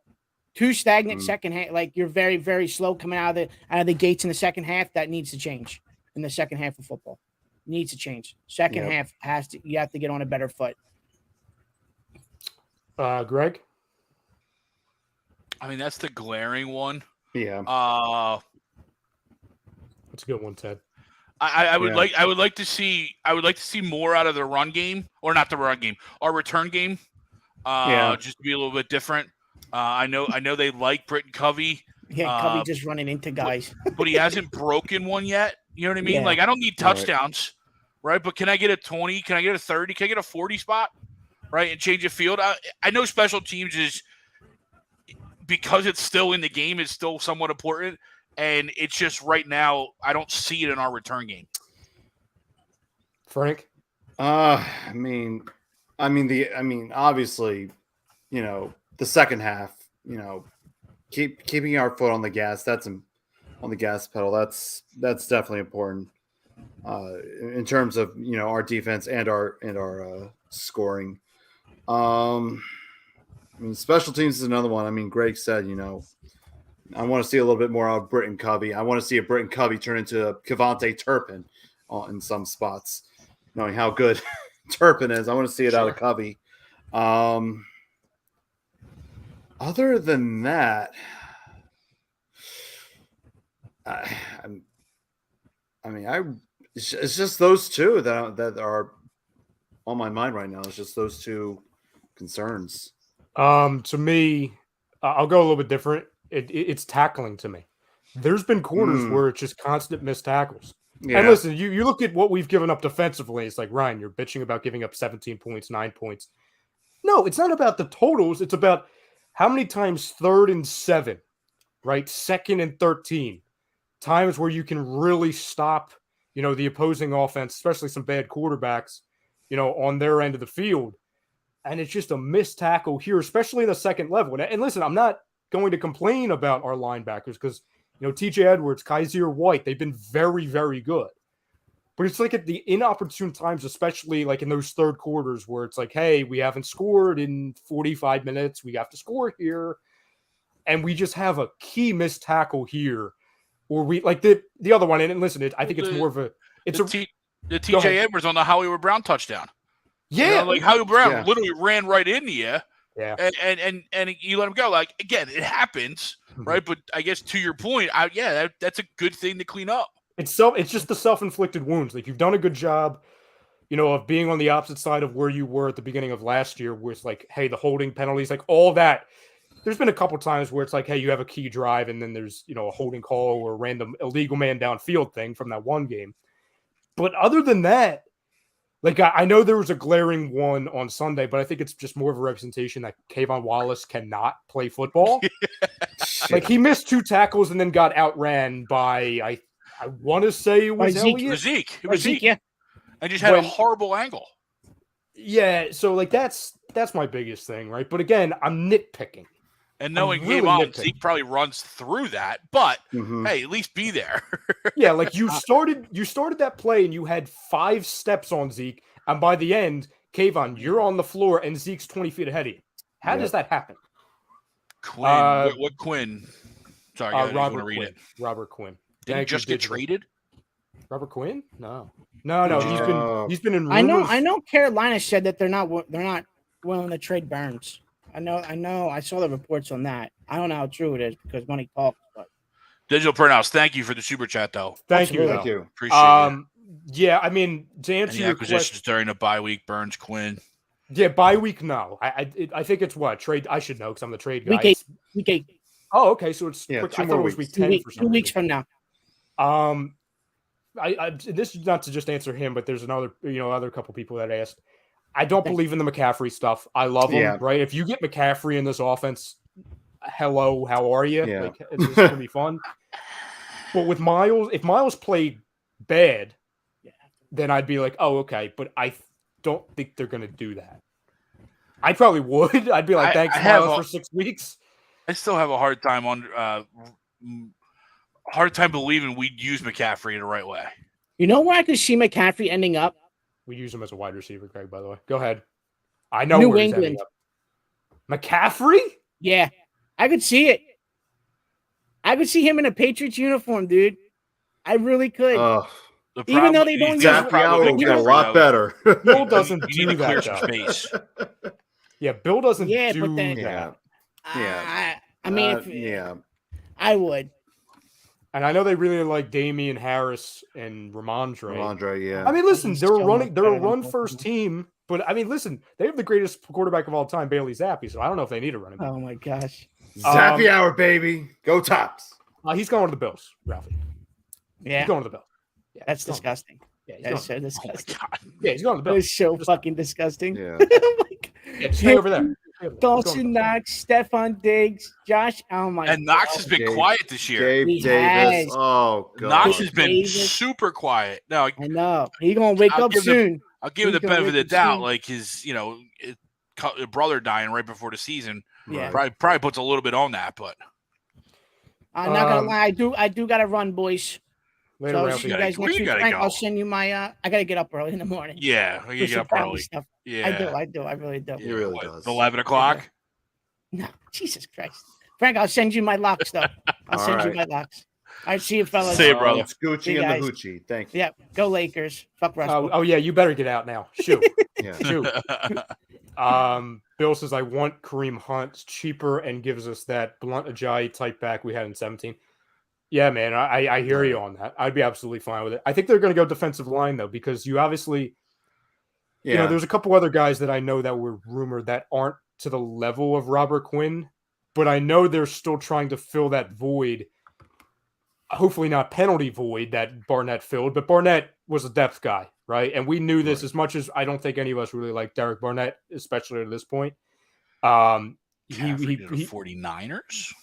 Too stagnant second half. Like, you're very, very slow coming out of the gates in the second half. That needs to change in the second half of football. Needs to change. Second half you have to get on a better foot. Greg? I mean, that's the glaring one. Yeah. That's a good one, Ted. I would like to see more out of the run game, or not the run game, our return game. Just to be a little bit different. I know they like Britton Covey. Yeah, Covey just running into guys. But he hasn't broken one yet. You know what I mean? Yeah. Like, I don't need touchdowns, right? But can I get a 20? Can I get a 30? Can I get a 40 spot, right? And change the field? I know special teams is, because it's still in the game, it's still somewhat important. And it's just right now, I don't see it in our return game. Frank? Obviously, the second half, keeping our foot on the gas, on the gas pedal. That's definitely important in terms of, our defense and our scoring. Special teams is another one. Greg said, I want to see a little bit more out of Britton Covey. I want to see a Britton Covey turn into a Kevontae Turpin in some spots, knowing how good Turpin is. I want to see it out of Covey. Other than that, it's just those two that are on my mind right now. It's just those two concerns. To me, I'll go a little bit different. It's tackling to me. There's been quarters where it's just constant missed tackles. Yeah. And listen, you look at what we've given up defensively. It's like, Ryan, you're bitching about giving up 17 points, 9 points. No, it's not about the totals. It's about how many times 3rd and 7, right? 2nd and 13. Times where you can really stop, the opposing offense, especially some bad quarterbacks, on their end of the field. And it's just a missed tackle here, especially in the second level. And listen, I'm not going to complain about our linebackers because, TJ Edwards, Kaiser White, they've been very, very good. But it's like at the inopportune times, especially like in those third quarters where it's like, hey, we haven't scored in 45 minutes. We have to score here. and we just have a key missed tackle here, or we like the other one. And listen, I think it's more of a the TJ Edwards on the Hollywood Brown touchdown. Yeah, like Hollywood Brown literally ran right into you. Yeah, and you let him go. Like again, it happens, right? But I guess to your point, that's a good thing to clean up. It's just the self-inflicted wounds. Like you've done a good job, of being on the opposite side of where you were at the beginning of last year, where it's like, hey, the holding penalties, like all that. There's been a couple times where it's like, hey, you have a key drive, and then there's a holding call or a random illegal man downfield thing from that one game. But other than that, like I know there was a glaring one on Sunday, but I think it's just more of a representation that Kayvon Wallace cannot play football. Like he missed 2 tackles and then got outran by I want to say it was Zeke. Yeah. I just had a horrible angle. Yeah, so like that's my biggest thing, right? But again, I'm nitpicking. And knowing Kayvon, Zeke probably runs through that, but hey, at least be there. Yeah, like you started that play and you had 5 steps on Zeke, and by the end, Kayvon, you're on the floor and Zeke's 20 feet ahead of you. How does that happen? Quinn, what Quinn? Sorry, I want to read it. Robert Quinn. Did he just get traded? Robert Quinn? No. He's been in rumors. I know Carolina said that they're not willing to trade Burns. I know. I saw the reports on that. I don't know how true it is because money talks. But Digital Printhouse, thank you for the super chat, though. Thank you. Appreciate it. Yeah, I mean, to answer your acquisitions during the bye week, Burns, Quinn. Yeah, bye week. No, I think it's what trade. I should know because I'm the trade guy. Week 8. Oh, okay. So it's quick. I thought it was week 10 for some 2 weeks from now. This is not to just answer him, but there's another other couple people that asked. I don't believe in the McCaffrey stuff. I love him, right? If you get McCaffrey in this offense, hello, how are you? Yeah. Like, it's going to be fun. But with Miles, if Miles played bad, then I'd be like, oh, okay. But I don't think they're going to do that. I probably would. I'd be like, thanks, Miles, for 6 weeks. I still have a hard time believing we'd use McCaffrey the right way. You know where I could see McCaffrey ending up? We use him as a wide receiver, Greg, by the way. Go ahead. I know New where England. He's ending up. McCaffrey? Yeah. I could see it. I could see him in a Patriots uniform, dude. I really could. Even though they don't use will get a lot better. Bill doesn't do that. Clear some space. Yeah, Bill doesn't do that. I mean, I would. And I know they really like Damian Harris and Ramondre. Yeah. I mean, listen, they're a run-first team, but I mean, listen, they have the greatest quarterback of all time, Bailey Zappi, so I don't know if they need a running back. Oh, my gosh. Zappy hour, baby. Go Tops. He's going to the Bills, Ralphie. Yeah. He's going to the Bills. Yeah, that's disgusting. Yeah, that's so disgusting. Oh my God. Yeah, he's going to the Bills. It's so fucking disgusting. Yeah. Yeah, stay over there. Dawson Knox, Stephon Diggs, Josh. Oh my! And Knox has been quiet this year. Gabe Davis. Oh God. Knox has been super quiet. Now I know he's gonna wake up soon. I'll give him the benefit of the doubt. Like his, brother dying right before the season. Yeah, probably puts a little bit on that. But I'm not gonna lie. I do gotta run, boys. Later, so see you guys next week. Frank, I'll send you my. I gotta get up early in the morning. Yeah, I get up early. Stuff. Yeah, I do. I really do. He really does. 11 o'clock. No, Jesus Christ, Frank. I'll send you my locks though. I'll send you my locks. All right, see you fellas. See you, brother. It's Gucci and the Hoochie. Thanks. Yeah, go Lakers. Fuck Russell. Oh yeah, you better get out now. Shoot. Yeah. Shoot. Bill says I want Kareem Hunt. It's cheaper and gives us that Blunt Ajayi type back we had in 17. Yeah, man, I hear you on that. I'd be absolutely fine with it. I think they're going to go defensive line, though, because you obviously, there's a couple other guys that I know that were rumored that aren't to the level of Robert Quinn, but I know they're still trying to fill that void, hopefully not penalty void that Barnett filled, but Barnett was a depth guy, right? And we knew this as much as I don't think any of us really like Derek Barnett, especially at this point. He 49ers?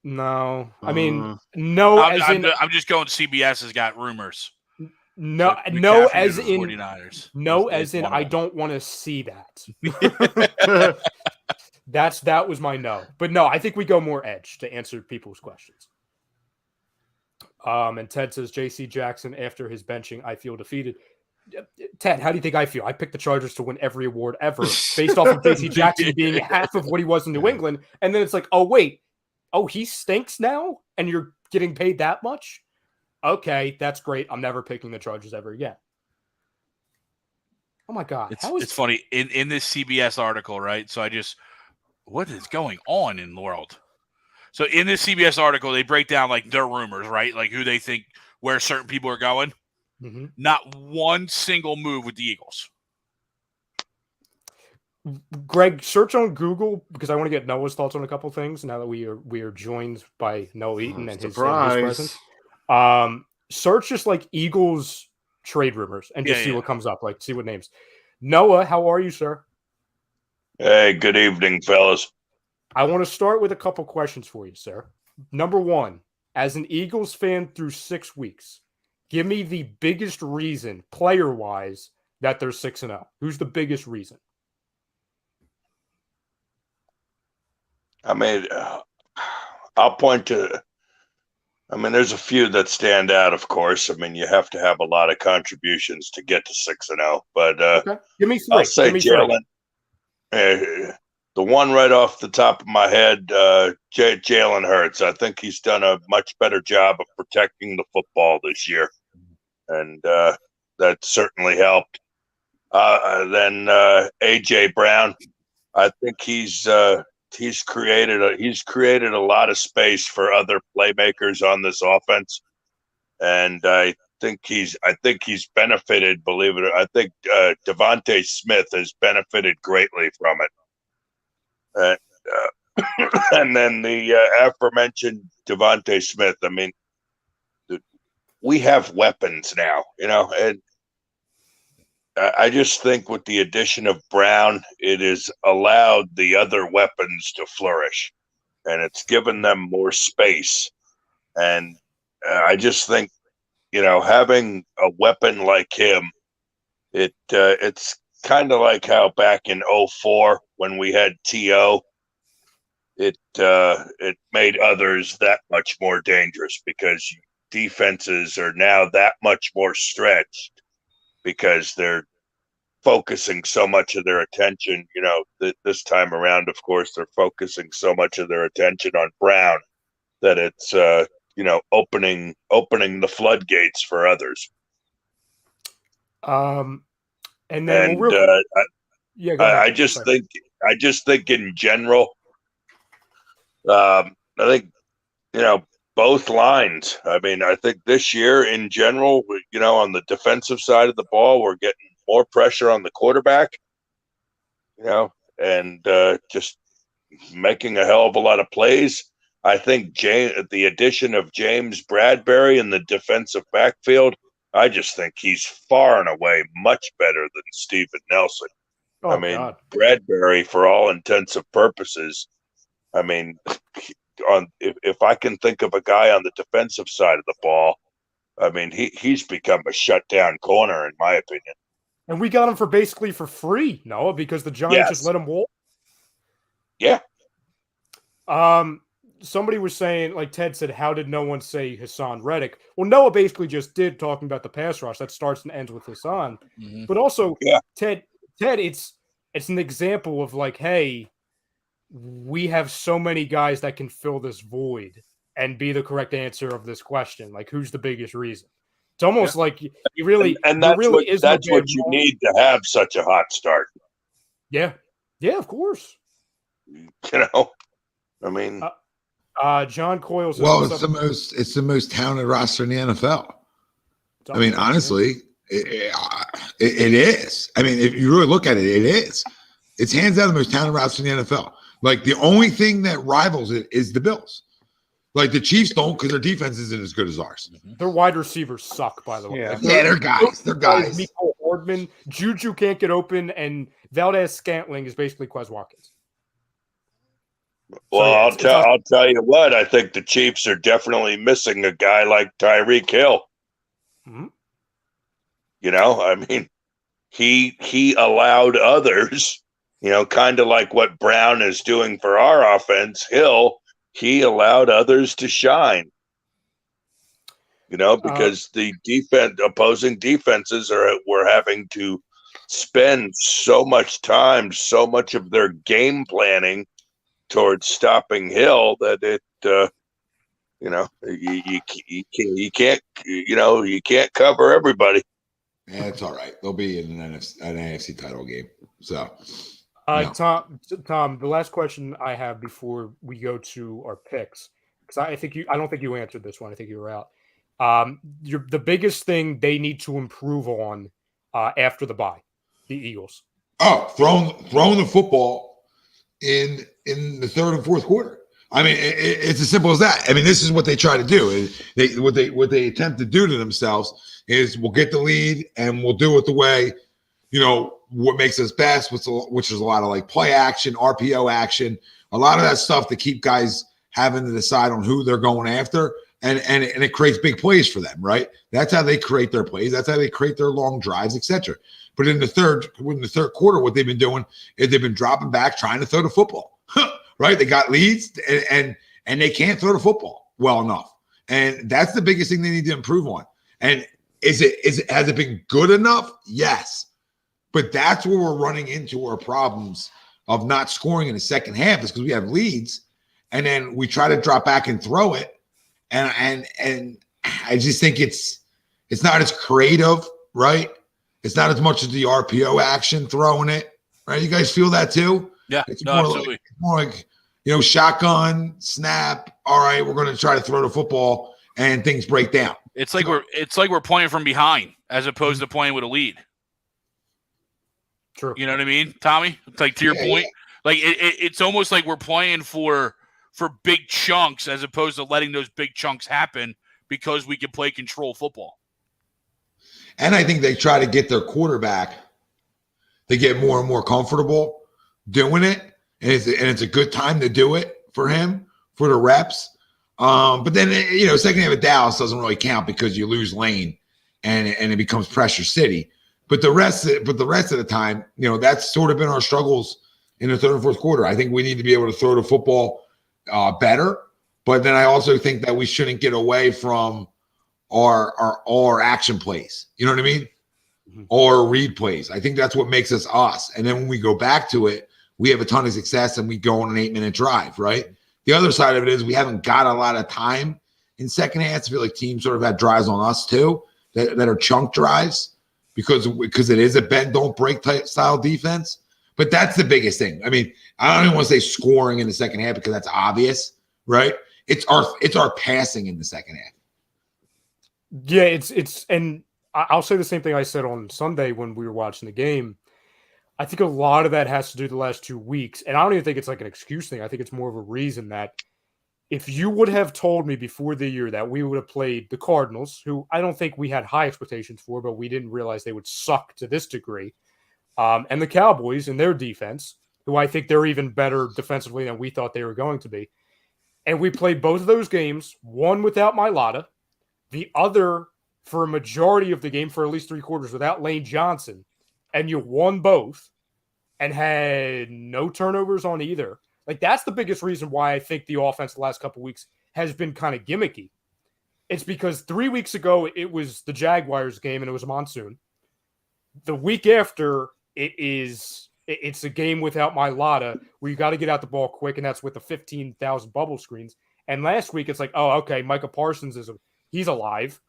No, I mean, no. I'm just going. CBS has got rumors. No, so no, as in 49ers. No, as in I don't want to see that. That was my no, but no, I think we go more edge to answer people's questions. And Ted says J.C. Jackson after his benching, I feel defeated. Ted, how do you think I feel? I picked the Chargers to win every award ever based off of J.C. Jackson being half of what he was in New England. And then it's like, oh, wait. Oh, he stinks now? And you're getting paid that much? Okay, that's great. I'm never picking the Chargers ever again. Oh, my God. It's funny. In this CBS article, right? So what is going on in the world? So in this CBS article, they break down like their rumors, right? Like who they think, where certain people are going. Mm-hmm. Not one single move with the Eagles. Greg, search on Google because I want to get Noah's thoughts on a couple things now that we are joined by Noah Eaton and his presence. Search just like Eagles trade rumors and just see what comes up, like see what names. Noah, how are you, sir? Hey, good evening, fellas. I want to start with a couple questions for you, sir. Number one, as an Eagles fan through 6 weeks, give me the biggest reason, player-wise, that they're 6-0. Who's the biggest reason? I mean, I'll point to. I mean, there's a few that stand out. Of course, I mean, you have to have a lot of contributions to get to 6-0. But okay. Give me three. I'll say Jalen. The one right off the top of my head, Jalen Hurts. I think he's done a much better job of protecting the football this year, and that certainly helped. Then AJ Brown. I think he's created a lot of space for other playmakers on this offense, and I think he's benefited. Believe it or not, I think Devontae Smith has benefited greatly from it. And then the aforementioned Devontae Smith. I mean, we have weapons now, and I just think with the addition of Brown, it has allowed the other weapons to flourish, and it's given them more space. And I just think, having a weapon like him, it's kind of like how back in 2004 when we had T.O., it made others that much more dangerous because defenses are now that much more stretched because they're focusing so much of their attention. This time around, of course, they're focusing so much of their attention on Brown that it's opening the floodgates for others. And then I just think in general, I think both lines. I mean, I think this year in general, on the defensive side of the ball, we're getting more pressure on the quarterback, and just making a hell of a lot of plays. I think the addition of James Bradbury in the defensive backfield, I just think he's far and away much better than Steven Nelson. Oh, I mean, God. Bradbury, for all intents and purposes, I mean, if I can think of a guy on the defensive side of the ball, I mean, he's become a shutdown corner, in my opinion. And we got him for free, Noah, because the Giants just let him walk. Yeah. Somebody was saying, like Ted said, how did no one say Hassan Reddick? Well, Noah basically just did, talking about the pass rush. That starts and ends with Hassan. Mm-hmm. But also, Ted, it's an example of like, hey, we have so many guys that can fill this void and be the correct answer of this question. Like, who's the biggest reason? It's almost like you really, and that's what you need to have such a hot start. Yeah, of course. I mean, John Coyle says, well, it's the most talented roster in the NFL. I mean, honestly, it is. I mean, if you really look at it, it is. It's hands down the most talented roster in the NFL. Like, the only thing that rivals it is the Bills. Like, the Chiefs don't, because their defense isn't as good as ours. Their wide receivers suck, by the way. Yeah, they're guys. They're guys. Mecole Hardman, Juju can't get open, and Valdez Scantling is basically Quez Watkins. Well, I'll tell you what. I think the Chiefs are definitely missing a guy like Tyreek Hill. Mm-hmm. I mean, he allowed others. Kind of like what Brown is doing for our offense. He allowed others to shine. because the opposing defenses were having to spend so much time, so much of their game planning towards stopping Hill that it, you can't cover everybody. Yeah, it's all right. They'll be in an AFC title game. So, Tom, the last question I have before we go to our picks, because I don't think you answered this one. I think you were out. The biggest thing they need to improve on after the bye, the Eagles. Oh, throwing the football in the third and fourth quarter. I mean, it's as simple as that. I mean, this is what they try to do. What they attempt to do to themselves is we'll get the lead and we'll do it the way, what makes us best, which is a lot of like play action, RPO action, a lot of that stuff to keep guys having to decide on who they're going after. And it creates big plays for them, right? That's how they create their plays. That's how they create their long drives, etc. But in the third quarter, what they've been doing is they've been dropping back, trying to throw the football, right? They got leads and they can't throw the football well enough. And that's the biggest thing they need to improve on. And has it been good enough? Yes. But that's where we're running into our problems of not scoring in the second half is because we have leads and then we try to drop back and throw it. And I just think it's not as creative, right? It's not as much as the RPO action throwing it, right? You guys feel that too? Yeah, it's absolutely. More like shotgun, snap. All right, we're going to try to throw the football, and things break down. It's like we're playing from behind as opposed to playing with a lead. True. You know what I mean, Tommy? It's like to your point, like it's almost like we're playing for big chunks as opposed to letting those big chunks happen because we can play control football. And I think they try to get their quarterback to get more and more comfortable doing it. And it's a good time to do it for him, for the reps. But then, second half of Dallas doesn't really count because you lose Lane and it becomes pressure city. But the rest of the time, that's sort of been our struggles in the third and fourth quarter. I think we need to be able to throw the football better. But then I also think that we shouldn't get away from our action plays. You know what I mean? Mm-hmm. Or read plays. I think that's what makes us us. And then when we go back to it, we have a ton of success and we go on an 8-minute drive, right? The other side of it is we haven't got a lot of time in second half. I feel like teams sort of had drives on us too that are chunk drives because it is a bend, don't break type style defense. But that's the biggest thing. I mean, I don't even want to say scoring in the second half because that's obvious, right? It's our passing in the second half. Yeah, it's and I'll say the same thing I said on Sunday when we were watching the game. I think a lot of that has to do with the last 2 weeks. And I don't even think it's like an excuse thing. I think it's more of a reason that if you would have told me before the year that we would have played the Cardinals, who I don't think we had high expectations for, but we didn't realize they would suck to this degree, and the Cowboys and their defense, who I think they're even better defensively than we thought they were going to be. And we played both of those games, one without Mailata, the other for a majority of the game, for at least 3 quarters, without Lane Johnson. And you won both and had no turnovers on either. Like, that's the biggest reason why I think the offense the last couple of weeks has been kind of gimmicky. It's because 3 weeks ago, it was the Jaguars game and it was a monsoon. The week after, it's a game without Mailata where you got to get out the ball quick, and that's with the 15,000 bubble screens. And last week, it's like, oh, okay, Micah Parsons he's alive.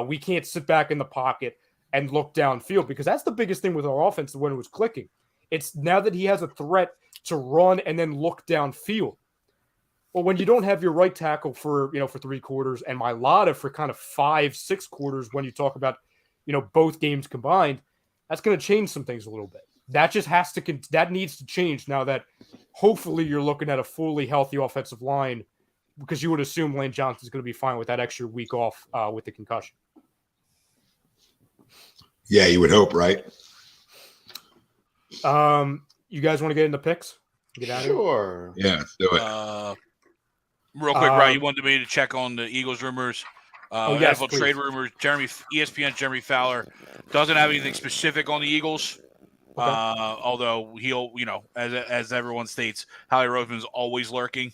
We can't sit back in the pocket and look downfield because that's the biggest thing with our offense when it was clicking. It's now that he has a threat to run and then look downfield. Well, when you don't have your right tackle for 3 quarters and Mailata for kind of 5-6 quarters, when you talk about, both games combined, that's going to change some things a little bit. That just that needs to change now that hopefully you're looking at a fully healthy offensive line, because you would assume Lane Johnson's going to be fine with that extra week off with the concussion. Yeah, you would hope, right? You guys want to get into picks? Get out of here? Sure. Yeah, let's do it. Real quick, Brian, you wanted me to check on the Eagles rumors. Yes, NFL please. trade rumors. ESPN Jeremy Fowler doesn't have anything specific on the Eagles. Okay. Although he'll, as everyone states, Howie Roseman's always lurking.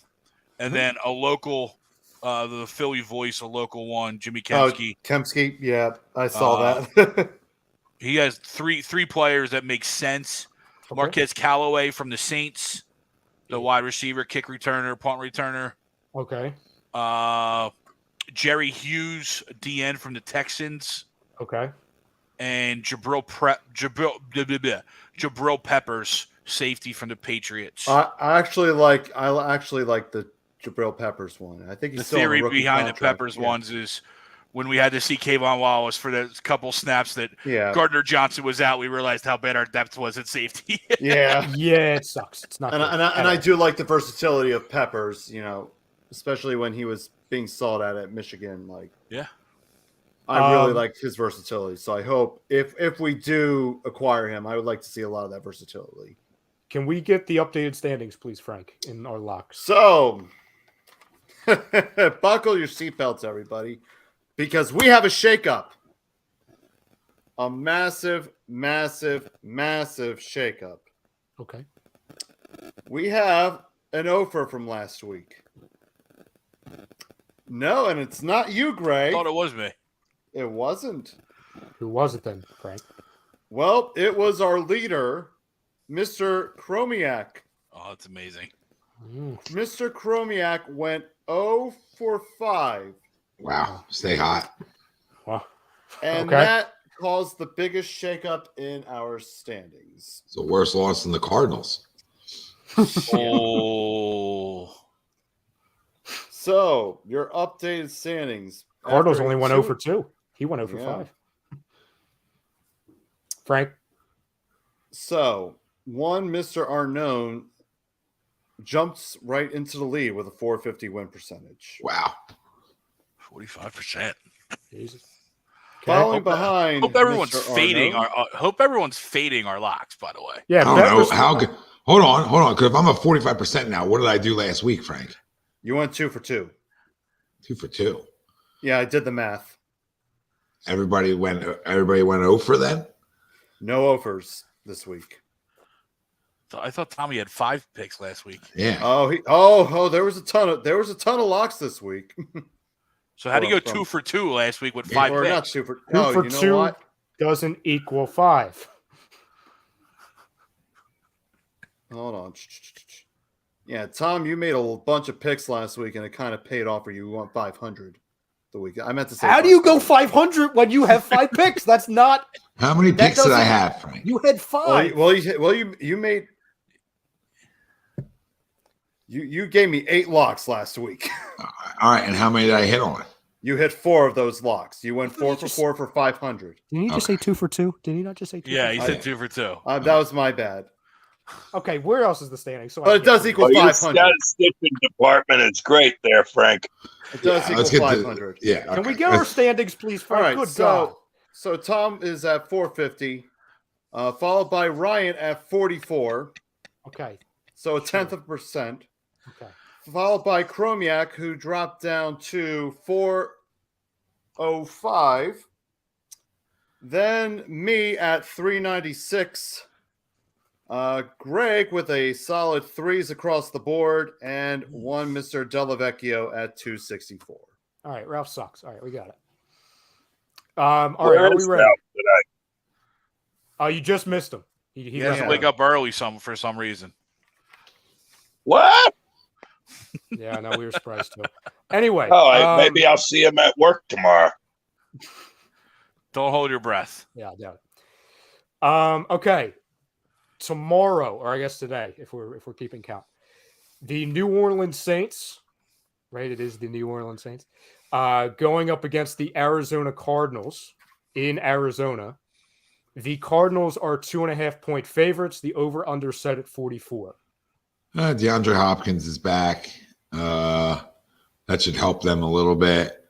And then a local the Philly voice, a local one, Jimmy Oh, Kempski. Kempski. Yeah, I saw that. He has three players that make sense. Okay. Marquez Callaway from the Saints, the wide receiver, kick returner, punt returner. Okay. Jerry Hughes, DN from the Texans. Okay. And Jabril Peppers, safety from the Patriots. I actually like the Jabril Peppers one. I think he's The still on a theory rookie behind contract. the Peppers ones is when we had to see Kayvon Wallace for the couple snaps that Gardner Johnson was out, we realized how bad our depth was at safety. Yeah, it sucks. It's not. And I do like the versatility of Peppers. Especially when he was being sought at Michigan. I really liked his versatility. So I hope if we do acquire him, I would like to see a lot of that versatility. Can we get the updated standings, please, Frank, in our locks? So, buckle your seatbelts, everybody, because we have a shakeup. A massive, massive, massive shakeup. Okay. We have an offer from last week. No, and it's not you, Greg. I thought it was me. It wasn't. Who was it then, Frank? Well, it was our leader, Mr. Chromiak. Oh, that's amazing. Mr. Chromiak went 0 for 5. Wow. Stay hot. Wow. And Okay. that caused the biggest shakeup in our standings. It's the worst loss in the Cardinals. Oh. So, your updated standings. Cardinals After only went 0 two- for 2. He went 0 for 5. Frank? So, one Mr. Arnone jumps right into the lead with a 450 win percentage. Wow. 45%. Jesus. Following behind. Hope everyone's Mr. fading. Arnone. Hope everyone's fading our locks. By the way, Yeah, I don't know how good. Hold on. Because if I'm at 45% now, what did I do last week, Frank? You went 2 for 2. 2 for 2. Yeah, I did the math. Everybody went 0 for then? No offers this week. I thought Tommy had 5 picks last week. Yeah. There was a ton of locks this week. So how do you go 2 for 2 last week with 5 or picks? not 2 for 2. 2 for you know 2 what? doesn't equal 5. Hold on. Yeah, Tom, you made a bunch of picks last week, and it kind of paid off for you. You won 500 the week. I meant to say. How do you go 500 when you have 5 picks? That's not. How many That picks did I doesn't- have, Frank? You had 5. You made. You gave me 8 locks last week. All right. And how many did I hit on? You hit 4 of those locks. You went Didn't you 4 for just- 4 for 500. Did he just say 2 for 2? Did he not just say 2? Yeah, for he 2? said 2 for 2. That was my bad. Okay, where else is the standing? So But it does equal Your 500. statistician department is great there, Frank. It does let's equal get to- 500. Yeah. Can we okay. get our standings, please, All Frank? right. Good God. So Tom is at 450, followed by Ryan at 44. Okay. So a tenth of a percent. Okay. Followed by Chromiak, who dropped down to 405. Then me at 396. Greg with a solid 3s across the board, and one Mr. Delavecchio at 264. All right. Ralph sucks. All right. We got it. All right. Where Are we is ready? Ralph today? You just missed him. He He has Yeah. to wake up early for some reason. What? Yeah, I know. We were surprised too. Anyway. Maybe I'll see him at work tomorrow. Don't hold your breath. Yeah, I doubt it. Okay. Tomorrow, or I guess today, if we're keeping count, the New Orleans Saints, right? It is the New Orleans Saints, going up against the Arizona Cardinals in Arizona. The Cardinals are 2.5-point favorites. The over/under set at 44. DeAndre Hopkins is back. That should help them a little bit.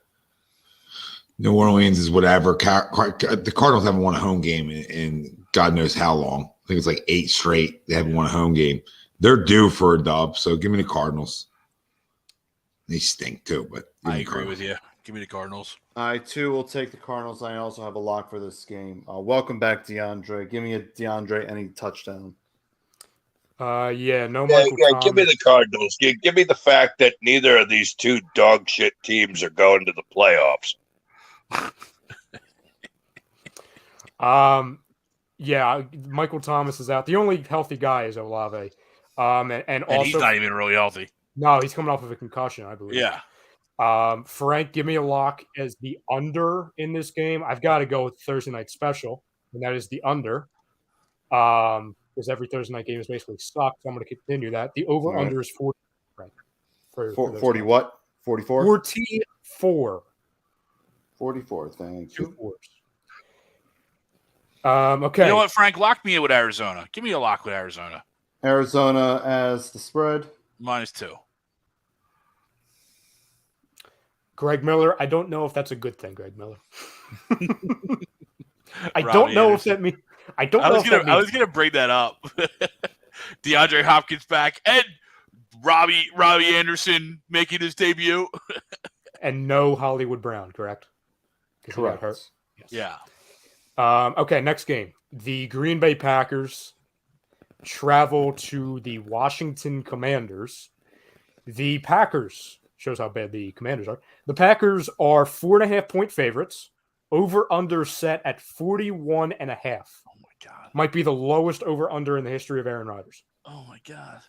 New Orleans is whatever. The Cardinals haven't won a home game in God knows how long. I think it's like 8 straight. They haven't won a home game. They're due for a dub, so give me the Cardinals. They stink too, but I agree with you. Give me the Cardinals. I too will take the Cardinals. I also have a lock for this game. Welcome back, DeAndre. Give me a DeAndre any touchdown. Yeah, no Yeah, Michael yeah, Thomas. give me the Cardinals. Give me the fact that neither of these two dog shit teams are going to the playoffs. Yeah, Michael Thomas is out. The only healthy guy is Olave. And And also he's not even really healthy. no, he's coming off of a concussion, I believe. Yeah. Frank, give me a lock as the under in this game. I've got to go with Thursday night special, and that is the under. Because every Thursday night game is basically sucked. So I'm going to continue that. The over under is 40. Frank, for 40 what? 44? 44. 44. Thank Two you. fours. Okay. You know what, Frank? Lock me in with Arizona. Give me a lock with Arizona. Arizona as the spread. -2. Greg Miller. I don't know if that's a good thing, Greg Miller. I Robbie don't know Anderson. if that means. I don't I know was if gonna that I means. was gonna bring that up. DeAndre Hopkins back and Robbie Anderson making his debut. And no Hollywood Brown, correct? 'Cause he got Correct. hurt. Yes. Yeah. Okay, next game. The Green Bay Packers travel to the Washington Commanders. The Packers shows how bad the Commanders are. The Packers are 4.5-point favorites. Over under set at 41.5. Oh my god. Might be the lowest over under in the history of Aaron Rodgers. Oh my god.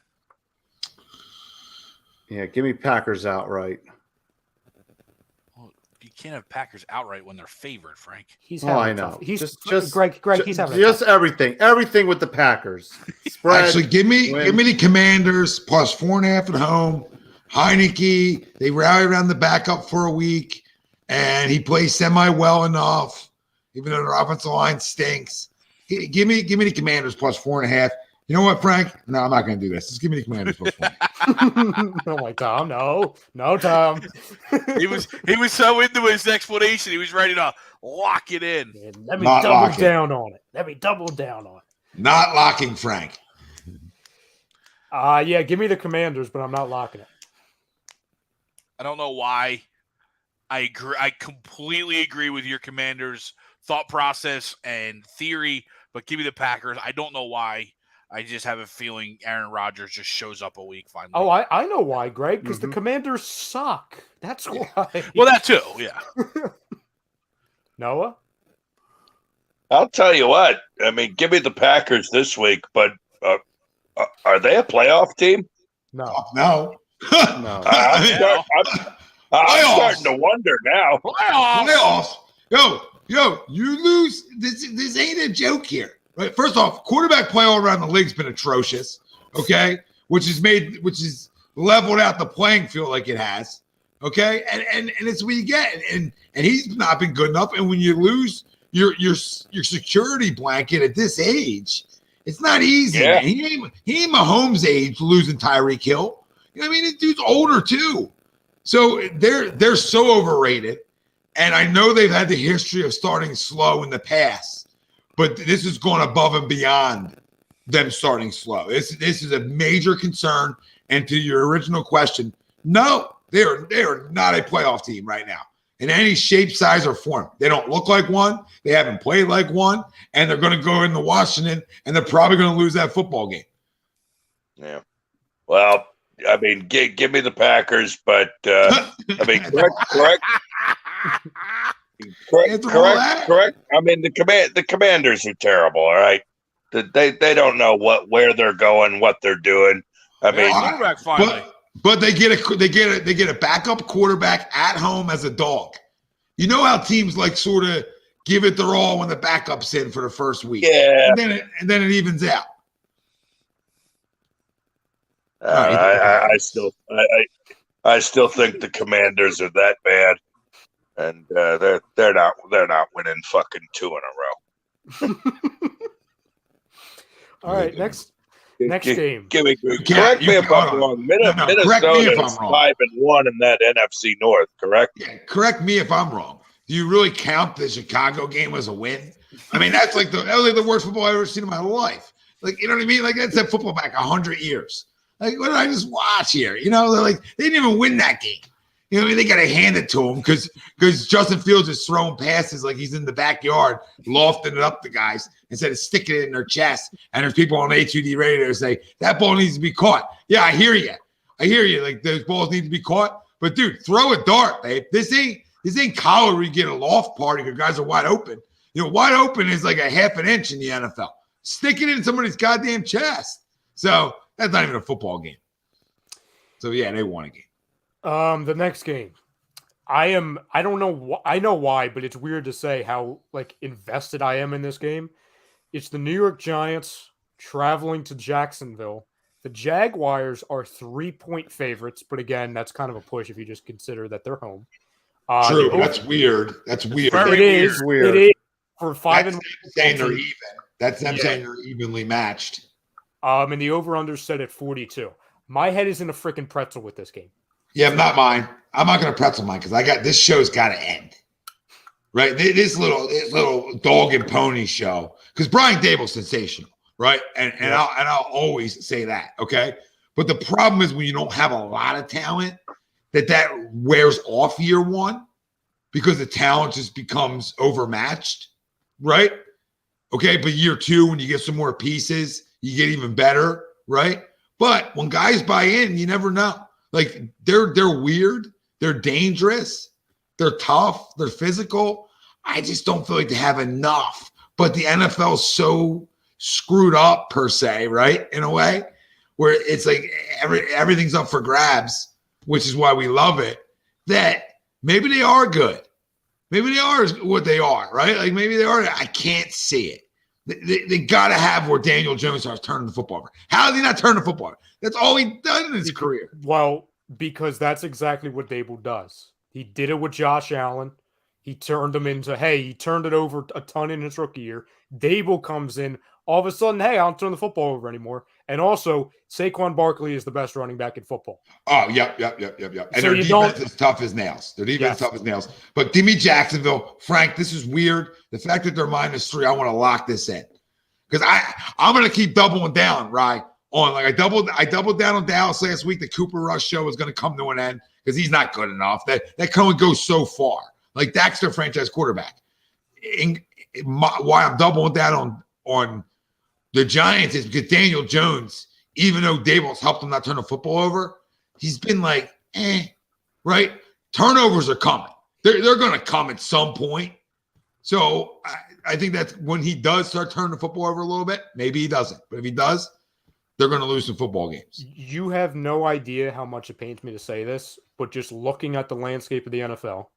Yeah, give me Packers outright. Well, you can't have Packers outright when they're favored, Frank. He's Oh, having I a know. tough- He's Just Greg. He's having a just tough- everything with the Packers. Spread. Actually, give me win. the Commanders plus 4.5 at home. Heineke, they rally around the backup for a week, and he plays semi well enough, even though their offensive line stinks. Give me the Commanders plus 4.5. You know what, Frank? No, I'm not going to do this. Just give me the Commanders plus 4.5. Oh my Tom, no, Tom. He was so into his explanation, he was ready to lock it in. Man, let me Not double locking. down on it. Let me double down on it. Not locking Frank. Yeah, give me the Commanders, but I'm not locking it. I don't know why. I agree. I completely agree with your Commanders' thought process and theory, but give me the Packers. I don't know why. I just have a feeling Aaron Rodgers just shows up a week finally. Oh, I know why, Greg, because the Mhm. Commanders suck. That's why. well, that too. Yeah. Noah? I'll tell you what. I mean, give me the Packers this week, but are they a playoff team? No. No. No. I'm Playoffs. starting to wonder now. Playoffs. Yo, you lose. This ain't a joke here. Right? First off, quarterback play all around the league's been atrocious. Okay, which is leveled out the playing field like it has. Okay, and it's what you get. And he's not been good enough. And when you lose your security blanket at this age, it's not easy. Yeah. Man. He ain't Mahomes' age losing Tyreek Hill. You know what I mean? This dude's older too. So they're so overrated. And I know they've had the history of starting slow in the past, but this is going above and beyond them starting slow. This is a major concern. And to your original question, no, they are not a playoff team right now in any shape, size, or form. They don't look like one. They haven't played like one, and they're going to go into Washington, and they're probably going to lose that football game. Yeah. Well, I mean, give me the Packers, but I mean, correct. After all that? Correct. I mean, the Commanders are terrible. All right, they don't know where they're going, what they're doing. I mean, quarterback finally. But they get a backup quarterback at home as a dog. You know how teams like sort of give it their all when the backup's in for the first week. yeah. And then it evens out. I still think the Commanders are that bad, and they're not winning fucking 2 in a row. All right, next game. Correct me if I'm wrong. correct me if Minnesota I'm is wrong. 5-1 in that NFC North, correct? Yeah, correct me if I'm wrong. Do you really count the Chicago game as a win? I mean, that was like the worst football I've ever seen in my life. Like, you know what I mean? Like, that's that football back 100 years. Like, what did I just watch here? You know, they didn't even win that game. You know what I mean? They got to hand it to him because Justin Fields is throwing passes like he's in the backyard, lofting it up to guys instead of sticking it in their chest. And there's people on A2D radio that say, that ball needs to be caught. Yeah, I hear you. Like, those balls need to be caught. But, dude, throw a dart, babe. This ain't college where you get a loft party because guys are wide open. You know, wide open is like a half an inch in the NFL. Stick it in somebody's goddamn chest. So that's not even a football game. So, yeah, they won a game. The next game, I don't know. I know why, but it's weird to say how like invested I am in this game. It's the New York Giants traveling to Jacksonville. The Jaguars are 3-point favorites, but again, that's kind of a push if you just consider that they're home. True, that's weird. That's weird. It is weird. It is for 5 and 1. Saying they're even. That's them saying they're evenly matched. And the over/under set at 42. My head is in a freaking pretzel with this game. Yeah, not mine. I'm not going to pretzel mine because this show's got to end, right? This little dog and pony show because Brian Dable's sensational, right? And I'll always say that, okay? But the problem is when you don't have a lot of talent, that wears off year one because the talent just becomes overmatched, right? Okay, but year two when you get some more pieces, you get even better, right? But when guys buy in, you never know. Like they're weird, they're dangerous, they're tough, they're physical. I just don't feel like they have enough. But the NFL's so screwed up per se, right? In a way, where it's like everything's up for grabs, which is why we love it. That maybe they are good, maybe they are what they are, right? Like maybe they are. I can't see it. They got to have where Daniel Jones starts turning the football over. How did he not turn the football over? That's all he's done in his career. Well, because that's exactly what Dable does. He did it with Josh Allen. He turned him into, he turned it over a ton in his rookie year. Dable comes in, all of a sudden, I don't turn the football over anymore. And also, Saquon Barkley is the best running back in football. Oh, yep. And so their defense is tough as nails. Tough as nails. But give me Jacksonville. Frank, this is weird. The fact that they're -3, I want to lock this in. Because I'm going to keep doubling down, right? I doubled down on Dallas last week. The Cooper Rush show is going to come to an end because he's not good enough. That can only go so far. Like that's their franchise quarterback. Why I'm doubling down on the Giants is because Daniel Jones, even though Dable's helped him not turn the football over, he's been like, right? Turnovers are coming. They're going to come at some point. So I think that's when he does start turning the football over a little bit. Maybe he doesn't, but if he does, they're going to lose some football games. You have no idea how much it pains me to say this, but just looking at the landscape of the NFL,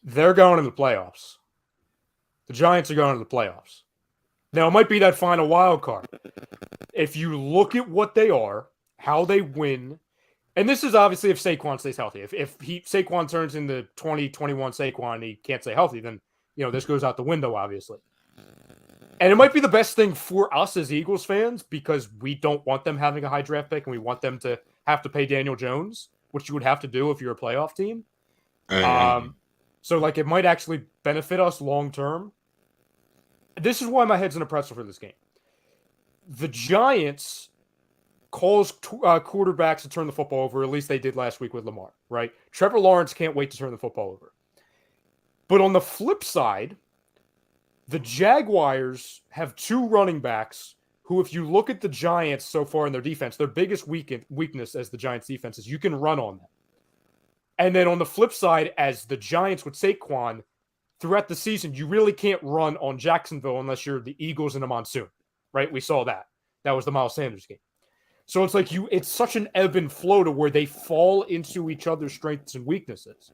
they're going to the playoffs. The Giants are going to the playoffs. Now, it might be that final wild card. If you look at what they are, how they win, and this is obviously if Saquon stays healthy. If Saquon turns into 2021 Saquon and he can't stay healthy, then this goes out the window, obviously. And it might be the best thing for us as Eagles fans because we don't want them having a high draft pick and we want them to have to pay Daniel Jones, which you would have to do if you're a playoff team. So it might actually benefit us long term. This is why my head's in a pretzel for this game. The Giants calls quarterbacks to turn the football over. At least they did last week with Lamar, right? Trevor Lawrence can't wait to turn the football over. But on the flip side, the Jaguars have 2 running backs who, if you look at the Giants so far in their defense, their biggest weakness as the Giants defense is you can run on them. And then on the flip side, as the Giants with Saquon, throughout the season, you really can't run on Jacksonville unless you're the Eagles in a monsoon, right? We saw that. That was the Miles Sanders game. So it's like it's such an ebb and flow to where they fall into each other's strengths and weaknesses.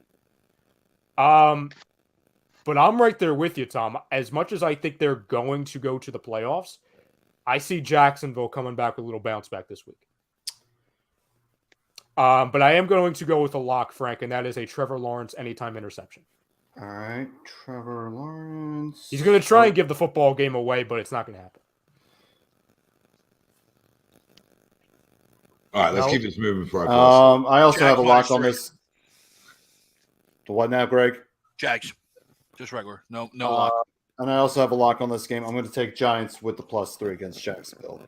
But I'm right there with you, Tom. As much as I think they're going to go to the playoffs, I see Jacksonville coming back with a little bounce back this week. But I am going to go with a lock, Frank, and that is a Trevor Lawrence anytime interception. All right, Trevor Lawrence. He's going to try and give the football game away, but it's not going to happen. All right, let's keep this moving before I close. I also have a lock on this. The what now, Greg? Jags. Just regular. No lock. And I also have a lock on this game. I'm going to take Giants with the +3 against Jacksonville.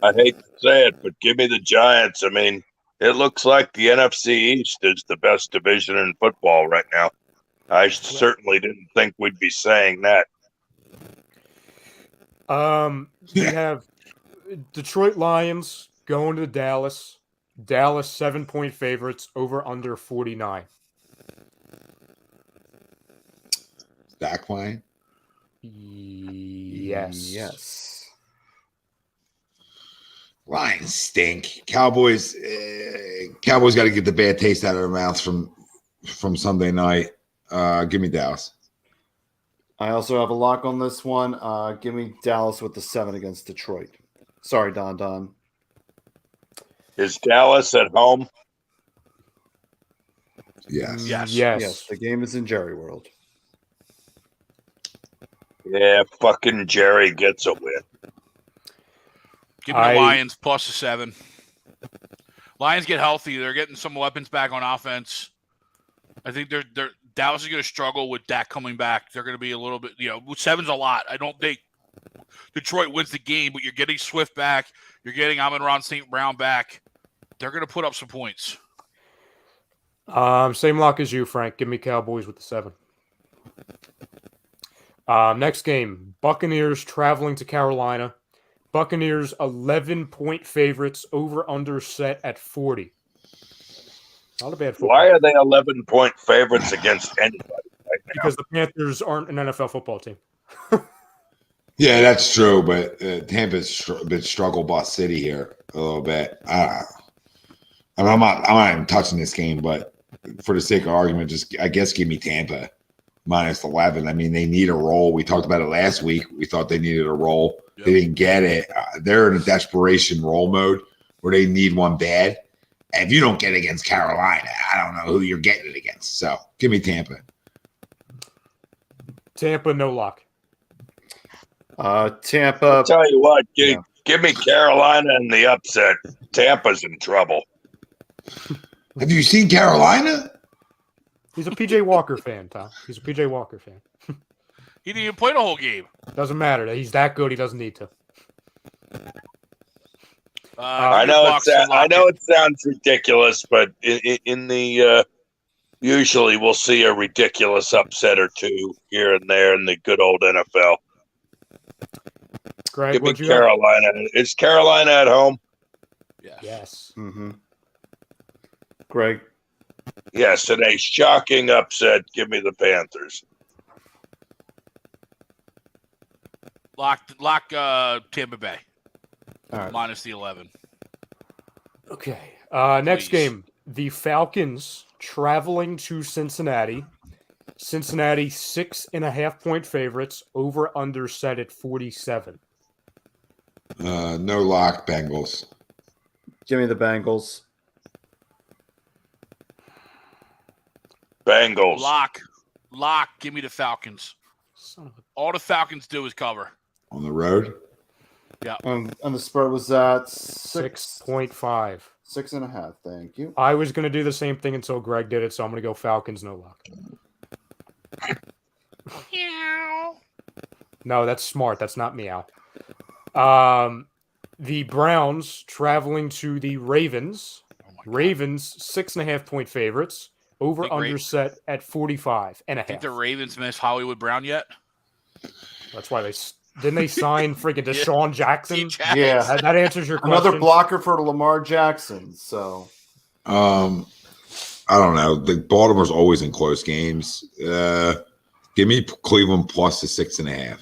I hate to say it, but give me the Giants. I mean, It looks like the NFC East is the best division in football right now. I certainly didn't think we'd be saying that. We have Detroit Lions going to Dallas. Dallas 7-point favorites, over under 49. Dak playing? Yes. Lions stink. Cowboys got to get the bad taste out of their mouths from Sunday night. Give me Dallas. I also have a lock on this one. Give me Dallas with the 7 against Detroit. Sorry, Don. Is Dallas at home? Yes. Yes. The game is in Jerry World. Yeah, fucking Jerry gets a win. Give me the Lions plus the 7. Lions get healthy. They're getting some weapons back on offense. I think Dallas is going to struggle with Dak coming back. They're going to be a little bit, 7's a lot. I don't think Detroit wins the game, but you're getting Swift back. You're getting Amon-Ra St. Brown back. They're going to put up some points. Same lock as you, Frank. Give me Cowboys with the 7. Next game, Buccaneers traveling to Carolina. Buccaneers 11-point favorites, over under set at 40. Not a bad football. Why are they 11-point favorites against anybody right now? Because the Panthers aren't an NFL football team. Yeah, that's true. But Tampa's a bit struggle bus city here a little bit. I'm not even touching this game, but for the sake of argument, I guess give me Tampa minus 11. I mean, they need a roll. We talked about it last week. We thought they needed a roll. Yep. They didn't get it. They're in a desperation roll mode where they need one bad. And if you don't get it against Carolina, I don't know who you're getting it against. So give me Tampa. Tampa, no lock. Tampa. I'll tell you what, give me Carolina in the upset. Tampa's in trouble. Have you seen Carolina? He's a PJ Walker fan, Tom. He's a PJ Walker fan. He didn't even play the whole game. Doesn't matter. He's that good. He doesn't need to. I know it sounds ridiculous, but in the usually we'll see a ridiculous upset or two here and there in the good old NFL. Greg, give me Carolina. Is Carolina at home? Yeah. Yes. Mm-hmm. Greg? Yes, in a shocking upset, give me the Panthers. Lock Tampa Bay. All right. Minus the 11. Okay. Next game. The Falcons traveling to Cincinnati. Cincinnati 6.5-point favorites, over under set at 47. No lock, Bengals. Give me the Bengals. Bengals. Lock. Give me the Falcons. All the Falcons do is cover. On the road? Yeah. And the spread was at 6.5. 6.5. Thank you. I was going to do the same thing until Greg did it, so I'm going to go Falcons, no lock. No, that's smart. That's not meow. The Browns traveling to the Ravens. Ravens 6.5-point favorites. Over under set at 45.5. Think the Ravens miss Hollywood Brown yet? That's why didn't they sign freaking Deshaun Jackson? Yeah, that answers your question. Another blocker for Lamar Jackson. So, I don't know. The Baltimore's always in close games. Give me Cleveland plus the 6.5.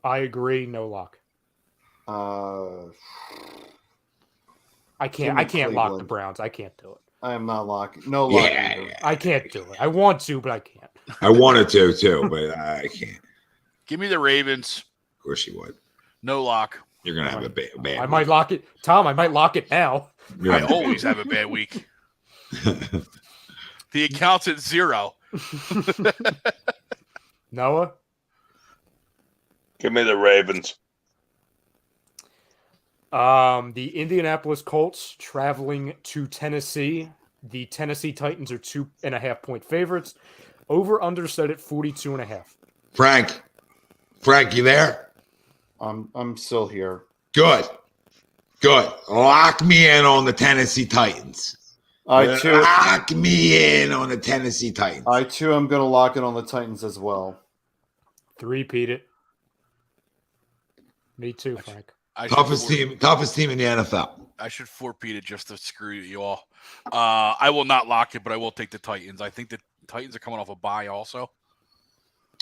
I agree. No lock. I can't lock the Browns. I can't do it. I am not locking. No lock. Yeah. I can't do it. I want to, but I can't. I wanted to too, but I can't. Give me the Ravens. Of course you would. No lock. You're gonna have a bad. I might lock it, Tom. I might lock it now. I always have a bad week. The account's at 0. Noah? Give me the Ravens. The Indianapolis Colts traveling to Tennessee. The Tennessee Titans are 2.5-point favorites. Over under set at 42.5. Frank, you there? I'm still here. Good. Lock me in on the Tennessee Titans. Lock me in on the Tennessee Titans. I too am going to lock it on the Titans as well. Three-peat it. Me too, Frank. Toughest team in the NFL. I should four-peat it just to screw you all. I will not lock it, but I will take the Titans. I think the Titans are coming off a bye also.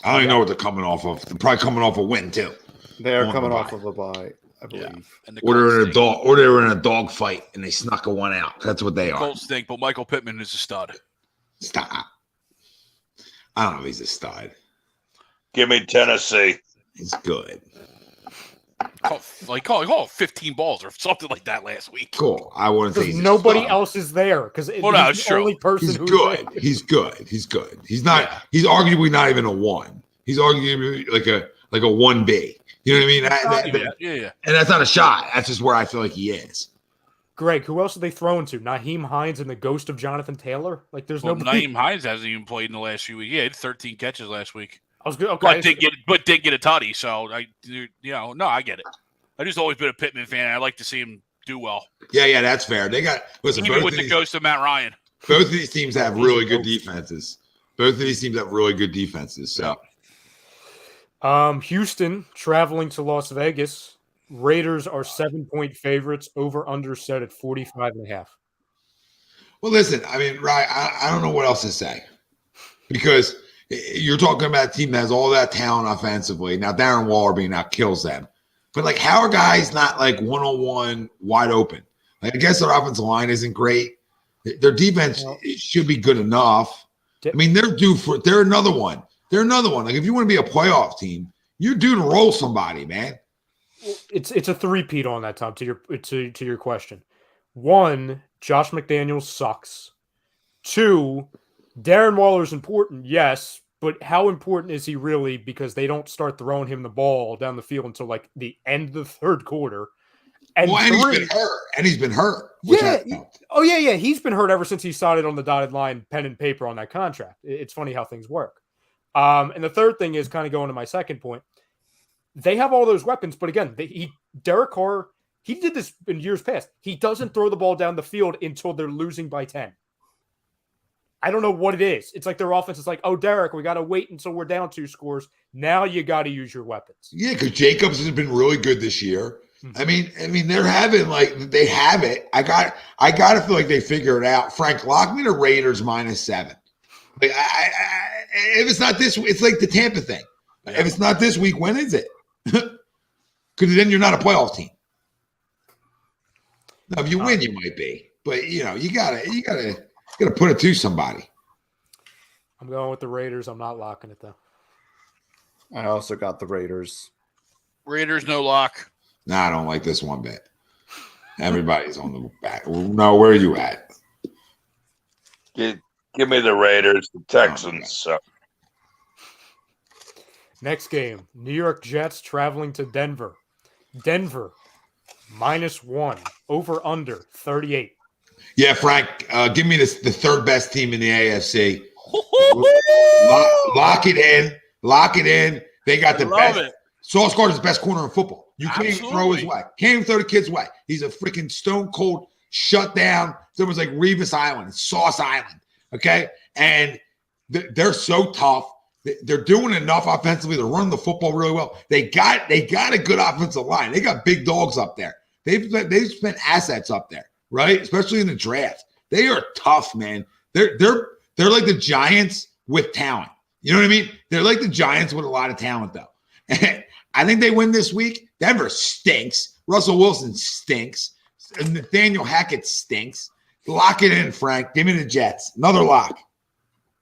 I don't even know what they're coming off of. They're probably coming off a win too. They are coming off of a bye, I believe. Yeah. And Or they were in a dog fight and they snuck a one out. That's what they are. Colts stink, but Michael Pittman is a stud. Stop. I don't know if he's a stud. Give me Tennessee. He's good. Call 15 balls or something like that last week. Cool. I wouldn't say he's nobody a stud. else is there because Well, no, it's the true. only person He's who's good. there. He's good. He's not. He's arguably not even a 1. He's arguably like a 1B. You know what I mean? Yeah. And that's not a shot. That's just where I feel like he is. Greg, who else are they throwing to? Naheem Hines and the ghost of Jonathan Taylor? Like, there's nobody. Naeem Hines hasn't even played in the last few weeks. Yeah, he had 13 catches last week. I was good. Okay. But didn't get a tutty. So I get it. I've just always been a Pittman fan. I like to see him do well. Yeah, that's fair. They got Even with the ghost of Matt Ryan. Both of these teams have really good defenses. So Houston traveling to Las Vegas. Raiders are 7-point favorites. Over under set at 45.5. well, listen. I mean, right? I don't know what else to say because you're talking about a team that has all that talent offensively. Now, Darren Waller being out kills them. But, like, how are guys not, like, one-on-one wide open? Like, I guess their offensive line isn't great. Their defense should be good enough. I mean, they're another one. Like, if you want to be a playoff team, you're due to roll somebody, man. It's a three-peat on that, Tom, to your question. 1, Josh McDaniels sucks. 2, Darren Waller's important, yes, but how important is he really? Because they don't start throwing him the ball down the field until like the end of the third quarter. And, he's been hurt. Yeah. Oh, yeah. He's been hurt ever since he signed it on the dotted line, pen and paper on that contract. It's funny how things work. And the third thing is kind of going to my second point. They have all those weapons, but again, Derek Carr, he did this in years past. He doesn't throw the ball down the field until they're losing by 10. I don't know what it is. It's like their offense is like, oh, Derek, we got to wait until we're down 2 scores. Now you got to use your weapons. Yeah, because Jacobs has been really good this year. I mean, they're having they have it. I got to feel like they figure it out. Frank, lock me to Raiders -7. Like, if it's not this, it's like the Tampa thing. If it's not this week, when is it? Because then you're not a playoff team. Now, if you win, you might be, but you gotta put it to somebody. I'm going with the Raiders. I'm not locking it though. I also got the Raiders. Raiders, no lock. Nah, I don't like this one bit. Everybody's on the back. No, where are you at? Give me the Raiders, the Texans. Next game, New York Jets traveling to Denver. Denver, -1. Over under 38. Yeah, Frank, give me the third best team in the AFC. Lock it in. They got the best. Sauce Gardner's the best corner in football. You can't even throw his way. Can't even throw the kid's way. He's a freaking stone cold shutdown. It's almost like Revis Island. It's Sauce Island. Okay? And they're so tough. They're doing enough offensively. They're running the football really well. They got a good offensive line. They got big dogs up there. They've spent assets up there, right? Especially in the draft. They are tough, man. They're like the Giants with talent. You know what I mean? They're like the Giants with a lot of talent, though. I think they win this week. Denver stinks. Russell Wilson stinks. Nathaniel Hackett stinks. Lock it in, Frank. Give me the Jets. Another lock.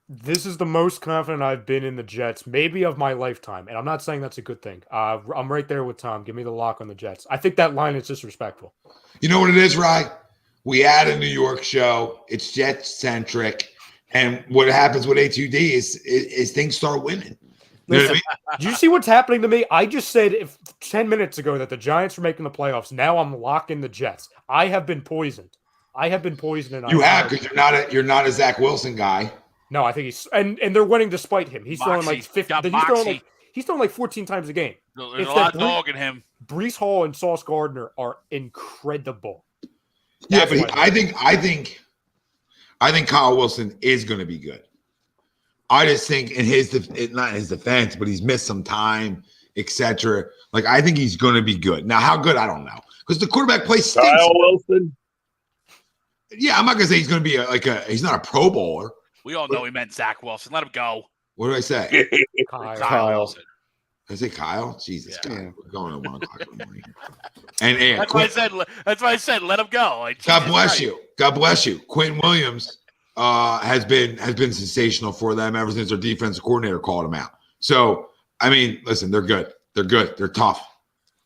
This is the most confident I've been in the Jets, maybe of my lifetime. And I'm not saying that's a good thing. I'm right there with Tom. Give me the lock on the Jets. I think that line is disrespectful. You know what it is, Rye? We had a New York show. It's Jet-centric. And what happens with A2D is things start winning. You know what I mean? Do you see what's happening to me? I just said 10 minutes ago that the Giants were making the playoffs. Now I'm locking the Jets. I have been poisoned. And you have, because you're not a Zach Wilson guy. No, I think and they're winning despite him. He's throwing like 50. He's thrown like 14 times a game. There's It's a that lot of dog in him. Brees Hall and Sauce Gardner are incredible. Yeah, That's but why I think Kyle Wilson is going to be good. I just think in not in his defense, but he's missed some time, etc. Like I think he's going to be good. Now, how good I don't know because the quarterback play stinks. Kyle Wilson. Yeah, I'm not going to say he's going to be he's not a Pro Bowler. We all know he meant Zach Wilson. Let him go. What did I say? Kyle. Wilson. Did I say Kyle? Jesus, Yeah. God, we're going to 1 o'clock in the morning. And That's why I said let him go. Like, God Jesus bless Christ. you. God bless you. Quentin Williams has been sensational for them ever since their defensive coordinator called him out. So I mean, listen, they're good. They're good. They're tough.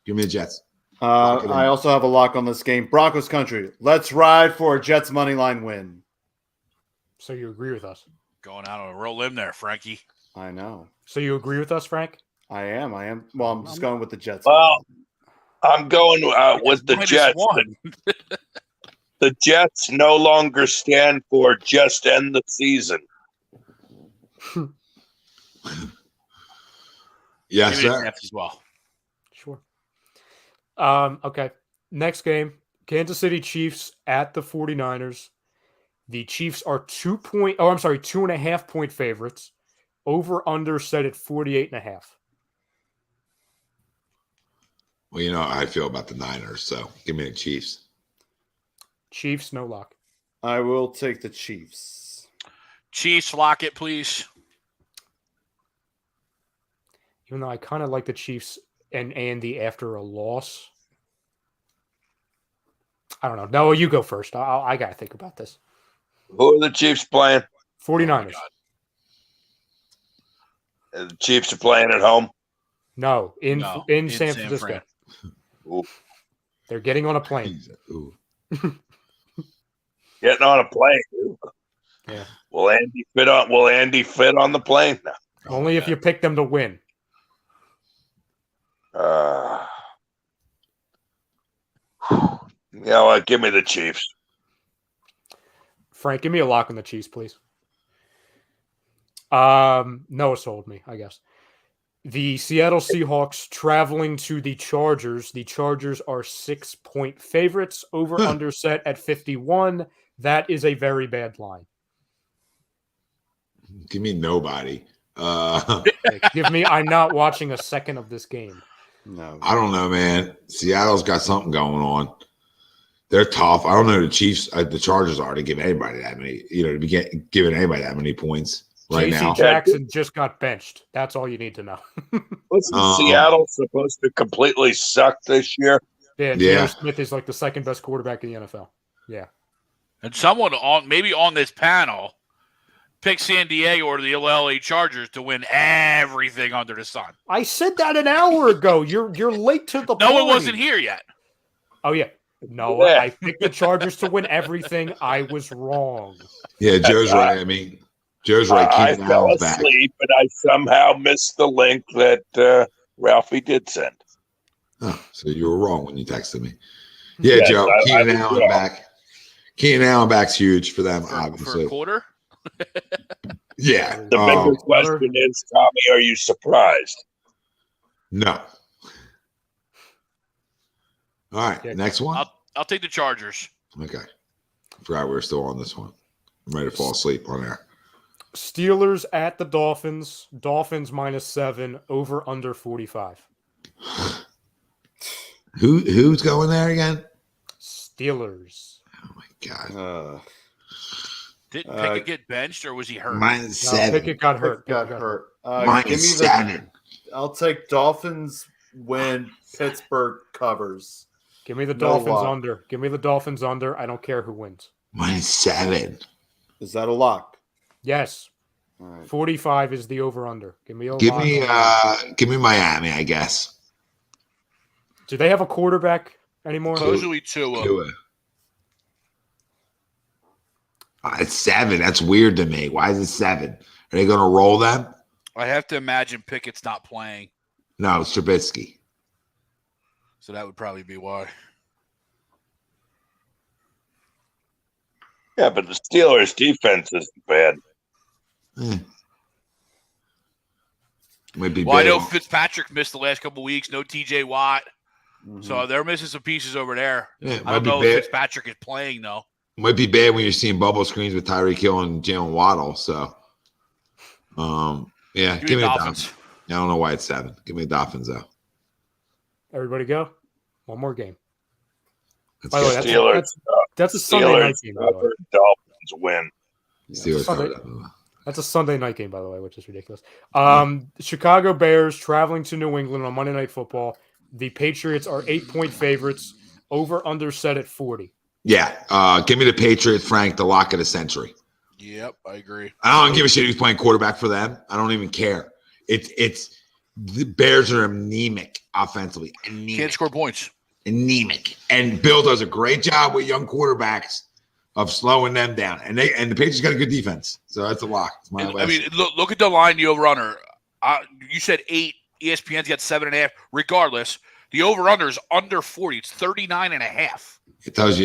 Give me the Jets. I also have a lock on this game. Broncos country. Let's ride for a Jets money line win. So you agree with us? Going out on a real limb there, Frankie. I know. So you agree with us, Frank? I am. Well, I'm just going with the Jets. Well, I'm going with the Minus Jets. one. The Jets no longer stand for just end the season. Yes, Give me the sir. Jets as well. Sure. Okay. Next game, Kansas City Chiefs at the 49ers. The Chiefs are 2.5 point favorites. Over under set at 48.5. Well, you know how I feel about the Niners, so give me the Chiefs. Chiefs, no lock. I will take the Chiefs. Chiefs, lock it, please. Even though I kind of like the Chiefs and Andy after a loss. I don't know. No, you go first. I got to think about this. Who are the Chiefs playing? 49ers. The Chiefs are playing at home. No, in in San San Francisco. Fran. Ooh. They're getting on a plane. Ooh. Getting on a plane. Yeah. Will Andy fit on the plane? Only if you pick them to win. You know what? Give me the Chiefs. Frank, give me a lock on the Chiefs, please. Noah sold me, I guess. The Seattle Seahawks traveling to the Chargers. The Chargers are 6-point favorites. Over under set at 51. That is a very bad line. Give me nobody. Give me. I'm not watching a second of this game. No. I don't know, man. Seattle's got something going on. They're tough. I don't know the Chiefs, the Chargers are to give anybody that many, to be giving anybody that many points right now. J.C. Jackson just got benched. That's all you need to know. Wasn't Seattle supposed to completely suck this year? Yeah, Geno Smith is like the second best quarterback in the NFL. Yeah. And someone on this panel picked San Diego or the LA Chargers to win everything under the sun. I said that an hour ago. You're late to the No party. one wasn't here yet. Oh, yeah. No, Yeah. I picked the Chargers to win everything. I was wrong. Yeah, Joe's right. I mean, Joe's right. I Keenan fell Allen's back. asleep, and I somehow missed the link that Ralphie did send. Oh, so you were wrong when you texted me. Yeah, Yes, Joe. I Keenan was Allen wrong. back. Keenan Allen back's huge for them, For obviously. a quarter? Yeah. The bigger question is, Tommy, are you surprised? No. All right. Yeah. Next one. I'll take the Chargers. Okay. I forgot we were still on this one. I'm ready to fall asleep on air. Steelers at the Dolphins. Dolphins -7. Over under 45. Who's going there again? Steelers. Oh my God. Didn't Pickett get benched or was he hurt? -7. Pickett got hurt. Got hurt. -7. I'll take Dolphins when Pittsburgh covers. Give me the No Dolphins lock. under. Give me the Dolphins under. I don't care who wins. -7. Is that a lock? Yes. All right. 45 is the over under. Give me a Give lock. me Miami, I guess. Do they have a quarterback anymore? Supposedly Tua. Tua. It's 7. That's weird to me. Why is it 7? Are they going to roll them? I have to imagine Pickett's not playing, No, it's Trubisky. so that would probably be why. Yeah, but the Steelers' defense isn't bad. Eh. Might be Well, I bad. know Fitzpatrick missed the last couple weeks. No T.J. Watt. Mhm. So they're missing some pieces over there. Yeah, it I might don't be know bad. if Fitzpatrick is playing, though. Might be bad when you're seeing bubble screens with Tyreek Hill and Jalen Waddle. So, yeah, Give me give me the the Dolphins. Dolphins. I don't know why it's 7. Give me the Dolphins though. Everybody go. One more game. Let's By the way, get Steelers. that's a Sunday night Steelers game, by the way. cover, Dolphins win. Steelers Sunday- covered. That's a Sunday night game, by the way, which is ridiculous. Chicago Bears traveling to New England on Monday Night Football. The Patriots are 8-point favorites. Over under set at 40. Yeah, give me the Patriots, Frank, the lock of the century. Yep, I agree. I don't give a shit who's playing quarterback for them. I don't even care. It's the Bears are anemic offensively. Can't score points. Anemic. And Bill does a great job with young quarterbacks of slowing them down. And the Patriots got a good defense. So that's a lock. It's my I mean, look at the line, the over-under. You said 8. ESPN's got 7.5. Regardless, the over-under is under 40. It's 39.5. It tells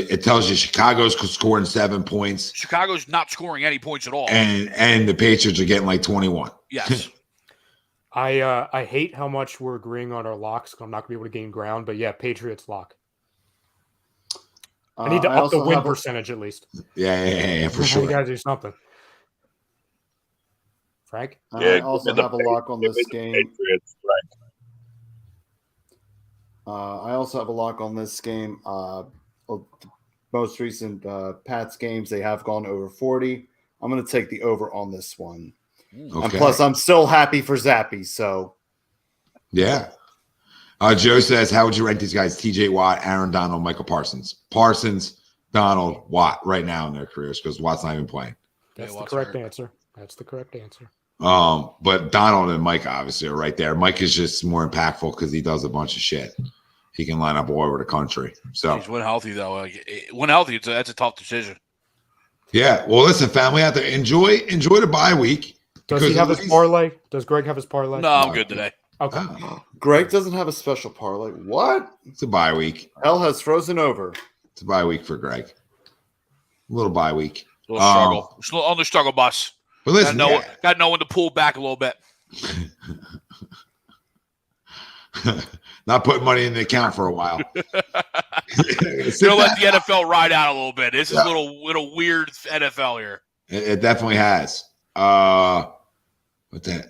you Chicago's scoring 7 points. Chicago's not scoring any points at all. And the Patriots are getting like 21. Yes. I hate how much we're agreeing on our locks. I'm not going to be able to gain ground, but yeah, Patriots lock. I need to up the win percentage at least. Yeah, for You sure. got to do something. Frank? I also have a lock on this game. Patriots, right. I also have a lock on this game. The most recent Pats games, they have gone over 40. I'm going to take the over on this one. And Okay. plus, I'm still happy for Zappy. So, Yeah. Joe says, how would you rank these guys? TJ Watt, Aaron Donald, Michael Parsons. Parsons, Donald, Watt right now in their careers because Watt's not even playing. That's the Watt's correct hurt. answer. That's the correct answer. But Donald and Mike obviously are right there. Mike is just more impactful because he does a bunch of shit. He can line up all over the country. So He's when healthy, though. When healthy, that's a tough decision. yeah. Well, listen, family out there, enjoy the bye week. Does he because have at his least- parlay? Does Greg have his parlay? No, I'm good today. Okay. Greg doesn't have a special parlay. What? It's a bye week. Hell has frozen over. It's a bye week for Greg. A little bye week. A little struggle. It's a little on the struggle bus. But listen, Got to know when to pull back a little bit. not putting money in the account for a while. You know, let the NFL ride out a little bit. This is a little weird NFL here. It definitely has. What the?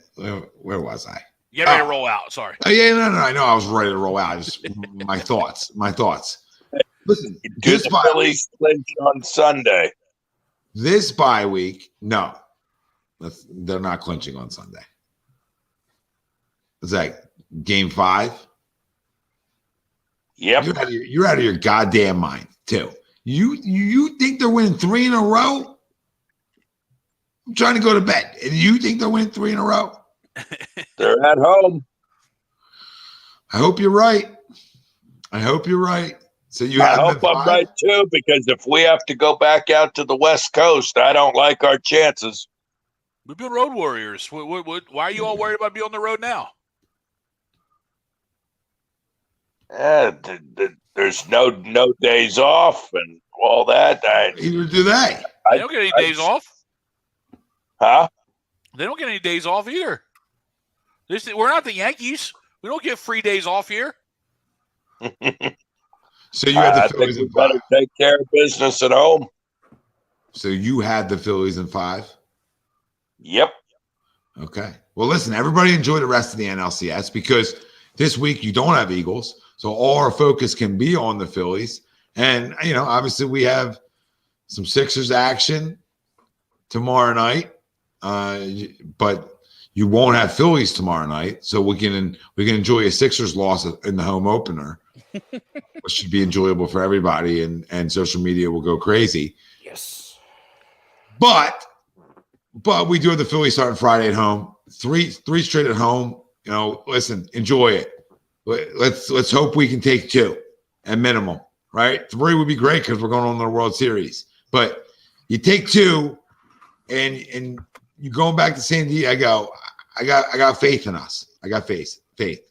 Where was I? Get ready to roll out. Sorry. Oh yeah, no. I know I was ready to roll out. Just my thoughts. Listen, Do this the bye Phillies clinch on Sunday? this bye week, no, they're not clinching on Sunday. Is that game 5? Yep. You're out of your goddamn mind, too. You think they're winning 3 in a row? I'm trying to go to bed, and you think they're winning 3 in a row? They're at home. I hope you're right. So you I have hope them I'm 5? right too, because if we have to go back out to the West Coast, I don't like our chances. We've been road warriors. Why are you all worried about being on the road now? There's no days off and all that. Either do they. They don't get any days off. Huh? They don't get any days off either. We're not the Yankees. We don't get free days off here. So you had I the think Phillies we in 5. better take care of business at home. So you had the Phillies in 5. Yep. Okay. Well, listen, everybody enjoy the rest of the NLCS because this week you don't have Eagles. So all our focus can be on the Phillies. And, obviously we have some Sixers action tomorrow night. But you won't have Phillies tomorrow night. So we can enjoy a Sixers loss in the home opener, which should be enjoyable for everybody. And social media will go crazy. Yes. But we do have the Phillies starting Friday at home. Three straight at home. Listen, enjoy it. Let's hope we can take 2 at minimum, right? 3 would be great because we're going on to the World Series. But you take 2 and you're going back to San Diego. I got faith in us. I got faith.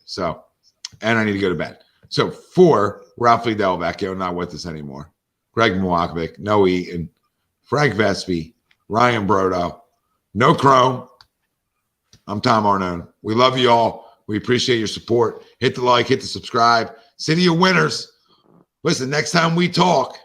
So, and I need to go to bed. So 4, Ralph Del Vecchio, not with us anymore. Greg Mwakovic, no Eaton, Frank Vespi, Ryan Brodo, no Chrome, I'm Tom Arnone. We love you all. We appreciate your support. Hit the like, hit the subscribe. City of winners. Listen, next time we talk,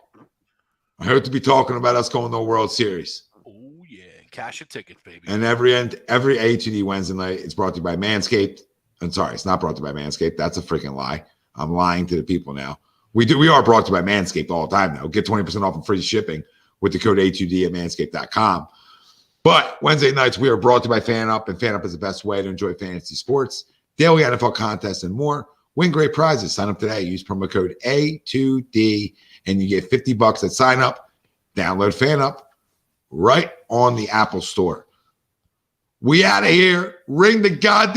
I hope to be talking about us going to a World Series. Oh, yeah. Cash your tickets, baby. And every A2D Wednesday night, it's brought to you by Manscaped. I'm sorry, it's not brought to you by Manscaped. That's a freaking lie. I'm lying to the people now. We are brought to you by Manscaped all the time now. Get 20% off and free shipping with the code A2D at manscaped.com. But Wednesday nights, we are brought to you by FanUp, and FanUp is the best way to enjoy fantasy sports, daily NFL contests, and more. Win great prizes. Sign up today. Use promo code A2D, and you get $50 at sign up. Download FanUp right on the Apple Store. We out of here. Ring the goddamn